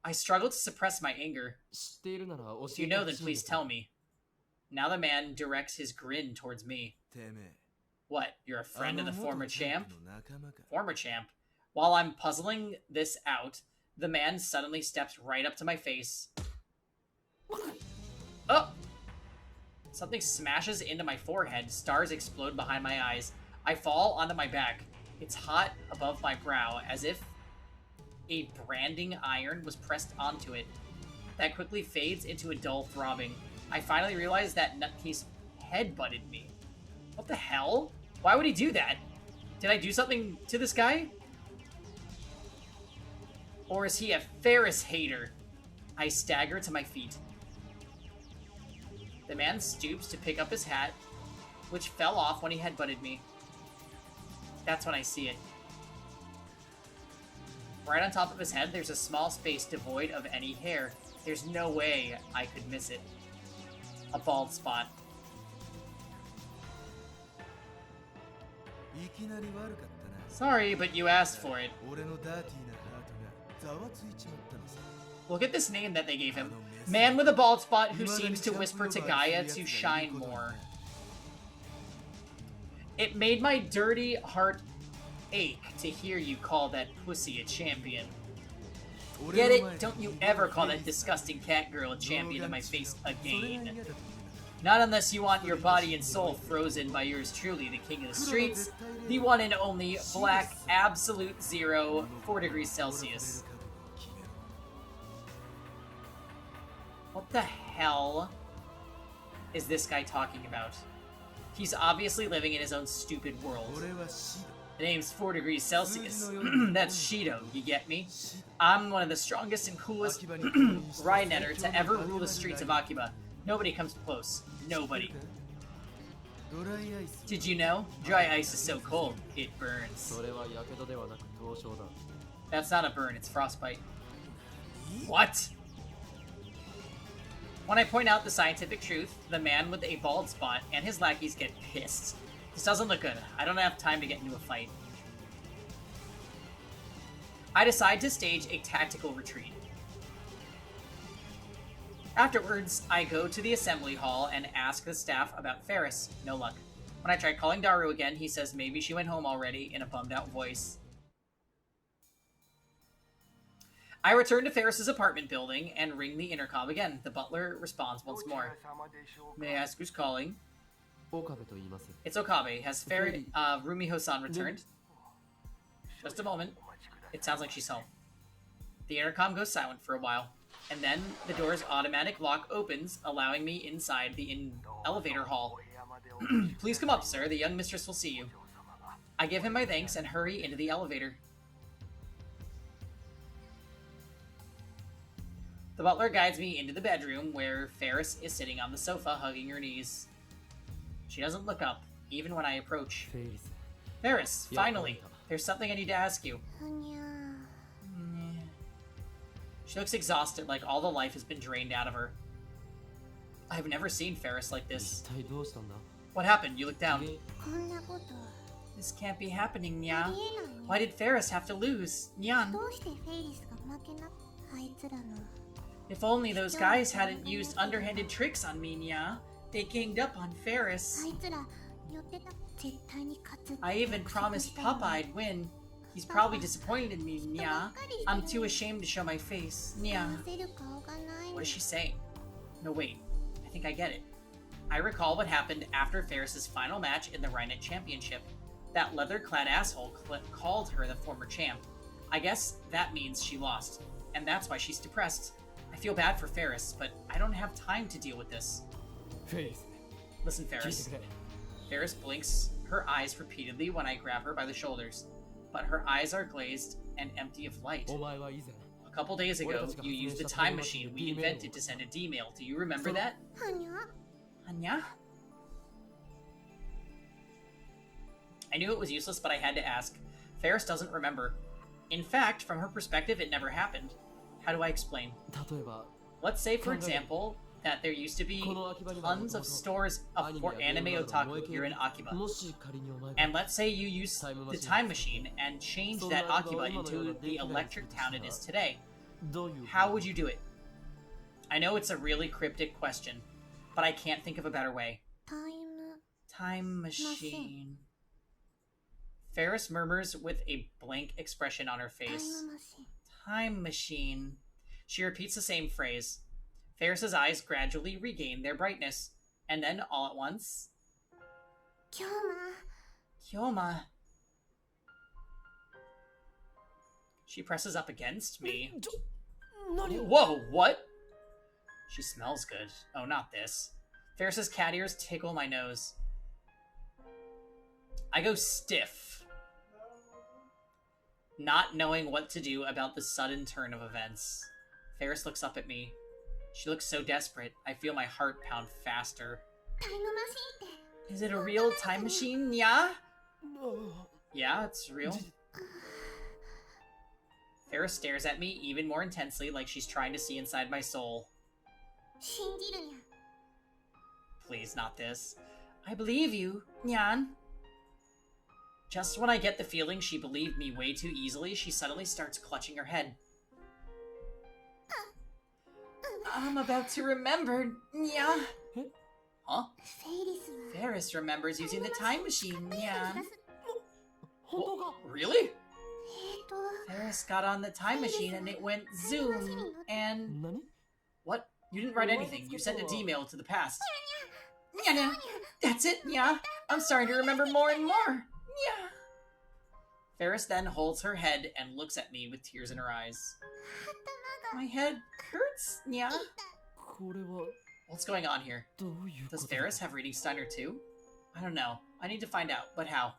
I struggle to suppress my anger. If you know, then please tell me. Now the man directs his grin towards me. What, you're a friend of the former champ? Former champ? While I'm puzzling this out, the man suddenly steps right up to my face. Oh! Something smashes into my forehead. Stars explode behind my eyes. I fall onto my back. It's hot above my brow, as if a branding iron was pressed onto it. That quickly fades into a dull throbbing. I finally realize that Nutcase headbutted me. What the hell? Why would he do that? Did I do something to this guy? Or is he a Ferris hater? I stagger to my feet. The man stoops to pick up his hat, which fell off when he headbutted me. That's when I see it. Right on top of his head, there's a small space devoid of any hair. There's no way I could miss it. A bald spot. Sorry, but you asked for it. 俺のダーティーなハートがざわついちまったのさ。 Look at this name that they gave him. Man with a bald spot who seems to whisper to Gaia to shine more. It made my dirty heart ache to hear you call that pussy a champion. Get it? Don't you ever call that disgusting cat girl a champion to my face again. Not unless you want your body and soul frozen by yours truly, the king of the streets, the one and only black absolute zero, 4 degrees Celsius. What the hell is this guy talking about? He's obviously living in his own stupid world. The name's 4 degrees Celsius. That's Shido, you get me? I'm one of the strongest and coolest Rainetter to ever rule the streets of Akiba. Nobody comes close. Nobody. Did you know? Dry ice is so cold, it burns. That's not a burn, it's frostbite. What? When I point out the scientific truth, the man with a bald spot and his lackeys get pissed. This doesn't look good. I don't have time to get into a fight. I decide to stage a tactical retreat. Afterwards, I go to the assembly hall and ask the staff about Ferris. No luck. When I try calling Daru again, he says maybe she went home already in a bummed out voice. I return to Ferris's apartment building and ring the intercom again. The butler responds once more. May I ask who's calling? It's Okabe. Has Rumiho-san returned? Just a moment. It sounds like she's home. The intercom goes silent for a while, and then the door's automatic lock opens, allowing me inside the elevator hall. Please come up, sir. The young mistress will see you. I give him my thanks and hurry into the elevator. The butler guides me into the bedroom, where Ferris is sitting on the sofa, hugging her knees. She doesn't look up, even when I approach. Ferris, finally! There's something I need to ask you. She looks exhausted, like all the life has been drained out of her. I've never seen Ferris like this. What happened? You look down. This can't be happening, Nya. Why did Ferris have to lose? Nyan. If only those guys hadn't used underhanded tricks on me, Nya. They ganged up on Ferris. I even promised Papa I'd win. He's probably disappointed in me, Nya. I'm too ashamed to show my face. Nya. What is she saying? No, wait. I think I get it. I recall what happened after Ferris's final match in the Rhinet Championship. That leather-clad asshole called her the former champ. I guess that means she lost, and that's why she's depressed. I feel bad for Ferris, but I don't have time to deal with this. Listen, Ferris. Ferris blinks her eyes repeatedly when I grab her by the shoulders, but her eyes are glazed and empty of light. A couple days ago, you used the time machine we invented to send a D-mail. Do you remember that? Anya? I knew it was useless, but I had to ask. Ferris doesn't remember. In fact, from her perspective, it never happened. How do I explain? Let's say, for example, that there used to be tons of stores for anime otaku here in Akiba. And let's say you use the time machine and change that Akiba into the electric town it is today. How would you do it? I know it's a really cryptic question, but I can't think of a better way. Time machine. Ferris murmurs with a blank expression on her face. Time machine. She repeats the same phrase. Ferris's eyes gradually regain their brightness, and then all at once... Kyoma. She presses up against me. Whoa, what? She smells good. Oh, not this. Ferris's cat ears tickle my nose. I go stiff, not knowing what to do about the sudden turn of events. Ferris looks up at me. She looks so desperate, I feel my heart pound faster. Is it a real time machine, yeah? Yeah, it's real. Ferris stares at me even more intensely, like she's trying to see inside my soul. Please, not this. I believe you, Nyan. Just when I get the feeling she believed me way too easily, she suddenly starts clutching her head. I'm about to remember, Nya. Huh? フェイリスは Ferris remembers using the time machine, 使ったような Nyan. 気がす Really? と Ferris got on the time machine and it went zoom, and... 何 What? You didn't write anything. You sent an email to the past. Nya, Nya. That's it, Nya. I'm starting to remember more and more. Nya. Ferris then holds her head and looks at me with tears in her eyes. My head hurts, Nya. これは What's going on here? どういうこ Does とだ Ferris have reading Steiner too? I don't know. I need to find out, but how?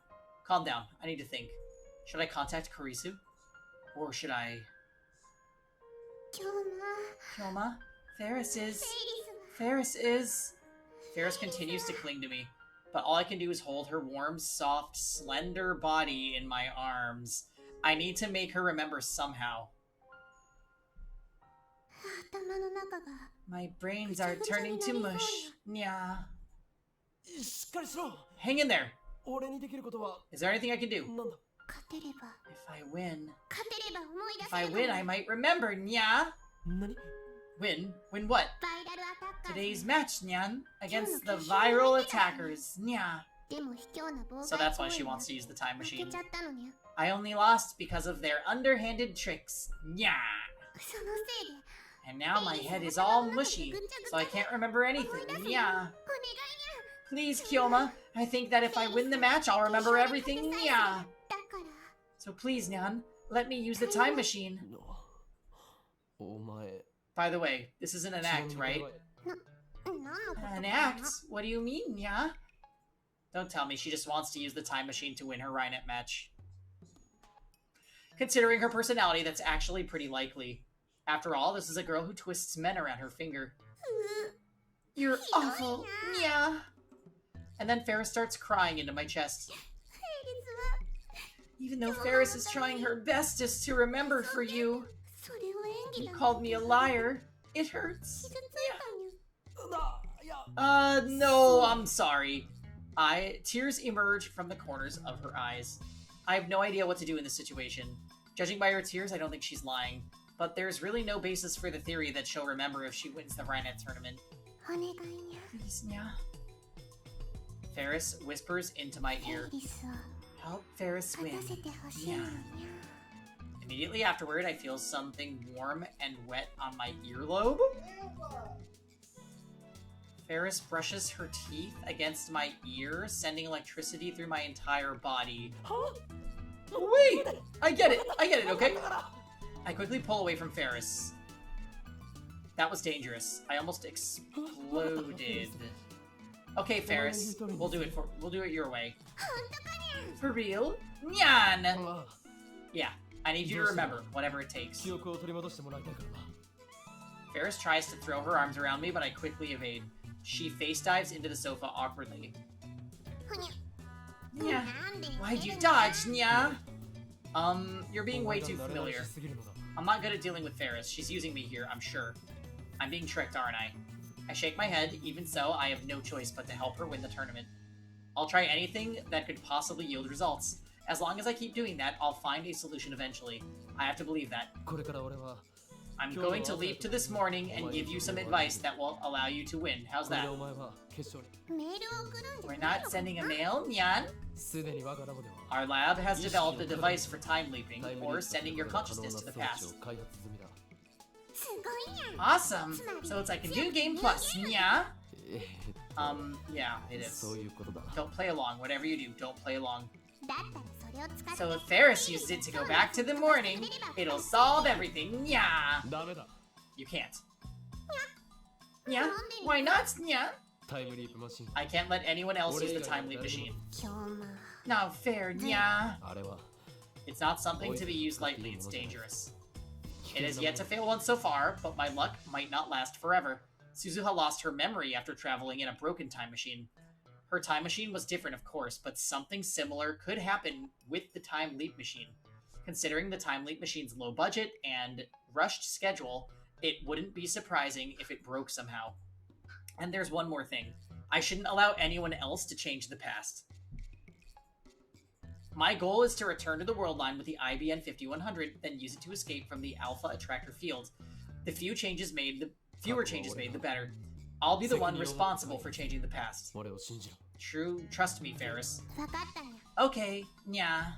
Calm down. I need to think. Should I contact Kurisu? Or should I... 今日も Kyoma? Ferris is... フェイリスは Ferris is... Ferris continues to cling to me, but all I can do is hold her warm, soft, slender body in my arms. I need to make her remember somehow. 頭の中が My brains are turning to mush. Nya. しっかりしろ Hang in there. 俺にできることは Is there anything I can do? なんだ勝てれば If I win... 勝てれば思い出 If せ I る win, I might remember, Nya. 何 Win? Win what? バイラルアタッカー Today's match, Nyan. Against the viral attackers, Nya. でも卑怯な妨 So 害 that's 行 why 為 she は wants to use the time 負け machine. ちゃったのにゃ I only lost because of their underhanded tricks, Nya. そのせいで And now my head is all mushy, so I can't remember anything, Nya. お願いにゃ Please, Kyoma. I think that if I win the match, I'll remember everything, Nya. だから So please, Nyan, let me use the time machine. お前 By the way, this isn't an act, right? 何のことか An な act? What do you mean, Nya? Don't tell me she just wants to use the time machine to win her Rhinet match. Considering her personality, that's actually pretty likely. After all, this is a girl who twists men around her finger. You're awful, Nya. And then Ferris starts crying into my chest. フェイリスは Even though Ferris is trying her bestest to remember for you, それを演技 you だ called me a liar. It hurts. 傷ついたにゃ いや No, I'm sorry. Tears emerge from the corners of her eyes. I have no idea what to do in this situation. Judging by her tears, I don't think she's lying. But there's really no basis for the theory that she'll remember if she wins the Rhinet tournament. お願いにゃ Please, Nya. Ferris whispers into my フェ ear. イリスを Help Ferris 勝 win. たせてほしいのにゃ Immediately afterward, I feel something warm and wet on my earlobe. Ferris brushes her teeth against my ear, sending electricity through my entire body. Wait! I get it, okay? I quickly pull away from Ferris. That was dangerous. I almost exploded. Okay, Ferris. We'll do it your way. For real? Nyan! あ Yeah, I need you to remember, whatever it takes. 記憶を取り戻してもらいたいからな Ferris tries to throw her arms around me, but I quickly evade. She face dives into the sofa awkwardly. ふにゃ Nya, なんで why'd you dodge, Nya? You're being お way 前が too 慣れない familiar. しすぎるのだ I'm not good at dealing with Ferris. She's using me here, I'm sure. I'm being tricked, aren't I? I shake my head. Even so, I have no choice but to help her win the tournament. I'll try anything that could possibly yield results. As long as I keep doing that, I'll find a solution eventually. I have to believe that. これから俺は I'm going to leap to this morning and give you some advice that will allow you to win. How's これで that? お前は決勝に メールを送るんじゃ We're ない not の sending a mail, Nyan? すでに我がラボでは Our lab has developed a device for time leaping, タイムリー or プ sending your 可能な consciousness to the 装置 past. を開発済みだすごいにゃ Awesome! So it's like a new game plus, yeah? え Yeah, it is. そういうことだ Don't play along. Whatever you do, don't play along. だったらそれを使って So if Ferris used it to go back to the morning, it'll solve everything, yeah! ダメだ You can't. Yeah? Why not, yeah? タイムリープマシン I can't let anyone else use the time leap machine. 今日も Not fair, yeah? あれは It's not something to be used lightly, it's dangerous. It has yet to fail once so far, but my luck might not last forever. Suzuha lost her memory after traveling in a broken time machine. Her time machine was different, of course, but something similar could happen with the time leap machine. Considering the time leap machine's low budget and rushed schedule, it wouldn't be surprising if it broke somehow. And there's one more thing. I shouldn't allow anyone else to change the past. My goal is to return to the world line with the IBN 5100, then use it to escape from the Alpha Attractor field. The fewer changes made, the better. I'll be the one responsible for changing the past. True, trust me, Ferris. わかったにゃ Okay, nya.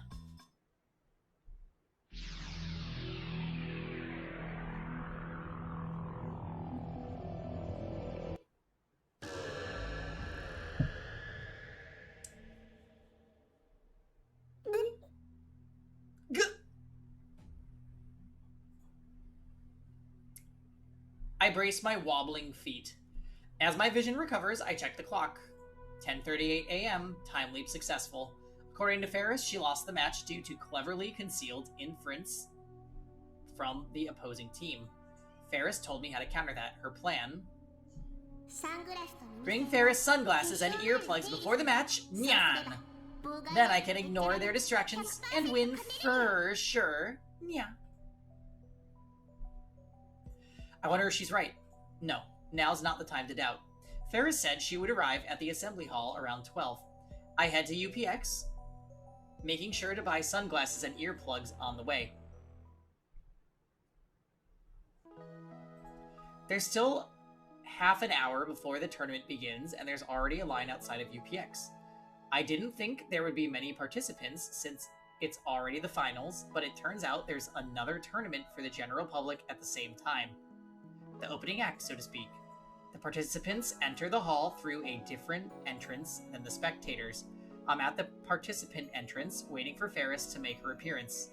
I brace my wobbling feet. As my vision recovers, I check the clock. 10:38 a.m. Time leap successful. According to Ferris, she lost the match due to cleverly concealed inference from the opposing team. Ferris told me how to counter that. Her plan: サングラスと耳 bring Ferris sunglasses and earplugs before the match. Nyan! Then I can ignore their distractions and win for sure. Nyan. I wonder if she's right. No, now's not the time to doubt. Ferris said she would arrive at the assembly hall around 12. I head to UPX, making sure to buy sunglasses and earplugs on the way. There's still half an hour before the tournament begins, and there's already a line outside of UPX. I didn't think there would be many participants since it's already the finals, but it turns out there's another tournament for the general public at the same time. The opening act, so to speak. The participants enter the hall through a different entrance than the spectators. I'm at the participant entrance, waiting for Ferris to make her appearance.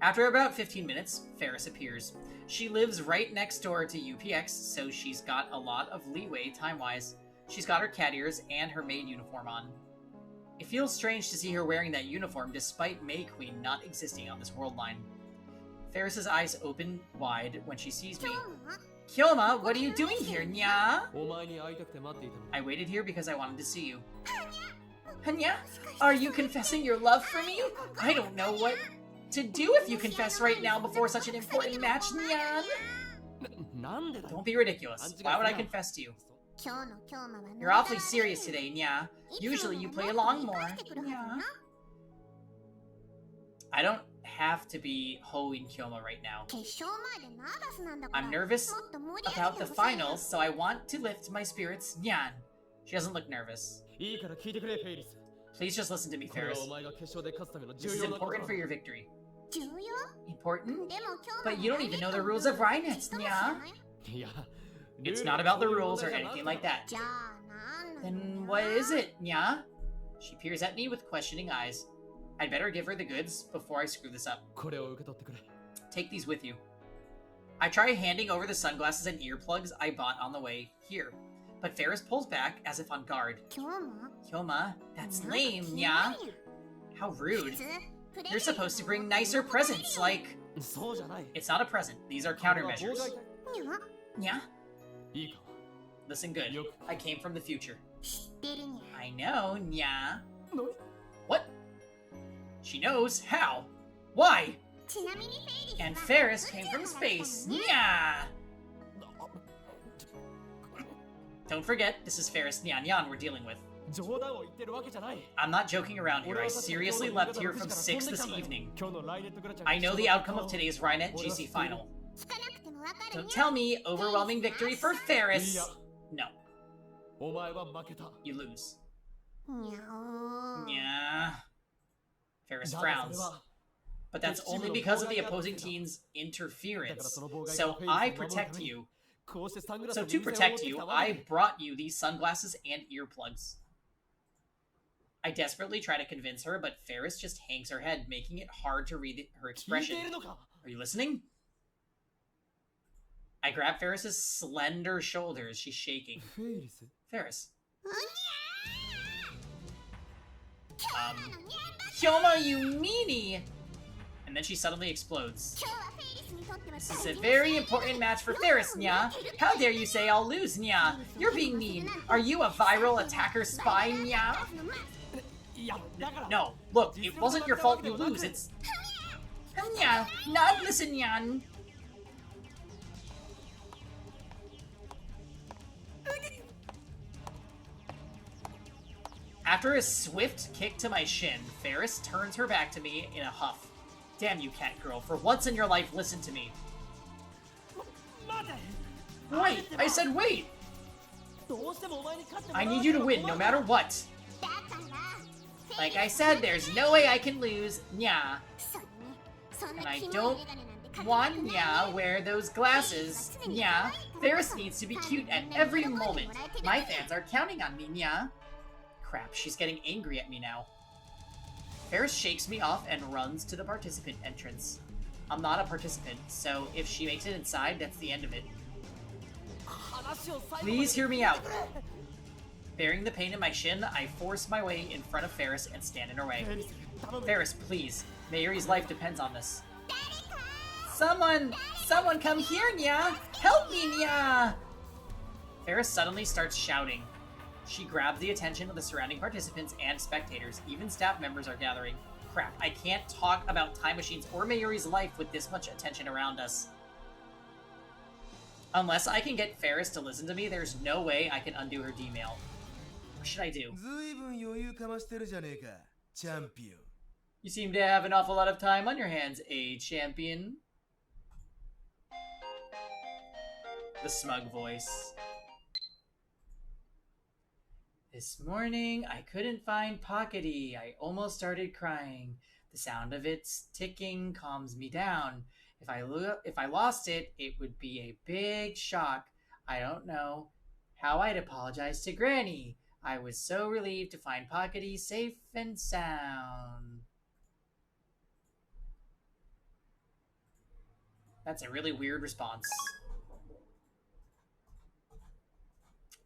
After about 15 minutes, Ferris appears. She lives right next door to UPX, so she's got a lot of leeway time-wise. She's got her cat ears and her maid uniform on. It feels strange to see her wearing that uniform despite May Queen not existing on this world line. Ferris's eyes open wide when she sees me. Kyoma, what are you doing here, nya? I waited here because I wanted to see you. Hanya, are you confessing your love for me? I don't know what to do if you confess right now before such an important match, nyan. Don't be ridiculous. Why would I confess to you? 今日の京馬は You're awfully serious today, nya. Usually you play along more. Nya. I don't have to be hoeing Kyoma right now. 決勝前でナーバスなんだから I'm nervous もっと盛り上げ about て the ほしいよ finals, so I want to lift my spirits, nyan. She doesn't look nervous. いいから聞いてくれフェイリス Please just listen to me, これは Ferris. お前が決勝で勝つための This 重 is 要なこと important 重 for 要 your victory. 重要 Important? でも京馬 But you don't even know the rules of Rhinets, 人も知 nya. らない いや It's not about the rules or anything like that. じゃあなんなの Then what is it, nya? She peers at me with questioning eyes. I'd better give her the goods before I screw this up. これを受け取ってくれ Take these with you. I try handing over the sunglasses and earplugs I bought on the way here, but Ferris pulls back as if on guard. 京馬 Kyoma, that's なんか lame, 気に nya. なるやん How rude. 普通プレ You're ゼント supposed to bring nicer presents, like... そうじゃない It's not a present. These are countermeasures. にゃ Nya? いいか Listen good. Yup. I came from the future. 知ってるにゃ I know, nya. 何 What? She knows. How? Why? ちなみにフェイリス And は Ferris came from space. Nya! Don't forget, this is Ferris Nyan Yan we're dealing with. 冗談を言ってるわけじゃない I'm not joking around here. I seriously left here from 6 this evening. I know the outcome of today's Rhinet GC final. 聞かなくてもわかる Don't にゃ tell me overwhelming victory for Ferris. No, お前は負けた you lose. にゃお Yeah. Ferris だがそ frowns. れは But that's only because of the opposing team's interference. So I protect you. こうしてサングラス So と to 水を持 protect ってき you, たわ I け brought you these sunglasses and earplugs. I desperately try to convince her, but Ferris just hangs her head, making it hard to read her 聞いて expression. いるのか Are you listening? I grab Ferris's slender shoulders. She's shaking. フェイリス Ferris. うにゃ Um, ーのにゃんだ Kyoma, you meanie! And then she suddenly explodes. 今日はフェイリスにとっては This 大 is a 事な very important match for Ferris, Nya. How dare you say I'll lose, Nya? You're being mean. Are you a viral attacker spy, Nya? いやだから No, look, it wasn't your fault you lose. It's... Nya, not listen, Nyan. After a swift kick to my shin, Ferris turns her back to me in a huff. Damn you, cat girl. For once in your life, listen to me. Wait! I said wait! I need you to win, no matter what. Like I said, there's no way I can lose. Nya. And I don't want Nya wear those glasses. Nya. Ferris needs to be cute at every moment. My fans are counting on me, Nya. Crap, she's getting angry at me now. Ferris shakes me off and runs to the participant entrance. I'm not a participant, so if she makes it inside, that's the end of it. Please hear me out. Bearing the pain in my shin, I force my way in front of Ferris and stand in her way. Ferris, please. Mayuri's life depends on this. Someone come here, Nya! Help me, Nya! Ferris suddenly starts shouting. She grabs the attention of the surrounding participants and spectators. Even staff members are gathering. Crap, I can't talk about time machines or Mayuri's life with this much attention around us. Unless I can get Ferris to listen to me, there's no way I can undo her D-mail. What should I do? You seem to have an awful lot of time on your hands, champion. The smug voice. This morning, I couldn't find Pockety. I almost started crying. The sound of its ticking calms me down. If I lost it, it would be a big shock. I don't know how I'd apologize to Granny. I was so relieved to find Pockety safe and sound. That's a really weird response.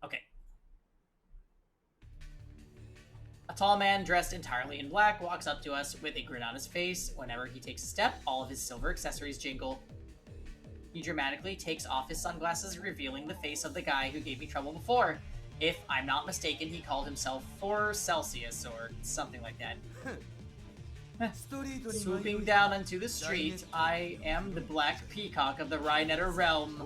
Okay. A tall man dressed entirely in black walks up to us with a grin on his face. Whenever he takes a step, all of his silver accessories jingle. He dramatically takes off his sunglasses, revealing the face of the guy who gave me trouble before. If I'm not mistaken, he called himself 4 Celsius or something like that. Swooping down onto the street, I am the Black Peacock of the Rhinetter realm.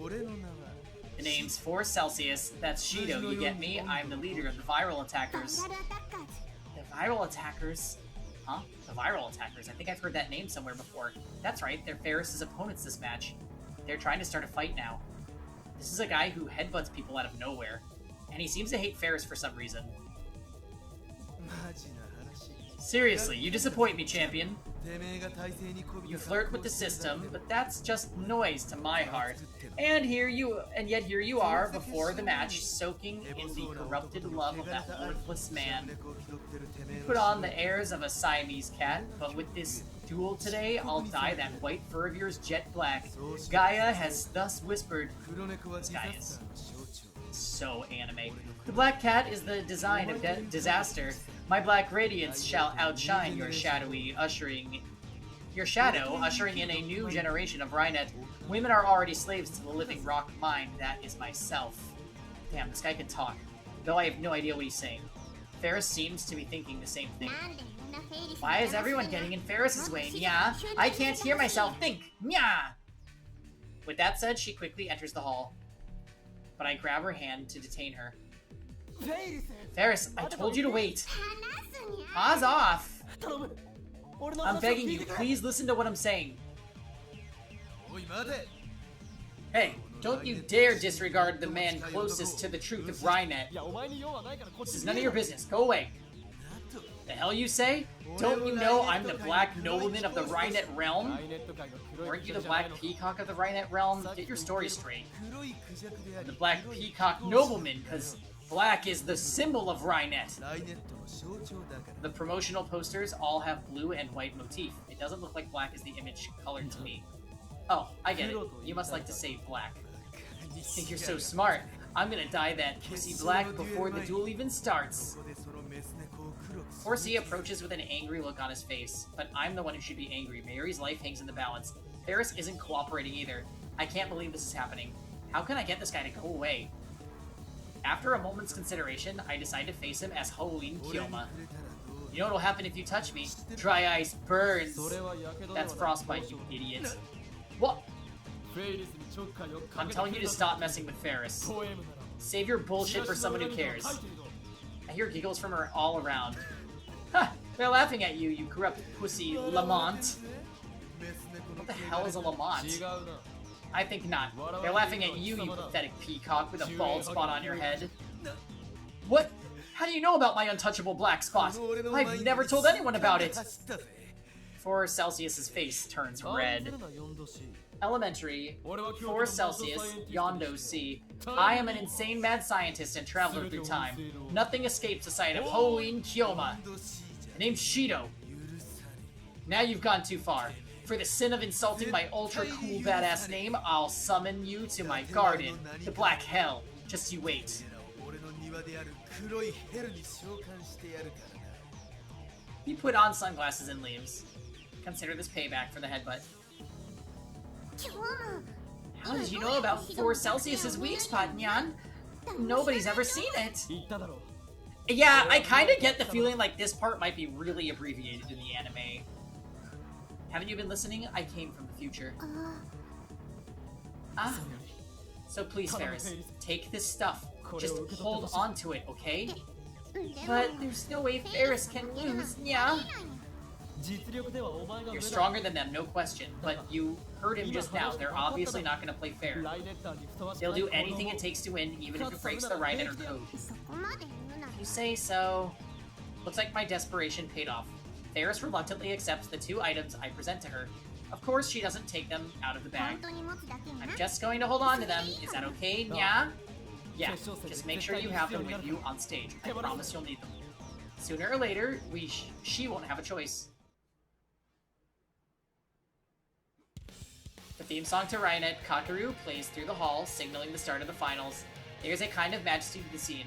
The name's 4 Celsius. That's Shido, you get me? I'm the leader of the viral attackers. The viral attackers? Huh? The viral attackers. I think I've heard that name somewhere before. That's right, they're Ferris's opponents this match. They're trying to start a fight now. This is a guy who headbutts people out of nowhere. And he seems to hate Ferris for some reason. Seriously, you disappoint me, champion. You flirt with the system, but that's just noise to my heart. And yet here you are, before the match, soaking in the corrupted love of that worthless man. You put on the airs of a Siamese cat, but with this duel today, I'll dye that white fur of yours jet black. Gaia has thus whispered. This guy is so anime. The black cat is the design of disaster. My black radiance shall outshine your shadow, ushering in a new generation of Rhinet. Women are already slaves to the living rock mind. That is myself. Damn, this guy can talk, though I have no idea what he's saying. Ferris seems to be thinking the same thing. Why is everyone getting in Ferris's way? Nya, I can't hear myself think. Nya! With that said, she quickly enters the hall. But I grab her hand to detain her. Ferris, I told you to wait. Pause off. I'm begging you, please listen to what I'm saying. Hey, don't you dare disregard the man closest to the truth of Rhinet. This is none of your business. Go away. The hell you say? Don't you know I'm the Black Nobleman of the Rhinet realm? Aren't you the Black Peacock of the Rhinet realm? Get your story straight. I'm the Black Peacock Nobleman, because black is the symbol of Rhinet. The promotional posters all have blue and white motif. It doesn't look like black is the image color to me. Oh, I get it. You must like to say black. You think you're so smart. I'm gonna dye that pussy black before the duel even starts. Horsey approaches with an angry look on his face, but I'm the one who should be angry. Mary's life hangs in the balance. Ferris isn't cooperating either. I can't believe this is happening. How can I get this guy to go away? After a moment's consideration, I decide to face him as Halloween Kyoma. You know what'll happen if you touch me? Dry ice burns. That's frostbite, you idiot. What? I'm telling you to stop messing with Ferris. Save your bullshit for someone who cares. I hear giggles from her all around. Ha! They're laughing at you, you corrupt pussy Lamont. What the hell is a Lamont? I think not. They're laughing at you, you pathetic peacock with a bald spot on your head. What? How do you know about my untouchable black spot? I've never told anyone about it. For Celsius's face turns red. Elementary, 4 Celsius, Yondo C. I am an insane mad scientist and traveler through time. Nothing escapes the sight of Hoin Kyoma. My name's Shido. Now you've gone too far. For the sin of insulting my ultra cool badass name, I'll summon you to my garden, the Black Hell. Just you wait. He put on sunglasses and leaves. Consider this payback for the headbutt. How did you know about 4 Celsius's weak spot, Nyan? Nobody's ever seen it. Yeah, I kind of get the feeling like this part might be really abbreviated in the anime. Haven't you been listening? I came from the future. Ah. So please, Ferris, take this stuff. Just hold on to it, okay? But there's no way Ferris can lose, yeah? You're stronger than them, no question. But you heard him just now. They're obviously not going to play fair. They'll do anything it takes to win, even if it breaks the Rhinotter code. You say so. Looks like my desperation paid off. Ferris reluctantly accepts the 2 items I present to her. Of course, she doesn't take them out of the bag. I'm just going to hold on to them. Is that okay, Nya? Yeah, just make sure you have them with you on stage. I promise you'll need them. Sooner or later, she won't have a choice. The theme song to Rainet, Kakaru, plays through the hall, signaling the start of the finals. There's a kind of majesty to the scene.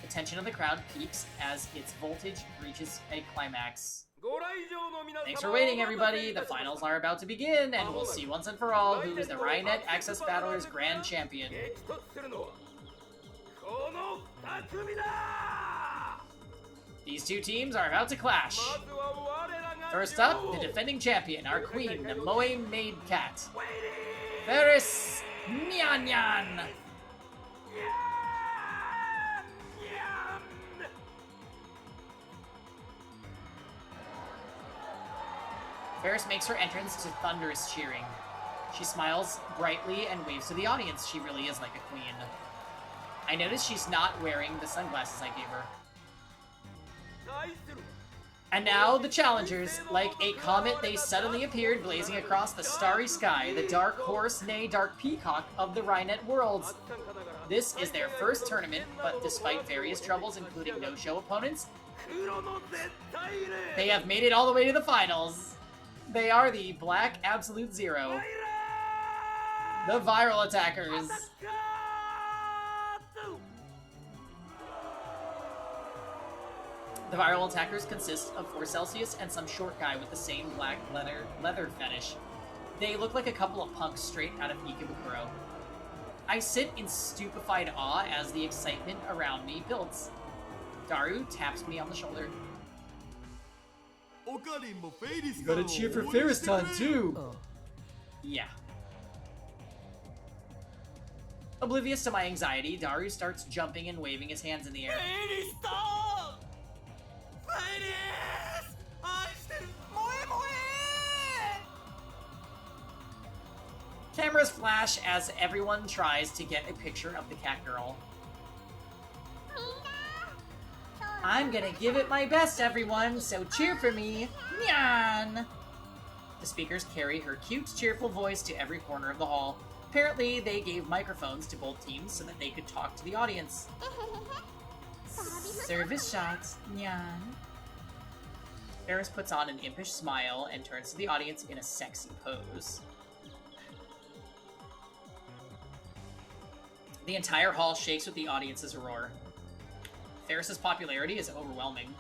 The tension of the crowd peaks as its voltage reaches a climax. Thanks for waiting, everybody. The finals are about to begin, and we'll see once and for all who is the Rainet Access Battlers Grand Champion. These 2 teams are about to clash. First up, the defending champion, our queen, the Moe Maid Cat. Ferris Nyan Nyan. Ferris makes her entrance to thunderous cheering. She smiles brightly and waves to the audience. She really is like a queen. I notice she's not wearing the sunglasses I gave her. And now, the challengers. Like a comet, they suddenly appeared blazing across the starry sky, the dark horse, nay, dark peacock of the Rainet worlds. This is their first tournament, but despite various troubles, including no-show opponents, they have made it all the way to the finals. They are the Black Absolute Zero. The Viral Attackers. The Viral Attackers consist of 4 Celsius and some short guy with the same black leather fetish. They look like a couple of punks straight out of Ikebukuro. I sit in stupefied awe as the excitement around me builds. Daru taps me on the shoulder. You gotta cheer for Ferris-tan too! Yeah. Oblivious to my anxiety, Daru starts jumping and waving his hands in the air. Cameras flash as everyone tries to get a picture of the cat girl. I'm gonna give it my best, everyone, so cheer for me, Nyan! The speakers carry her cute, cheerful voice to every corner of the hall. Apparently, they gave microphones to both teams so that they could talk to the audience. Service shots, Nyan. Ferris puts on an impish smile and turns to the audience in a sexy pose. The entire hall shakes with the audience's roar. Ferris's popularity is overwhelming.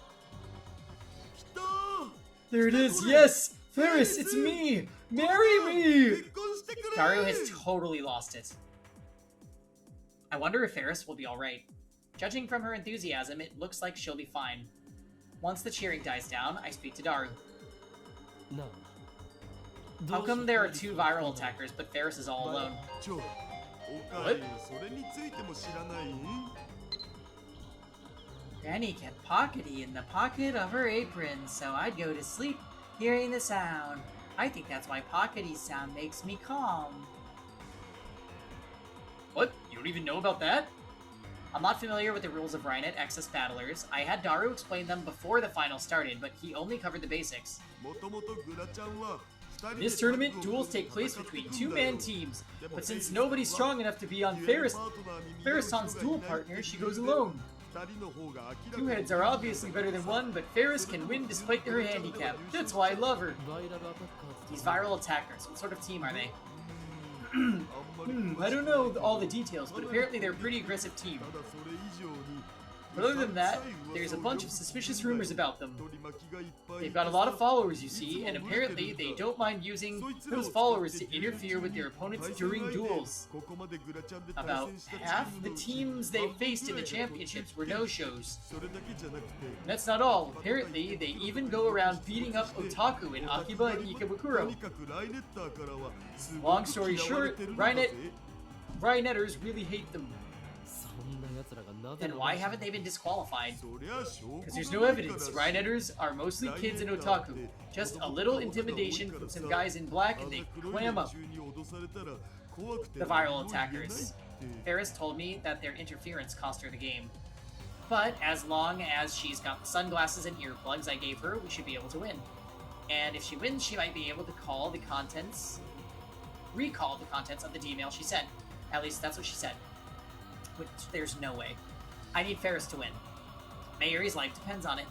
There it is, yes! Ferris, it's me! Marry me! Daru has totally lost it. I wonder if Ferris will be alright. Judging from her enthusiasm, it looks like she'll be fine. Once the cheering dies down, I speak to Daru. How come there are 2 viral attackers, but Ferris is all alone? What? Granny kept Pockety in the pocket of her apron, so I'd go to sleep hearing the sound. I think that's why Pockety's sound makes me calm. What? You don't even know about that? I'm not familiar with the rules of Rhinet Excess Battlers. I had Daru explain them before the final started, but he only covered the basics. In this tournament, duels take place between two-man teams, but since nobody's strong enough to be on Ferris-san's duel partner, she goes alone. Two heads are obviously better than one, but Ferris can win despite her handicap. That's why I love her. These viral attackers, what sort of team are they? I don't know all the details, but apparently they're a pretty aggressive team. But other than that, there's a bunch of suspicious rumors about them. They've got a lot of followers, you see, and apparently they don't mind using those followers to interfere with their opponents during duels. About half the teams they faced in the championships were no-shows. That's not all. Apparently, they even go around beating up otaku in Akiba and Ikebukuro. Long story short, Rhinetters really hate them. Then why haven't they been disqualified? Because there's no evidence. Rhinetters are mostly kids and otaku. Just a little intimidation from some guys in black and they clam up. The viral attackers. Ferris told me that their interference cost her the game. But as long as she's got the sunglasses and earplugs I gave her, we should be able to win. And if she wins, she might be able to recall the contents of the email she sent. At least that's what she said. Which there's no way. I need Ferris to win. Mayuri's life depends on it.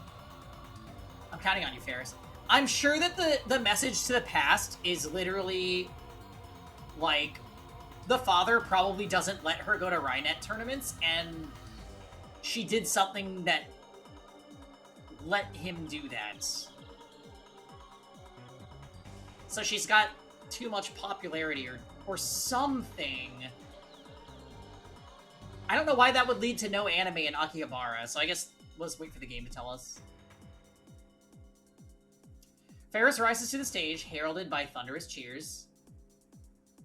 I'm counting on you, Ferris. I'm sure that the message to the past is literally like the father probably doesn't let her go to Rhinet tournaments, and she did something that let him do that. So she's got too much popularity or something. I don't know why that would lead to no anime in Akihabara, so I guess let's wait for the game to tell us. Ferris rises to the stage, heralded by thunderous cheers.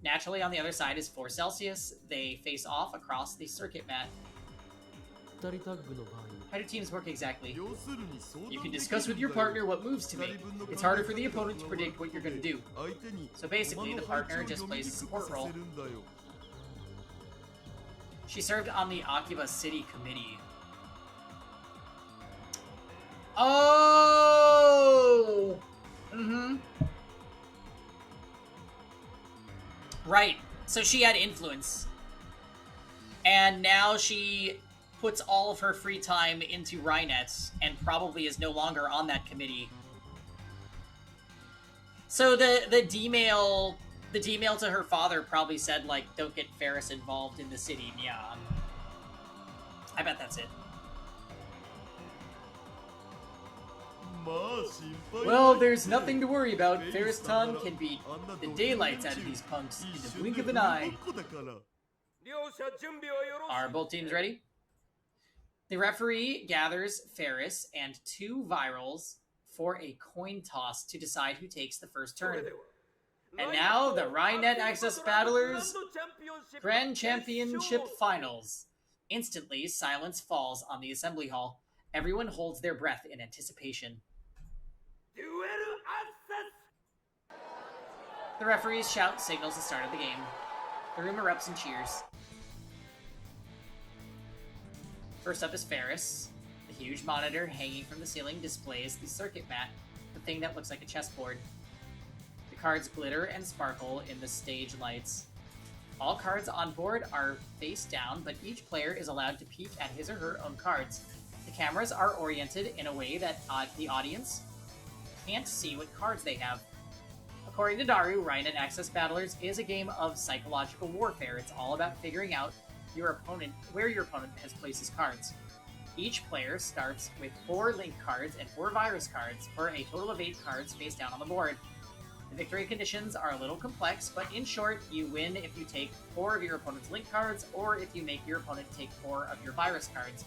Naturally, on the other side is 4 Celsius. They face off across the circuit mat. How do teams work exactly? You can discuss with your partner what moves to make. It's harder for the opponent to predict what you're going to do. So basically, the partner just plays a support role. She served on the Akiba City Committee. Oh! Mm-hmm. Right. So she had influence. And now she puts all of her free time into Rhinet and probably is no longer on that committee. So the D-mail to her father probably said, like, don't get Ferris involved in the city, yeah. I bet that's it. Well, there's nothing to worry about. Ferris-tan can beat the daylights out of these punks in the blink of an eye. Are both teams ready? The referee gathers Ferris and 2 virals for a coin toss to decide who takes the first turn. And now, the Rhinet Access Battlers Grand Championship Finals. Instantly, silence falls on the assembly hall. Everyone holds their breath in anticipation. The referee's shout signals the start of the game. The room erupts in cheers. First up is Ferris. The huge monitor hanging from the ceiling displays the circuit mat, the thing that looks like a chessboard. The cards glitter and sparkle in the stage lights. All cards on board are face down, but each player is allowed to peek at his or her own cards. The cameras are oriented in a way that the audience can't see what cards they have. According to Daru, Rhinet Access Battlers is a game of psychological warfare. It's all about figuring out where your opponent has placed his cards. Each player starts with 4 link cards and 4 virus cards for a total of 8 cards face down on the board. The victory conditions are a little complex, but in short, you win if you take 4 of your opponent's link cards or if you make your opponent take 4 of your virus cards.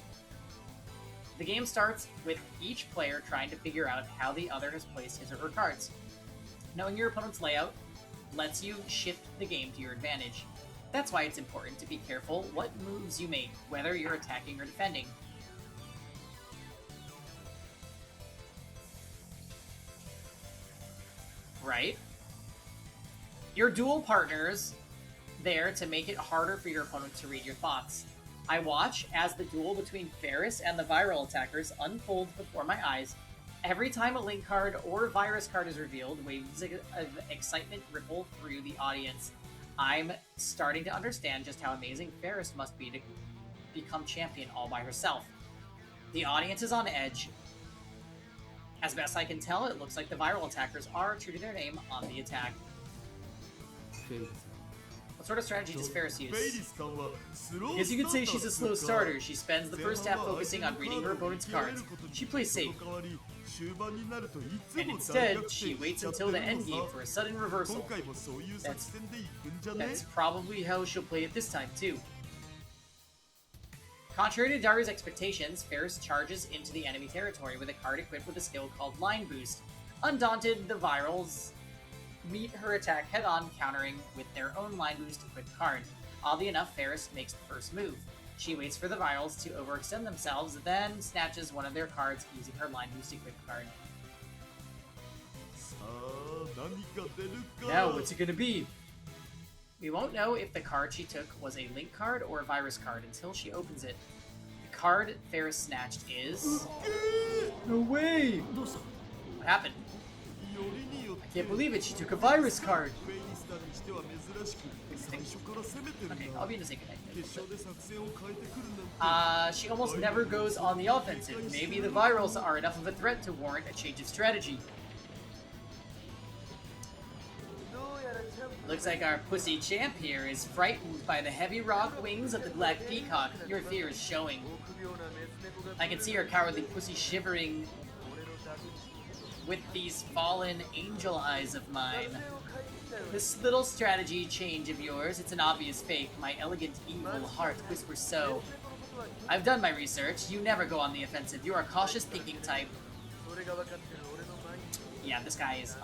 The game starts with each player trying to figure out how the other has placed his or her cards. Knowing your opponent's layout lets you shift the game to your advantage. That's why it's important to be careful what moves you make, whether you're attacking or defending. right. Your duel partners there to make it harder for your opponent to read your thoughts. I watch as the duel between Ferris and the viral attackers unfolds before my eyes. Every time a link card or virus card is revealed, waves of excitement ripple through the audience. I'm starting to understand just how amazing Ferris must be to become champion all by herself. The audience is on edge. As best I can tell, it looks like the viral attackers are true to their name on the attack. What sort of strategy does Ferris use? As you could say, she's a slow starter. She spends the first half focusing on reading her opponent's cards. She plays safe. And instead, she waits until the endgame for a sudden reversal. That's probably how she'll play it this time, too. Contrary to Daru's expectations, Ferris charges into the enemy territory with a card equipped with a skill called Line Boost. Undaunted, the Virals meet her attack head-on, countering with their own Line Boost equipped card. Oddly enough, Ferris makes the first move. She waits for the Virals to overextend themselves, then snatches one of their cards using her Line Boost equipped card. Now, what's it gonna be? We won't know if the card she took was a link card or a virus card until she opens it. The card Ferris snatched is... No way! What happened? I can't believe it, she took a virus card! Okay, I'll be in a second. She almost never goes on the offensive. Maybe the virals are enough of a threat to warrant a change of strategy. Looks like our pussy champ here is frightened by the heavy rock wings of the black peacock. Your fear is showing. I can see her cowardly pussy shivering with these fallen angel eyes of mine. This little strategy change of yours, it's an obvious fake. My elegant evil heart whispers so. I've done my research. You never go on the offensive. You are a cautious thinking type. Yeah, this guy is,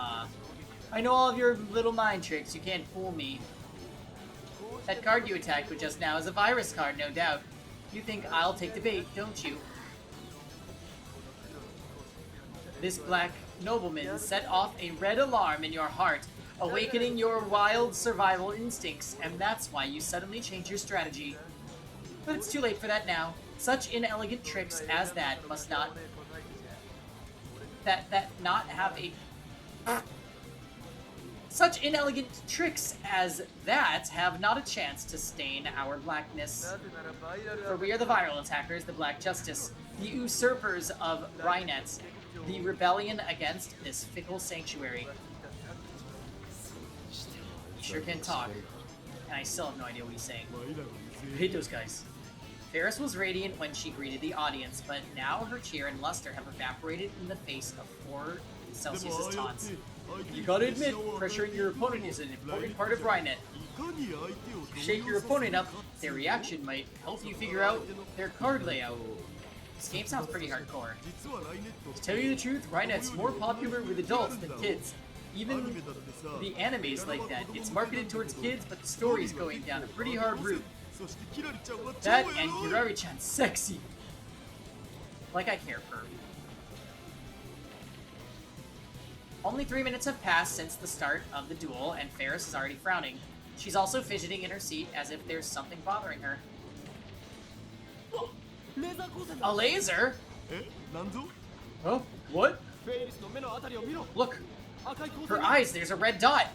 I know all of your little mind tricks. You can't fool me. That card you attacked with just now is a virus card, no doubt. You think I'll take the bait, don't you? This black nobleman set off a red alarm in your heart, awakening your wild survival instincts, and that's why you suddenly change your strategy. But it's too late for that now. Such inelegant tricks as that must not... not have a... Such inelegant tricks as that have not a chance to stain our blackness. For we are the viral attackers, the Black Justice, the usurpers of Rhinet, the rebellion against this fickle sanctuary. You sure can talk, and I still have no idea what he's saying. I hate those guys. Ferris was radiant when she greeted the audience, but now her cheer and luster have evaporated in the face of 4 Celsius's taunts. You gotta admit, pressuring your opponent is an important part of Rhinet. Shake your opponent up, their reaction might help you figure out their card layout. This game sounds pretty hardcore. To tell you the truth, Rhinet's more popular with adults than kids. Even the anime's like that. It's marketed towards kids, but the story's going down a pretty hard route. That and Kirari-chan's sexy. Like I care for her. Only 3 minutes have passed since the start of the duel, and Ferris is already frowning. She's also fidgeting in her seat as if there's something bothering her. A laser? Oh, what? Look! Her eyes, there's a red dot!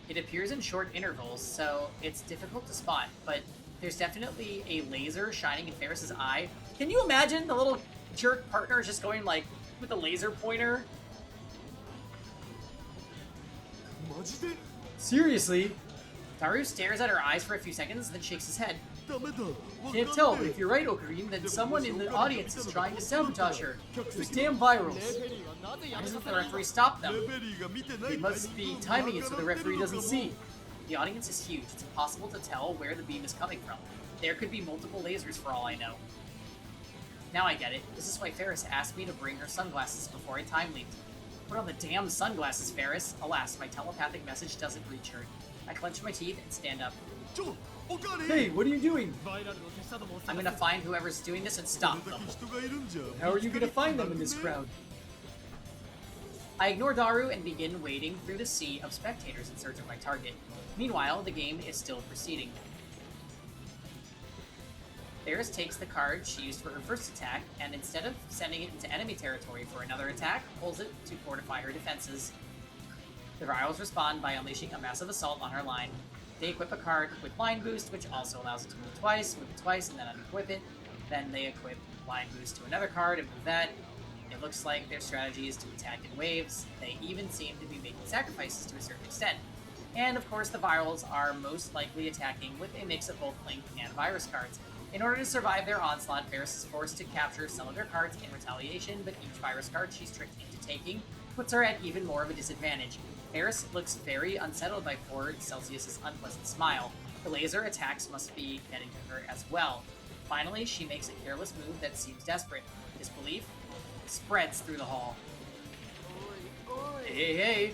It appears in short intervals, so it's difficult to spot, but there's definitely a laser shining in Ferris's eye. Can you imagine the little jerk partner just going, like, with a laser pointer? Seriously? Daru stares at her eyes for a few seconds, then shakes his head. Can't tell, but if you're right, Ocarine, then someone in the audience is trying to sabotage her. Those damn virals. Why doesn't the referee stop them? They must be timing it so the referee doesn't see. The audience is huge. It's impossible to tell where the beam is coming from. There could be multiple lasers for all I know. Now I get it. This is why Ferris asked me to bring her sunglasses before I time leaped. Put on the damn sunglasses, Ferris. Alas, my telepathic message doesn't reach her. I clench my teeth and stand up. Hey, what are you doing? I'm gonna find whoever's doing this and stop them. How are you gonna find them in this crowd? I ignore Daru and begin wading through the sea of spectators in search of my target. Meanwhile, the game is still proceeding. Ferris takes the card she used for her first attack, and instead of sending it into enemy territory for another attack, pulls it to fortify her defenses. The Virals respond by unleashing a massive assault on her line. They equip a card with Line Boost, which also allows it to move it twice, and then unequip it. Then they equip Line Boost to another card and move that. It looks like their strategy is to attack in waves. They even seem to be making sacrifices to a certain extent. And of course, the Virals are most likely attacking with a mix of both Link and Virus cards. In order to survive their onslaught, Ferris is forced to capture some of their cards in retaliation, but each Virus card she's tricked into taking puts her at even more of a disadvantage. Ferris looks very unsettled by poor Celsius's unpleasant smile. The laser attacks must be getting to her as well. Finally, she makes a careless move that seems desperate. Disbelief spreads through the hall. Hey, hey.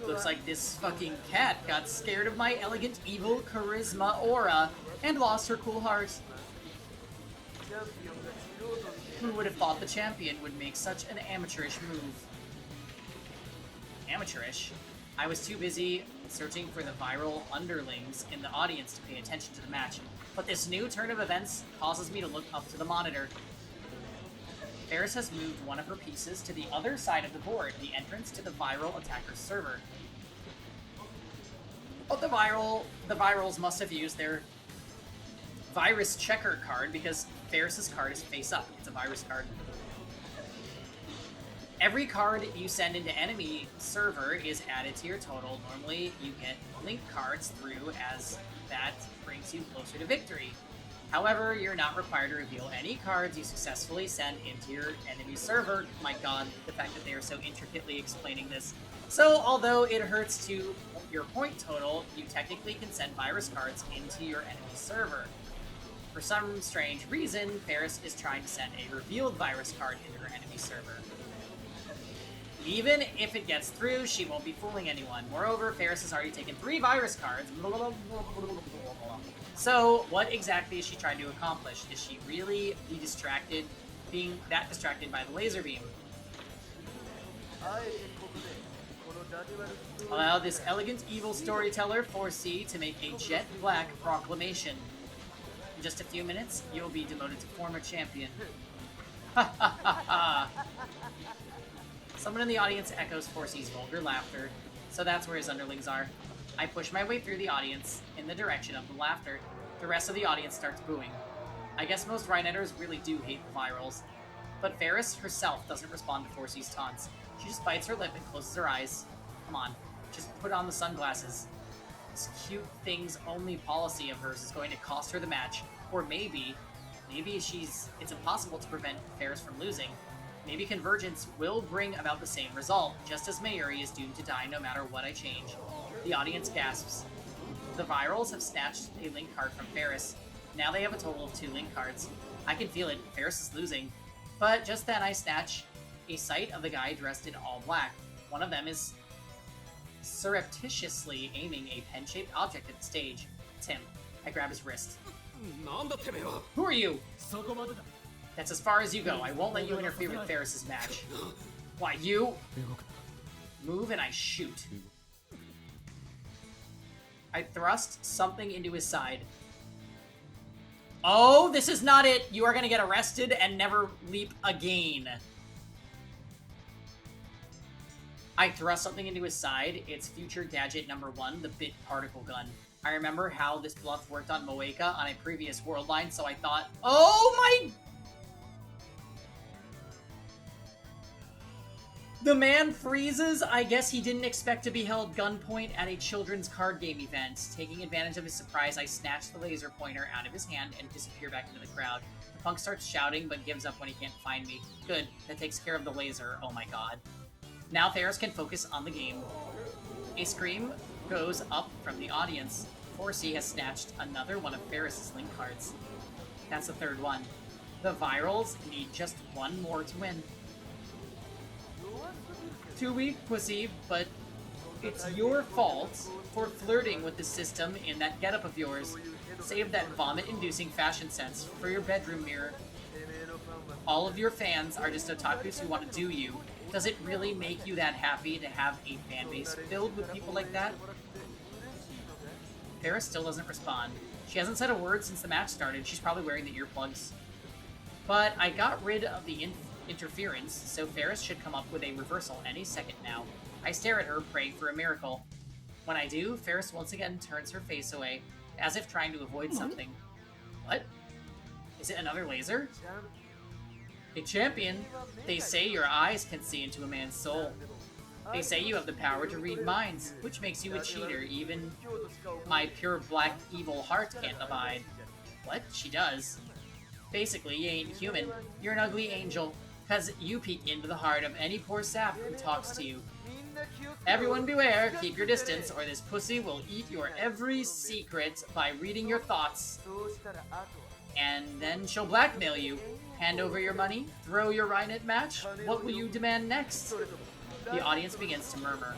Looks like this fucking cat got scared of my elegant, evil charisma aura and lost her cool heart. Who would have thought the champion would make such an amateurish move? Amateurish? I was too busy searching for the viral underlings in the audience to pay attention to the match, but this new turn of events causes me to look up to the monitor. Ferris has moved one of her pieces to the other side of the board, the entrance to the viral attacker's server. But the Virals must have used their virus checker card because Ferris's card is face up. It's a virus card. Every card you send into enemy server is added to your total. Normally, you get link cards through as that brings you closer to victory. However, you're not required to reveal any cards you successfully send into your enemy server. My god, the fact that they are so intricately explaining this. So, although it hurts to your point total, you technically can send virus cards into your enemy server. For some strange reason, Ferris is trying to send a revealed virus card into her enemy server. Even if it gets through, she won't be fooling anyone. Moreover, Ferris has already taken 3 virus cards. So, what exactly is she trying to accomplish? Is she really being that distracted by the laser beam? Allow this elegant evil storyteller 4C to make a jet black proclamation. In just a few minutes, you'll be demoted to former champion. Ha ha ha ha! Someone in the audience echoes 4C's vulgar laughter, so that's where his underlings are. I push my way through the audience in the direction of the laughter. The rest of the audience starts booing. I guess most Rhinetters really do hate the Virals. But Ferris herself doesn't respond to 4C's taunts. She just bites her lip and closes her eyes. Come on, just put on the sunglasses. This cute things only policy of hers is going to cost her the match. Or maybe it's impossible to prevent Ferris from losing. Maybe Convergence will bring about the same result, just as Mayuri is doomed to die no matter what I change. The audience gasps. The Virals have snatched a link card from Ferris. Now they have a total of 2 link cards. I can feel it, Ferris is losing. But just then I snatch a sight of the guy dressed in all black. One of them is surreptitiously aiming a pen-shaped object at the stage. Tim. I grab his wrist. Who are you? That's as far as you go. I won't let you interfere with Ferris's match. Why, you? Move and I shoot. I thrust something into his side. Oh, this is not it! You are gonna get arrested and never leap again. I thrust something into his side. It's future gadget number 1, the bit particle gun. I remember how this bluff worked on Moeka on a previous world line, so I thought, oh my... The man freezes. I guess he didn't expect to be held gunpoint at a children's card game event. Taking advantage of his surprise, I snatch the laser pointer out of his hand and disappear back into the crowd. The punk starts shouting, but gives up when he can't find me. Good, that takes care of the laser. Oh my god. Now Ferris can focus on the game. A scream goes up from the audience. 4C has snatched another one of Ferris's link cards. That's the 3rd one. The Virals need just 1 more to win. Too weak, pussy, but it's your fault for flirting with the system in that getup of yours. Save that vomit-inducing fashion sense for your bedroom mirror. All of your fans are just otakus who want to do you. Does it really make you that happy to have a fan base filled with people like that? Ferris still doesn't respond. She hasn't said a word since the match started. She's probably wearing the earplugs. But I got rid of the interference, so Ferris should come up with a reversal any second now. I stare at her, praying for a miracle. When I do, Ferris once again turns her face away, as if trying to avoid something. What? Is it another laser? Hey, champion, they say your eyes can see into a man's soul. They say you have the power to read minds, which makes you a cheater even my pure black evil heart can't abide. What? She does. Basically, you ain't human. You're an ugly angel, cause you peek into the heart of any poor sap who talks to you. Everyone beware, keep your distance, or this pussy will eat your every secret by reading your thoughts. And then she'll blackmail you. Hand over your money, throw your Rhinet match, what will you demand next? The audience begins to murmur.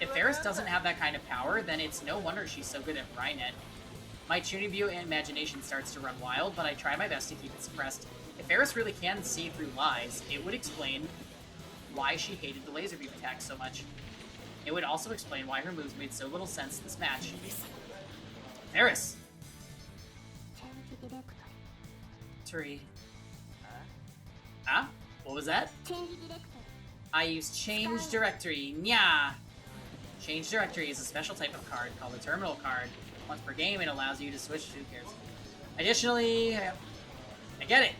If Ferris doesn't have that kind of power, then it's no wonder she's so good at Rhinet. My Chunibyo imagination starts to run wild, but I try my best to keep it suppressed. If Ferris really can see through lies, it would explain why she hated the laser beam attack so much. It would also explain why her moves made so little sense this match. Ferris! Turi. Huh? What was that? I use Change Directory. Nya! Change Directory is a special type of card called a terminal card. Once per game, it allows you to switch to cares. Additionally, I get it.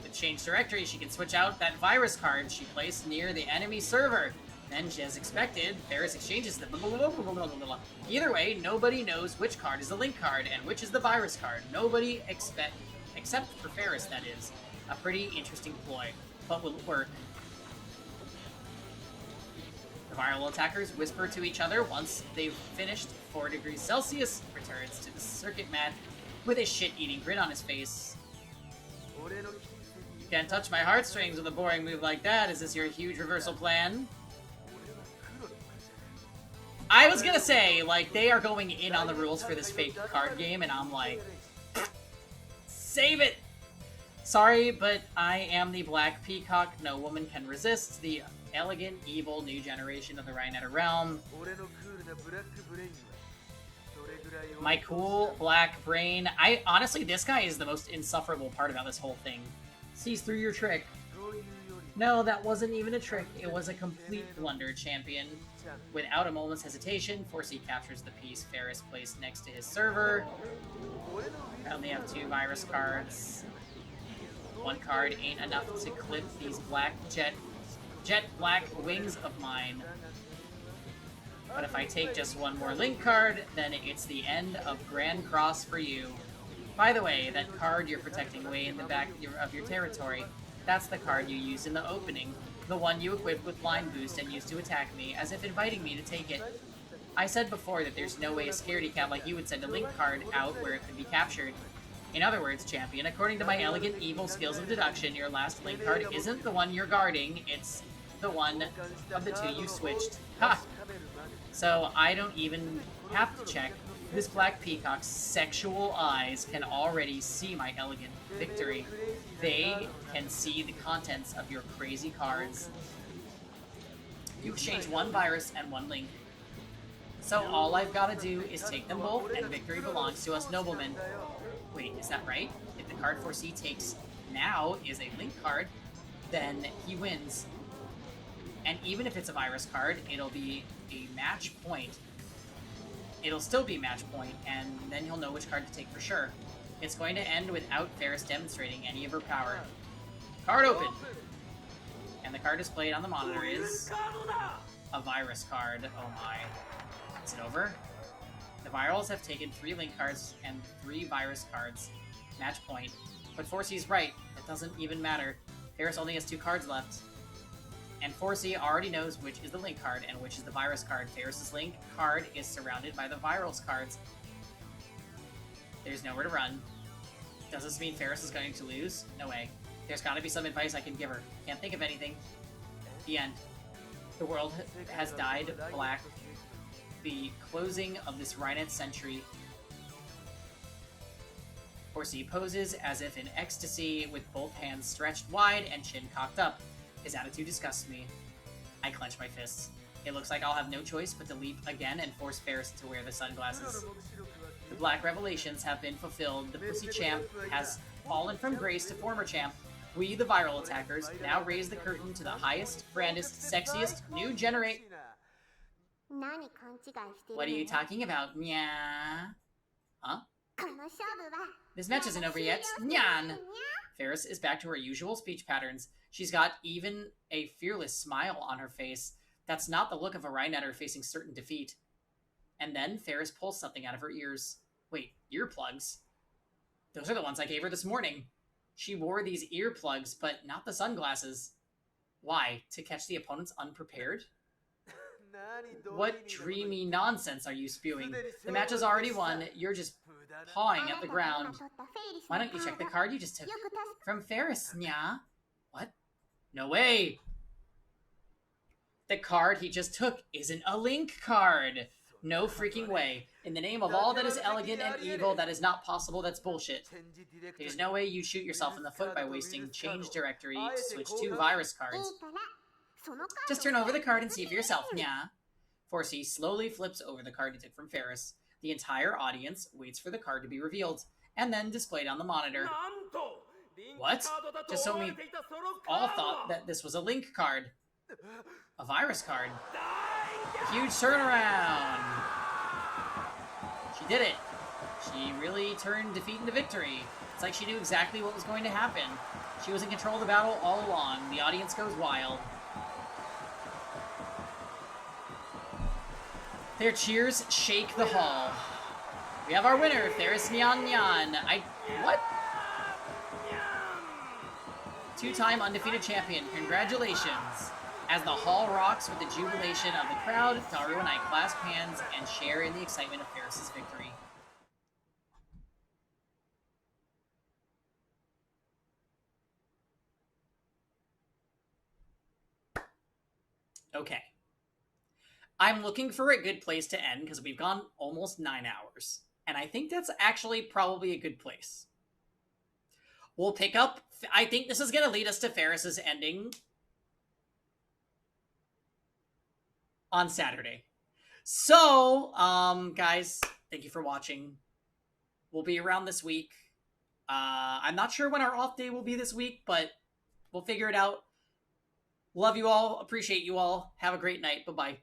With Change Directory, she can switch out that virus card she placed near the enemy server. Then, as expected, Ferris exchanges them. Either way, nobody knows which card is the link card and which is the virus card. Nobody except for Ferris, that is. A pretty interesting ploy. But will it work? The viral attackers whisper to each other once they've finished. 4 degrees Celsius returns to the circuit mat with a shit-eating grin on his face. You can't touch my heartstrings with a boring move like that. Is this your huge reversal plan? I was gonna say, like, they are going in on the rules for this fake card game, and I'm like, save it! Sorry, but I am the Black Peacock no woman can resist, the elegant, evil new generation of the Rhineta realm. My cool black brain. Honestly, this guy is the most insufferable part about this whole thing. Sees through your trick. No, that wasn't even a trick. It was a complete blunder, champion. Without a moment's hesitation, 4C captures the piece Ferris placed next to his server. I only have 2 virus cards. 1 card ain't enough to clip these black jet black wings of mine. But if I take just 1 more link card, then it's the end of Grand Cross for you. By the way, that card you're protecting way in the back of your territory, that's the card you used in the opening. The one you equipped with Blind Boost and used to attack me, as if inviting me to take it. I said before that there's no way a scaredy cat like you would send a link card out where it could be captured. In other words, champion, according to my elegant evil skills of deduction, your last link card isn't the one you're guarding, it's the one of the 2 you switched. Ha! So I don't even have to check. This Black Peacock's sexual eyes can already see my elegant victory. They can see the contents of your crazy cards. You exchange 1 virus and 1 link. So all I've got to do is take them both, and victory belongs to us noblemen. Wait, is that right? If the card 4C takes now is a link card, then he wins. And even if it's a virus card, it'll be a match point. It'll still be match point, and then he'll know which card to take for sure. It's going to end without Ferris demonstrating any of her power. Card open! And the card displayed on the monitor is a virus card. Oh my. Is it over? The virals have taken 3 link cards and 3 virus cards. Match point. But 4C's right. It doesn't even matter. Ferris only has 2 cards left. And 4C already knows which is the link card and which is the virus card. Ferris's link card is surrounded by the virals cards. There's nowhere to run. Does this mean Ferris is going to lose? No way. There's gotta be some advice I can give her. Can't think of anything. The end. The world has died black. The closing of this Rhinet century. 4C poses as if in ecstasy with both hands stretched wide and chin cocked up. His attitude disgusts me. I clench my fists. It looks like I'll have no choice but to leap again and force Ferris to wear the sunglasses. The black revelations have been fulfilled. The pussy champ has fallen from grace to former champ. We, the viral attackers, now raise the curtain to the highest, grandest, sexiest, new generate. What are you talking about, Nya? Huh? This match isn't over yet. Nyan! Ferris is back to her usual speech patterns. She's got even a fearless smile on her face. That's not the look of a Rhinetter facing certain defeat. And then Ferris pulls something out of her ears. Wait, earplugs? Those are the ones I gave her this morning. She wore these earplugs, but not the sunglasses. Why? To catch the opponents unprepared? What dreamy nonsense are you spewing? The match is already won. You're just pawing at the ground. Why don't you check the card you just took? From Ferris, nya? What? No way! The card he just took isn't a link card! No freaking way. In the name of all that is elegant and evil, that is not possible, that's bullshit. There's no way you shoot yourself in the foot by wasting change directory to switch 2 virus cards. Just turn over the card and see for yourself, nya. Forsey slowly flips over the card he took from Ferris. The entire audience waits for the card to be revealed, and then displayed on the monitor. What? Just so we all thought that this was a link card. A virus card. Huge turnaround! She did it. She really turned defeat into victory. It's like she knew exactly what was going to happen. She was in control of the battle all along. The audience goes wild. Their cheers shake the hall. We have our winner, Ferris Nyan Nyan. What? 2-time undefeated champion. Congratulations. As the hall rocks with the jubilation of the crowd, Daru and I clasp hands and share in the excitement of Ferris's victory. Okay. I'm looking for a good place to end because we've gone almost 9 hours. And I think that's actually probably a good place. We'll pick up... I think this is going to lead us to Ferris's ending on Saturday. So, guys, thank you for watching. We'll be around this week. I'm not sure when our off day will be this week, but we'll figure it out. Love you all. Appreciate you all. Have a great night. Bye-bye.